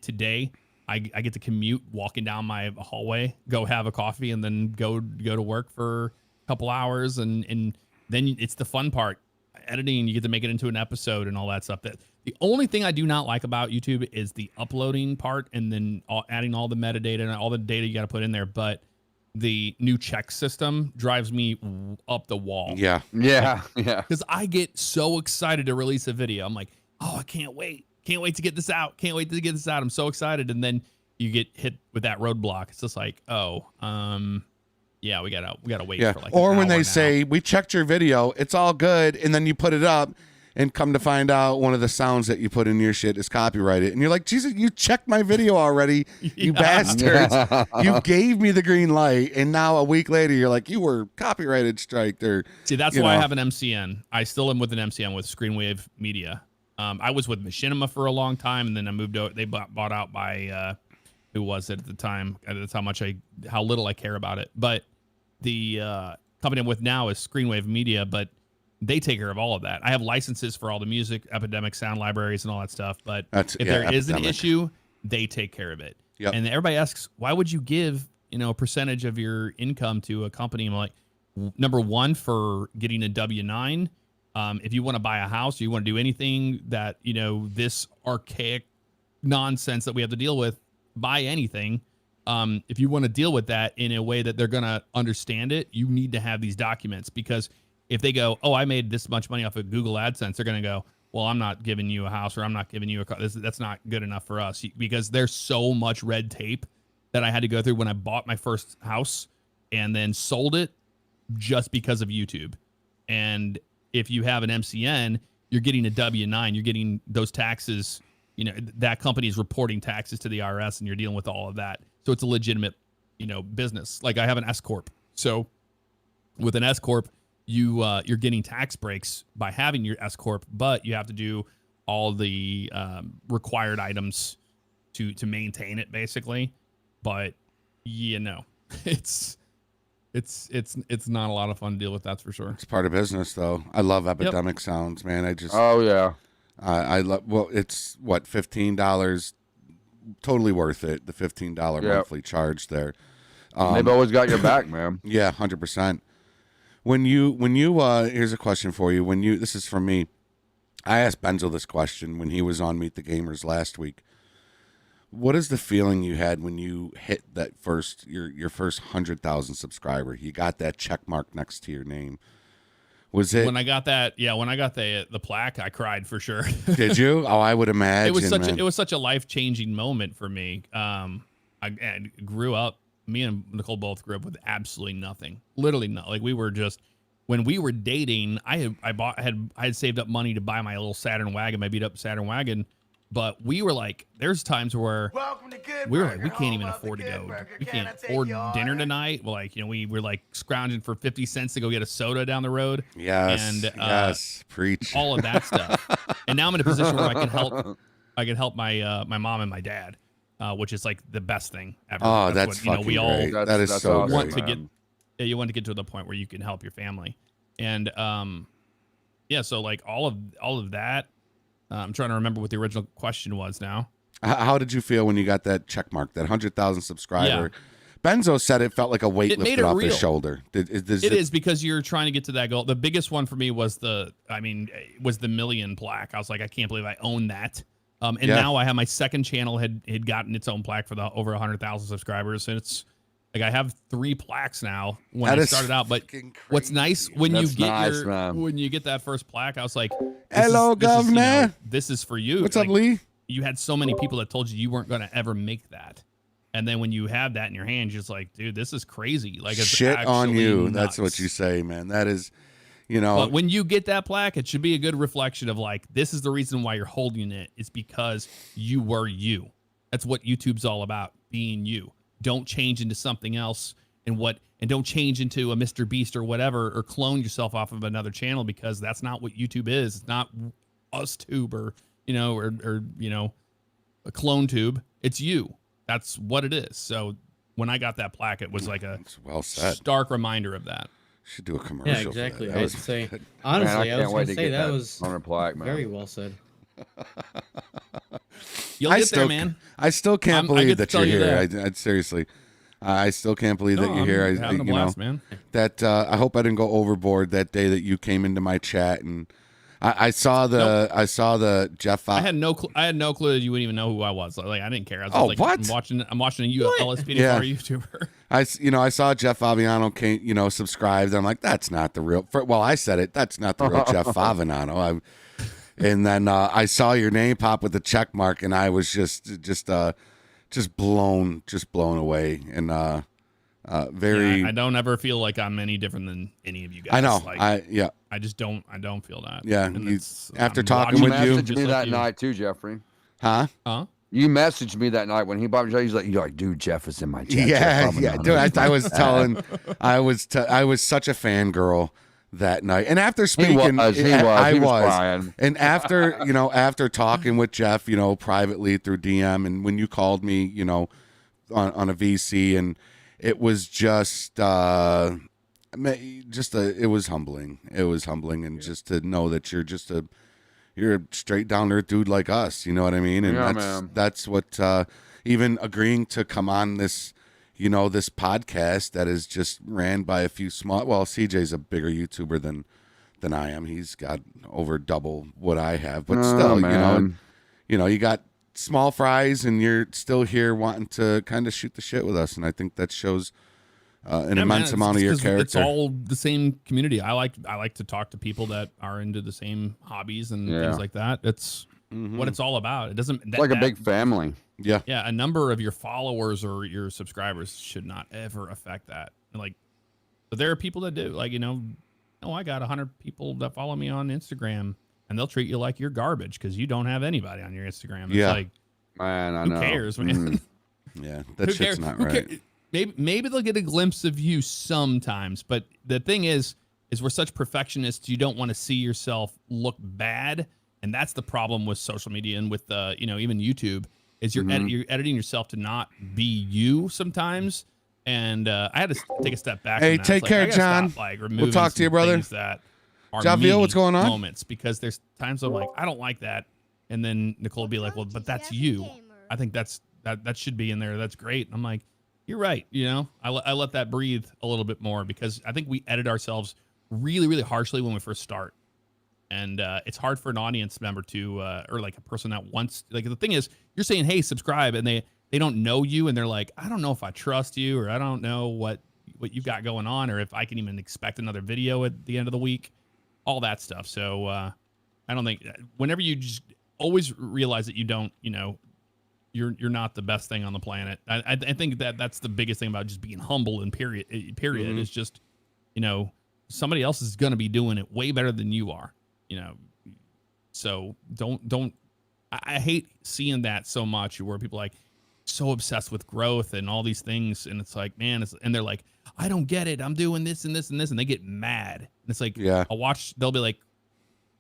today I get to commute walking down my hallway, go have a coffee, and then go to work for a couple hours. And then it's the fun part, editing. You get to make it into an episode and all that stuff. That the only thing I do not like about YouTube is the uploading part, and then adding all the metadata and all the data you got to put in there. But the new check system drives me up the wall. Yeah. Because I get so excited to release a video. I'm like, oh, I can't wait. Can't wait to get this out. Can't wait to get this out. I'm so excited. And then you get hit with that roadblock. It's just like, yeah, we gotta wait for like. Or when they say, we checked your video, it's all good, and then you put it up and come to find out one of the sounds that you put in your shit is copyrighted. And you're like, Jesus, you checked my video already, you bastards. You gave me the green light, and now a week later you're like, you were copyrighted striked. Or see, that's why I have an MCN. I still am with an MCN with Screenwave Media. I was with Machinima for a long time, and then I moved out. They bought out by who was it at the time? That's how little I care about it. But the company I'm with now is Screenwave Media, but they take care of all of that. I have licenses for all the music, Epidemic sound libraries, and all that stuff. But if there is an issue, they take care of it. Yep. And everybody asks, why would you give a percentage of your income to a company? I'm like, number one, for getting a W-9. If you want to buy a house, or you want to do anything that, this archaic nonsense that we have to deal with, buy anything. If you want to deal with that in a way that they're going to understand it, you need to have these documents, because if they go, oh, I made this much money off of Google AdSense, they're going to go, well, I'm not giving you a house, or I'm not giving you a car. That's not good enough for us, because there's so much red tape that I had to go through when I bought my first house and then sold it just because of YouTube. And if you have an MCN, you're getting a W-9, you're getting those taxes, you know, that company is reporting taxes to the IRS and you're dealing with all of that. So it's a legitimate, you know, business. Like I have an S Corp. So with an S Corp, you're getting tax breaks by having your S Corp, but you have to do all the required items to maintain it basically. But you know, it's not a lot of fun to deal with, that's for sure. It's part of business though. I love Epidemic Sounds, man. I just Oh yeah. I love, well, it's what, $15, totally worth it. The $15 monthly charge there. They've always got your back, man. Yeah, 100%. When you here's a question for you. This is from me. I asked Benzo this question when he was on Meet the Gamers last week. What is the feeling you had when you hit that your first 100,000 subscriber? You got that check mark next to your name. Was it when I got that? Yeah, when I got the plaque, I cried for sure. Did you? Oh, I would imagine. It was such a life-changing moment for me. I grew up. Me and Nicole both grew up with absolutely nothing. Literally not. Like we were just, when we were dating, I had saved up money to buy my little Saturn wagon, my beat up Saturn wagon. But we were like, there's times where we were like, we can't even afford to go. We can't afford dinner tonight. Well, like, you know, we were like scrounging for 50 cents to go get a soda down the road. Yes. And yes. Preach. All of that stuff. And now I'm in a position where I can help my my mom and my dad, which is like the best thing ever. Oh, that's fucking we all great. That is so want great. to get. You want to get to the point where you can help your family. And yeah, so like all of that. I'm trying to remember what the original question was now. How did you feel when you got that check mark, that 100,000 subscriber? Yeah. Benzo said it felt like a weight lifted off his shoulder. It is because you're trying to get to that goal. The biggest one for me was the million plaque. I was like, I can't believe I own that. And now I have my second channel had gotten its own plaque for the over 100,000 subscribers. And it's like, I have 3 plaques now when I started out. But what's nice when you get that first plaque, I was like, hello, governor. This is for you. What's up, Lee? You had so many people that told you weren't going to ever make that. And then when you have that in your hand, you're just like, dude, this is crazy. Like, it's shit on you. Nuts. That's what you say, man. That is, you know. But when you get that plaque, it should be a good reflection of like, this is the reason why you're holding it. It's because you were you. That's what YouTube's all about, being you. Don't change into something else and don't change into a Mr. Beast or whatever, or clone yourself off of another channel, because that's not what YouTube is. It's not us tube or a clone tube. It's you. That's what it is. So when I got that plaque, it was like a stark reminder of that. Should do a commercial. Yeah, exactly. I'd say, honestly, I was going to say that was on a plaque, man. Very well said. You'll get there, man. I still can't believe that you're here. I seriously, I still can't believe that you're here. Having a blast, man. That I hope I didn't go overboard that day that you came into my chat, and I saw the Jeff. I had no clue that you wouldn't even know who I was. Like I didn't care. I was like, what? I'm watching a LSPDfr YouTuber. I saw Jeff Favignano came, subscribed. I'm like, that's not the real. Well, I said it. That's not the real Jeff Favignano. And then I saw your name pop with the check mark, and I was just blown away, and very. Yeah, I don't ever feel like I'm any different than any of you guys. I know. Like, I just don't. I don't feel that. Yeah. After talking with you, messaged me that night too, Jeffrey. Huh? You messaged me that night when he bought me. You're like, dude, Jeff is in my chat. Yeah. Dude, I was telling, I was such a fangirl that night, and after speaking, he was crying. And after after talking with Jeff, privately through DM, and when you called me, on a VC, and it was it was humbling. It was humbling, and just to know that you're a straight down earth dude like us. You know what I mean? And that's what even agreeing to come on this. This podcast that is just ran by a few small. Well, CJ's a bigger YouTuber than I am. He's got over double what I have, but still, you got small fries, and you're still here wanting to kind of shoot the shit with us, and I think that shows an immense amount of your character. It's all the same community. I like to talk to people that are into the same hobbies and things like that. It's what it's all about. It doesn't. It's like a big family. Yeah. Yeah. A number of your followers or your subscribers should not ever affect that. Like, but there are people that do. Like, I got 100 people that follow me on Instagram, and they'll treat you like you're garbage because you don't have anybody on your Instagram. It's like, man, I who know. cares, man? Yeah, that shit's not Who right. cares? Maybe they'll get a glimpse of you sometimes, but the thing is we're such perfectionists. You don't want to see yourself look bad, and that's the problem with social media and with even YouTube. Is you're editing yourself to not be you sometimes. And I had to take a step back. Hey, from that. take It's care, I gotta John. stop, We'll removing talk to you, some brother. things that are Javier, me what's going on? moments, because there's times I'm like, I don't like that, and then Nicole will be like, well, but that's you. I think that should be in there. That's great. And I'm like, you're right. I let that breathe a little bit more because I think we edit ourselves really, really harshly when we first start. And it's hard for an audience member to, or like a person that wants, like the thing is, you're saying, hey, subscribe, and they don't know you, and they're like, I don't know if I trust you, or I don't know what you've got going on, or if I can even expect another video at the end of the week, all that stuff. So I don't think, whenever you just always realize that you don't, you're not the best thing on the planet. I think that's the biggest thing about just being humble and period Mm-hmm. is just, somebody else is going to be doing it way better than you are, so don't, I hate seeing that so much where people are like so obsessed with growth and all these things. And it's like, man, and they're like, I don't get it. I'm doing this and this and this. And they get mad. And it's like, they'll be like,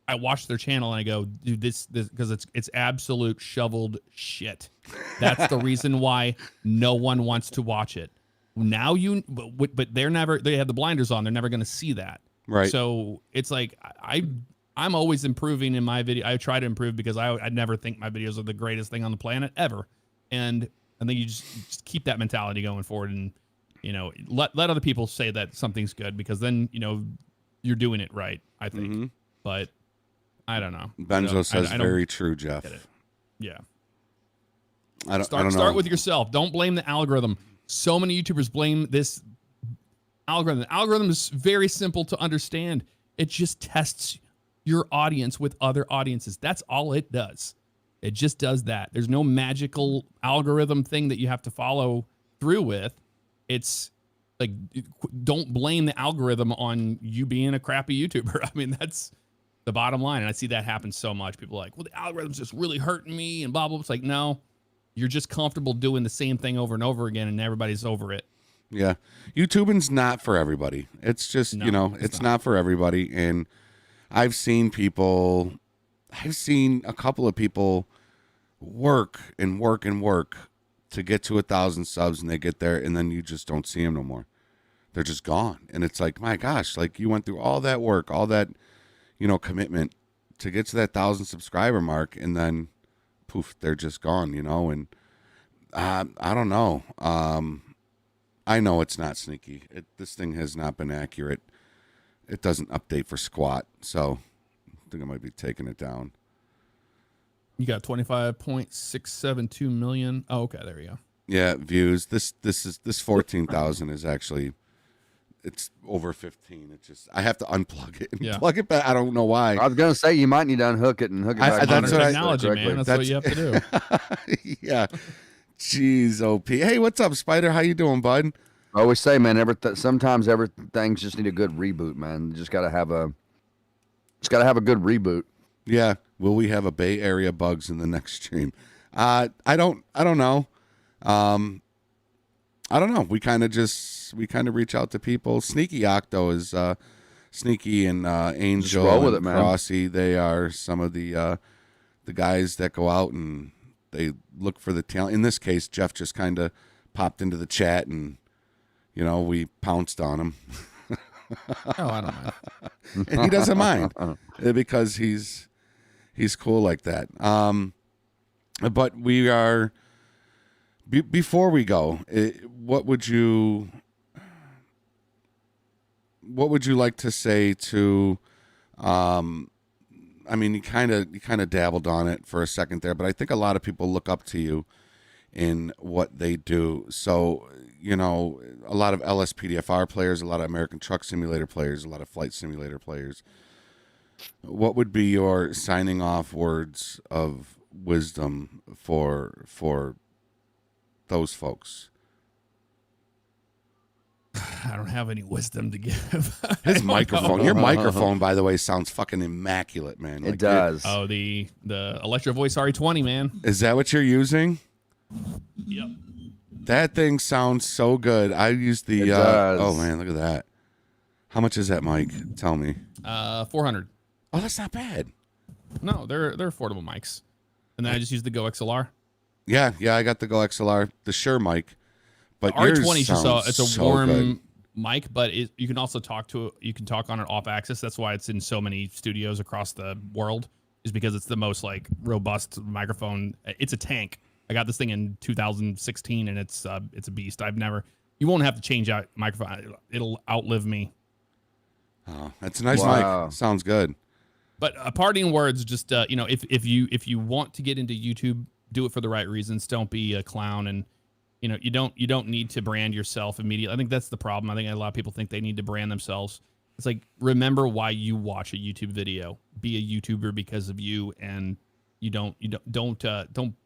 I watch their channel and I go, dude, this because it's absolute shoveled shit. That's the reason why no one wants to watch it. Now but they have the blinders on. They're never going to see that. Right. So it's like, I'm always improving in my video. I try to improve because I never think my videos are the greatest thing on the planet ever. And I think you just keep that mentality going forward, and let other people say that something's good, because then you're doing it right, I think. Mm-hmm. But I don't know. Benzo says very true, Jeff. Yeah. I don't know. Start with yourself. Don't blame the algorithm. So many YouTubers blame this algorithm. The algorithm is very simple to understand. It just tests your audience with other audiences. That's all it does. It just does that. There's no magical algorithm thing that you have to follow through with. It's like, don't blame the algorithm on you being a crappy YouTuber. I mean, that's the bottom line. And I see that happen so much. People are like, well, the algorithm's just really hurting me and blah, blah, blah. It's like, no, you're just comfortable doing the same thing over and over again, and everybody's over it. Yeah. YouTubing's not for everybody. It's just, it's not for everybody. And I've seen a couple of people work and work and work to get to 1,000 subs, and they get there, and then you just don't see them no more. They're just gone. And it's like, my gosh, like you went through all that work, all that, commitment to get to that 1,000 subscriber mark, and then poof, they're just gone, and I don't know. I know it's not sneaky. This thing has not been accurate. It doesn't update for squat, so I think I might be taking it down. You got 25.672 million. Oh, okay, there you go. Yeah, views. This 14,000 is actually, it's over 15. It's just, I have to unplug it and plug it back. I don't know why. I was gonna say you might need to unhook it and hook it back. That's what technology, man. That's what you have to do. Yeah. Jeez, OP. Hey, what's up, Spider? How you doing, bud? I always say, man, sometimes everything's just need a good reboot, man. You just gotta have a good reboot. Yeah. Will we have a Bay Area bugs in the next stream? I don't know. I don't know. We kind of reach out to people. Sneaky Octo is Sneaky and Angel roll with and it, man. Crossy. They are some of the guys that go out and they look for the talent. In this case, Jeff just kind of popped into the chat and we pounced on him. Oh, I don't mind. And he doesn't mind because he's cool like that. But we are before we go, what would you like to say to I mean, you kind of dabbled on it for a second there, but I think a lot of people look up to you in what they do. So, a lot of LSPDfr players, a lot of American Truck Simulator players, a lot of Flight Simulator players. what would be your signing off words of wisdom for those folks? I don't have any wisdom to give. His microphone, your microphone, by the way, sounds fucking immaculate, man. It does. Oh, the Electro Voice RE20, man. Is that what you're using? Yep. That thing sounds so good. I use the. It does. Oh man, look at that. How much is that mic? Tell me. 400. Oh, that's not bad. No, they're affordable mics. And then I just use the Go XLR. Yeah, I got the Go XLR, the Shure mic. But RE20 is yours it's a so warm good. mic, but you can also talk on it off axis. That's why it's in so many studios across the world, is because it's the most like robust microphone. It's a tank. I got this thing in 2016 and it's a beast. You won't have to change out microphone. It'll outlive me. Oh, that's a nice Wow. mic. Sounds good. But parting words, just if you want to get into YouTube, do it for the right reasons. Don't be a clown, and you don't need to brand yourself immediately. I think that's the problem. I think a lot of people think they need to brand themselves. It's like, remember why you watch a YouTube video. Be a YouTuber because of you, and don't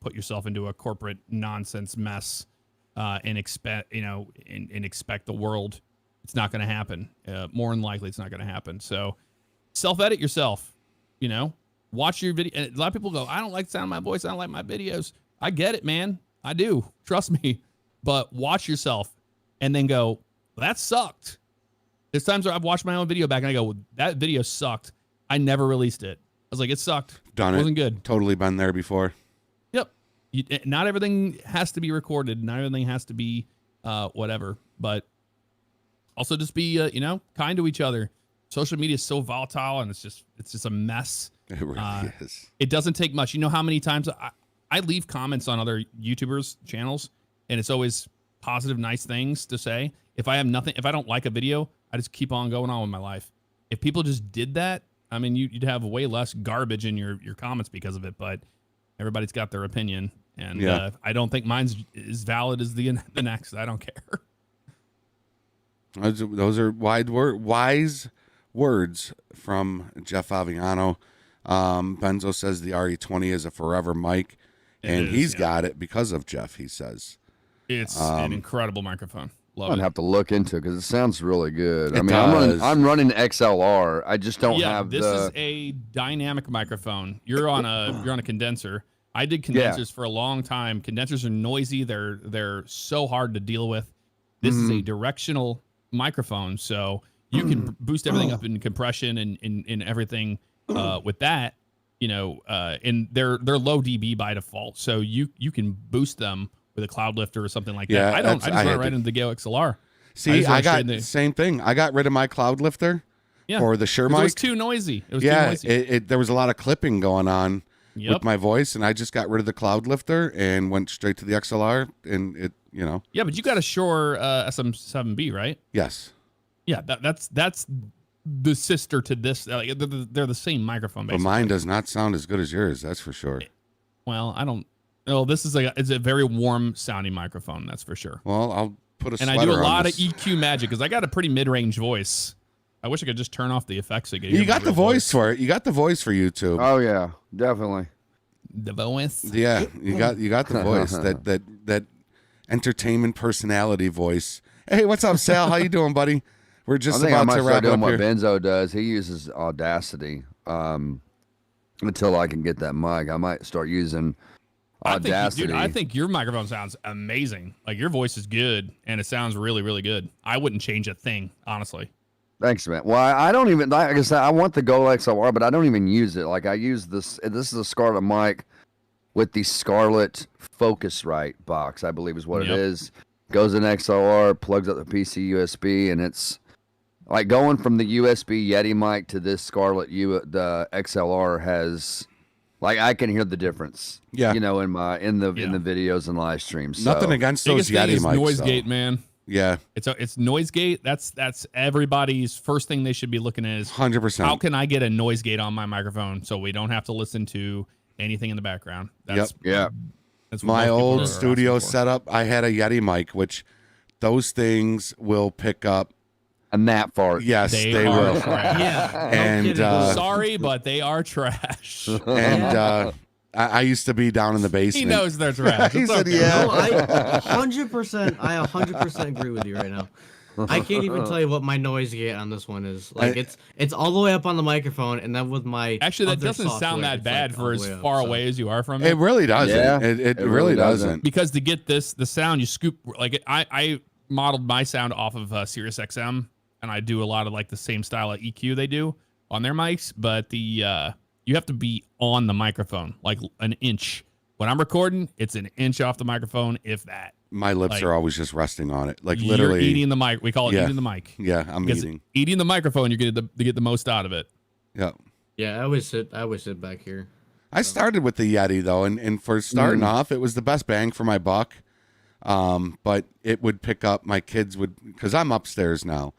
put yourself into a corporate nonsense mess and expect the world. It's not going to happen. More than likely, it's not going to happen. So self-edit yourself. Watch your video. And a lot of people go, I don't like the sound of my voice. I don't like my videos. I get it, man. I do. Trust me. But watch yourself and then go, well, that sucked. There's times where I've watched my own video back and I go, well, that video sucked. I never released it. I was like, it sucked. Done it. Wasn't good. Totally been there before. Yep. Not everything has to be recorded. Not everything has to be whatever. But also just be, kind to each other. Social media is so volatile and it's just a mess. It really is. It doesn't take much. You know how many times I leave comments on other YouTubers' channels, and it's always positive, nice things to say. If I don't like a video, I just keep on going on with my life. If people just did that, I mean, you'd have way less garbage in your comments because of it. But everybody's got their opinion, and I don't think mine's as valid as the next. I don't care. Those are wise words from Jeff Favignano. Benzo says the RE20 is a forever mic, and he's got it because of Jeff, he says. It's an incredible microphone. Love I'd it. have to look into it because it sounds really good. It I mean, does. I'm running XLR. I just don't have this is a dynamic microphone. You're on a condenser. I did condensers for a long time. Condensers are noisy. They're so hard to deal with. This is a directional microphone, so you can boost everything up in compression and everything with that. And they're low dB by default, so you can boost them with a cloud lifter or something like that. I just run it right into the Go XLR. See, I got the same thing. I got rid of my cloud lifter for the Shure mic. It was too noisy. Too noisy. There was a lot of clipping going on with my voice, and I just got rid of the cloud lifter and went straight to the XLR, and it. Yeah, but you got a Shure SM7B, right? Yes. Yeah, that's the sister to this. They're the same microphone, basically. But mine does not sound as good as yours. That's for sure. Well, I don't. Oh, this is it's a very warm sounding microphone. That's for sure. Well, I'll put a and sweater I do a on lot this. of EQ magic because I got a pretty mid-range voice. I wish I could just turn off the effects again. You got the voice for it. You got the voice for YouTube. Oh yeah, definitely. The voice. Yeah, you got the voice. that entertainment personality voice. Hey, what's up, Sal? How you doing, buddy? We're just about to wrap doing up what here. Benzo does. He uses Audacity. Until I can get that mic, I might start using Audacity. I think your microphone sounds amazing. Like your voice is good, and it sounds really, really good. I wouldn't change a thing, honestly. Thanks, man. Well, I don't even, like I said, I want the Go XLR, but I don't even use it. Like I use this. This is a Scarlett mic with the Scarlett Focusrite box, I believe is what it is. Goes in XLR, plugs up the PC USB, and it's like going from the USB Yeti mic to this Scarlett the XLR has, like, I can hear the difference. Yeah, in the videos and live streams. So. Nothing against those Yeti mics. Noise gate, man. Yeah, it's noise gate. That's everybody's first thing they should be looking at is 100%. How can I get a noise gate on my microphone so we don't have to listen to anything in the background? That's my old studio setup. I had a Yeti mic, which those things will pick up A gnat fart. Yes, they are will. trash. Yeah. And sorry, but they are trash. and I used to be down in the basement. He knows they're trash. He It's said, okay. "Yeah." No, I 100% agree with you right now. I can't even tell you what my noise gate on this one is. Like it's all the way up on the microphone, and then with my Actually, that other doesn't sound software, that it's, bad like, for all as the way up, far so. away as you are from it. It really doesn't. Yeah, it really doesn't. Because to get the sound, you scoop like I modeled my sound off of Sirius XM, and I do a lot of like the same style of EQ they do on their mics, but the you have to be on the microphone like an inch. When I'm recording, it's an inch off the microphone, if that. My lips Like, are always just resting on it. Like You're literally eating the mic. We call it Yeah. eating the mic. Yeah, I'm Because eating. Eating the microphone, you're getting to get the most out of it. Yeah. Yeah, I always sit back here. I started with the Yeti though, and for starting off, it was the best bang for my buck. But it would pick up my kids would because I'm upstairs now.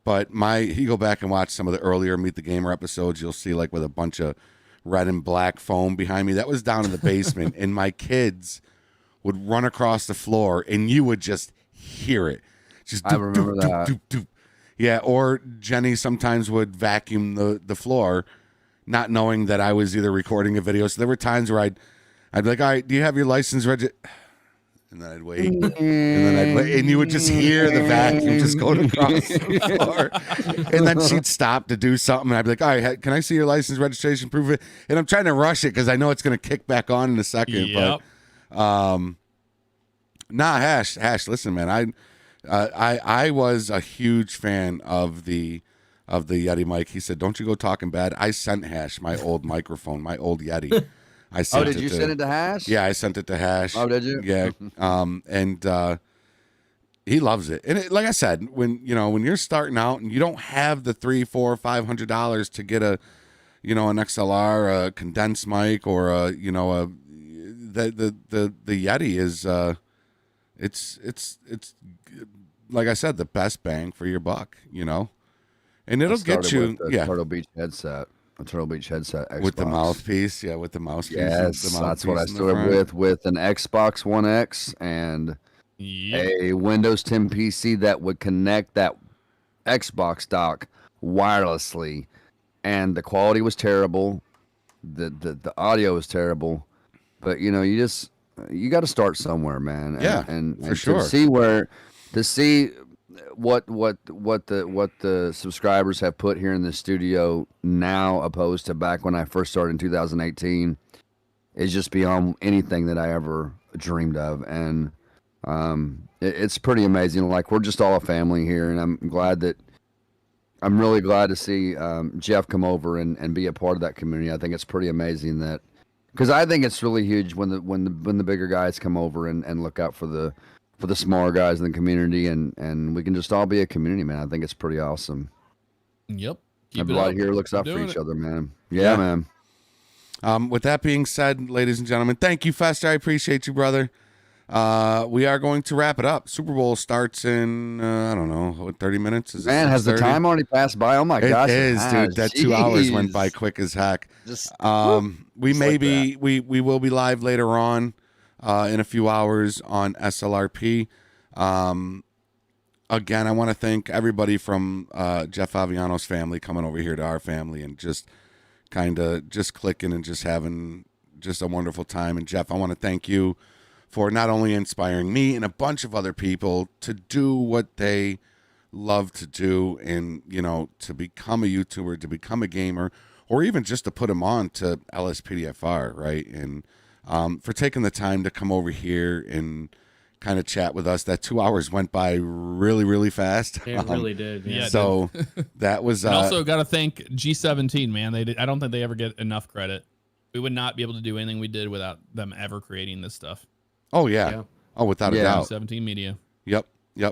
But you go back and watch some of the earlier Meet the Gamer episodes, you'll see like with a bunch of red and black foam behind me. That was down in the basement, and my kids would run across the floor, and you would just hear it. Just I remember that. doop, doop. Yeah, or Jenny sometimes would vacuum the floor, not knowing that I was either recording a video. So there were times where I'd be like, all right, do you have your license registered? And then I'd wait, and then I'd wait, and you would just hear the vacuum just going across the floor. And then she'd stop to do something, and I'd be like, all right, can I see your license registration proof it? And I'm trying to rush it because I know it's going to kick back on in a second. Yep. But Hash, listen, man, I was a huge fan of the Yeti mic. He said, don't you go talking bad. I sent Hash my old microphone, my old Yeti. I sent did you send it to Hash? Yeah, I sent it to Hash. Oh, did you? Yeah. And he loves it. And like I said, when you're starting out and you don't have the $300, $400, $500 to get an XLR, a condensed mic, or the Yeti is it's like I said, the best bang for your buck, and it'll get you Turtle Beach headset. A Turtle Beach headset Xbox. With the mouthpiece, with the mouthpiece. Yes, that's what I started with an Xbox One X and a Windows 10 PC that would connect that Xbox dock wirelessly, and the quality was terrible, the audio was terrible, but you got to start somewhere, man. And for sure. To see what the subscribers have put here in the studio now opposed to back when I first started in 2018 is just beyond anything that I ever dreamed of. And it's pretty amazing. Like, we're just all a family here, and I'm really glad to see Jeff come over and be a part of that community. I think it's pretty amazing because I think it's really huge when the bigger guys come over and look out for the smaller guys in the community, and we can just all be a community, man. I think it's pretty awesome. Yep. Everybody here looks out for each other, man. Yeah, man. With that being said, ladies and gentlemen, thank you, Fester. I appreciate you, brother. We are going to wrap it up. Super Bowl starts in, I don't know, 30 minutes? Is Man, has the time already passed by? Oh, my gosh. It is, dude. That 2 hours went by quick as heck. We will be live later on. In a few hours on SLRP. Again, I want to thank everybody from Jeff Favignano's family coming over here to our family and just kind of just clicking and just having just a wonderful time. And Jeff, I want to thank you for not only inspiring me and a bunch of other people to do what they love to do, and to become a YouTuber, to become a gamer, or even just to put them on to LSPDfr, right? And for taking the time to come over here and kind of chat with us. That 2 hours went by really, really fast. It really did. Yeah. So that was. And also got to thank G17, man. I don't think they ever get enough credit. We would not be able to do anything we did without them ever creating this stuff. Oh yeah. Oh, without a doubt. G17 Media. Yep.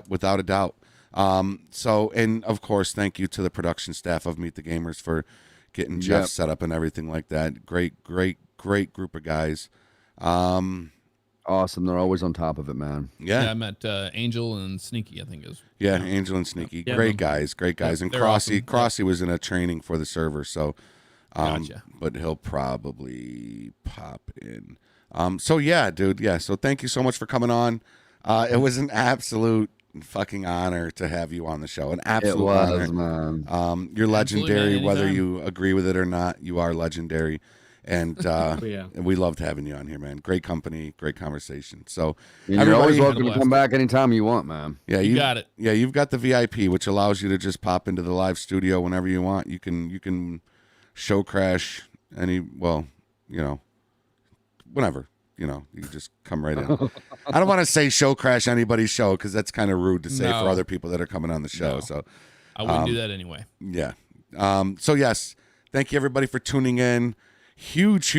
Without a doubt. And of course, thank you to the production staff of Meet the Gamers for getting Jeff set up and everything like that. Great group of guys. Awesome. They're always on top of it, man. Yeah. I met Angel and Sneaky, I think is. Yeah, Angel and Sneaky. Yeah. Great guys. And Crossy was in a training for the server, so Gotcha. But he'll probably pop in. So yeah, dude. Yeah. So thank you so much for coming on. It was an absolute fucking honor to have you on the show. An absolute It was, honor. man. You're legendary, man, whether anytime. you agree with it or not. You are legendary. And and we loved having you on here, man. Great company, great conversation. So You're always welcome to come back anytime you want, man. Yeah, You got it. Yeah, you've got the VIP, which allows you to just pop into the live studio whenever you want. You can show crash whenever. You just come right in. I don't want to say show crash anybody's show because that's kind of rude to say No. for other people that are coming on the show. No. So I wouldn't do that anyway. Yeah. So yes, thank you everybody for tuning in. Huge.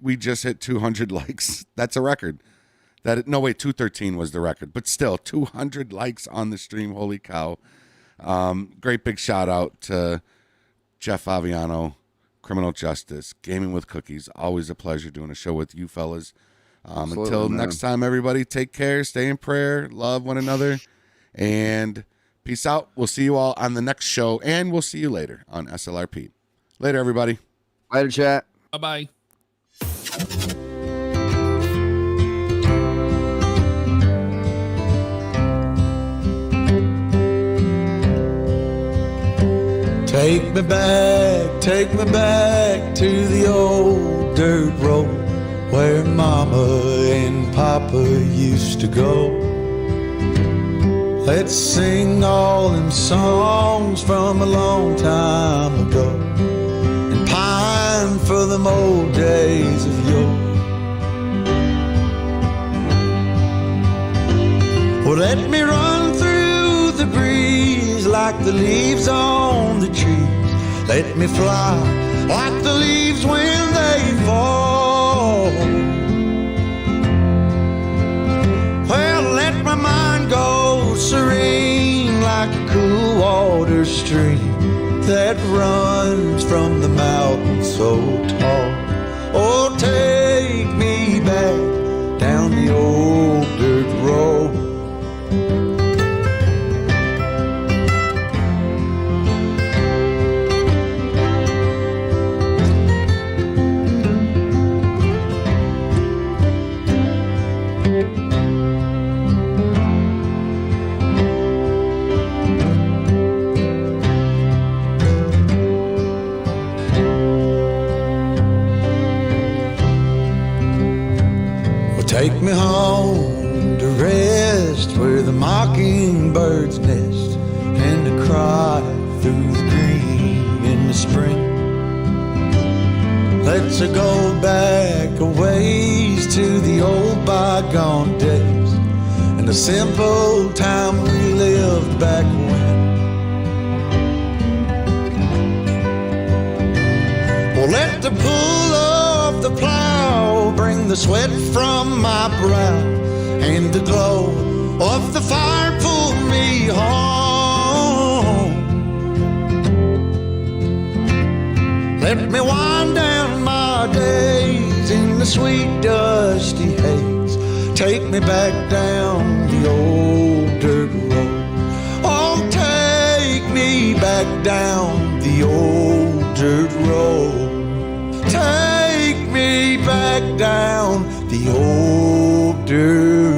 We just hit 200 likes. That's a record. 213 was the record, but still 200 likes on the stream. Holy cow. Great big shout out to Jeff Favignano, Criminal Justice, Gaming with Cookies. Always a pleasure doing a show with you fellas. Until man. next time, everybody, take care, stay in prayer, love one another, and peace out. We'll see you all on the next show, and we'll see you later on SLRP. Later, everybody. Later, chat. Bye-bye. Take me back to the old dirt road where Mama and Papa used to go. Let's sing all them songs from a long time ago and pine for them old days of yore. Well, let me run through the breeze like the leaves on the trees. Let me fly like the leaves when they fall. Well, let my mind go serene like a cool water stream that runs from the mountain so tall. Oh, take me back down the old dirt road. Take me home to rest where the mockingbirds nest and to cry through the green in the spring. Let's go back a ways to the old bygone days and the simple time we lived back when. Well, let the pull of the plow bring the sweat from my brow and the glow of the fire pull me home. Let me wind down my days in the sweet dusty haze. Take me back down the old dirt road. Oh, take me back down the old dirt road. Take me back down the old dirt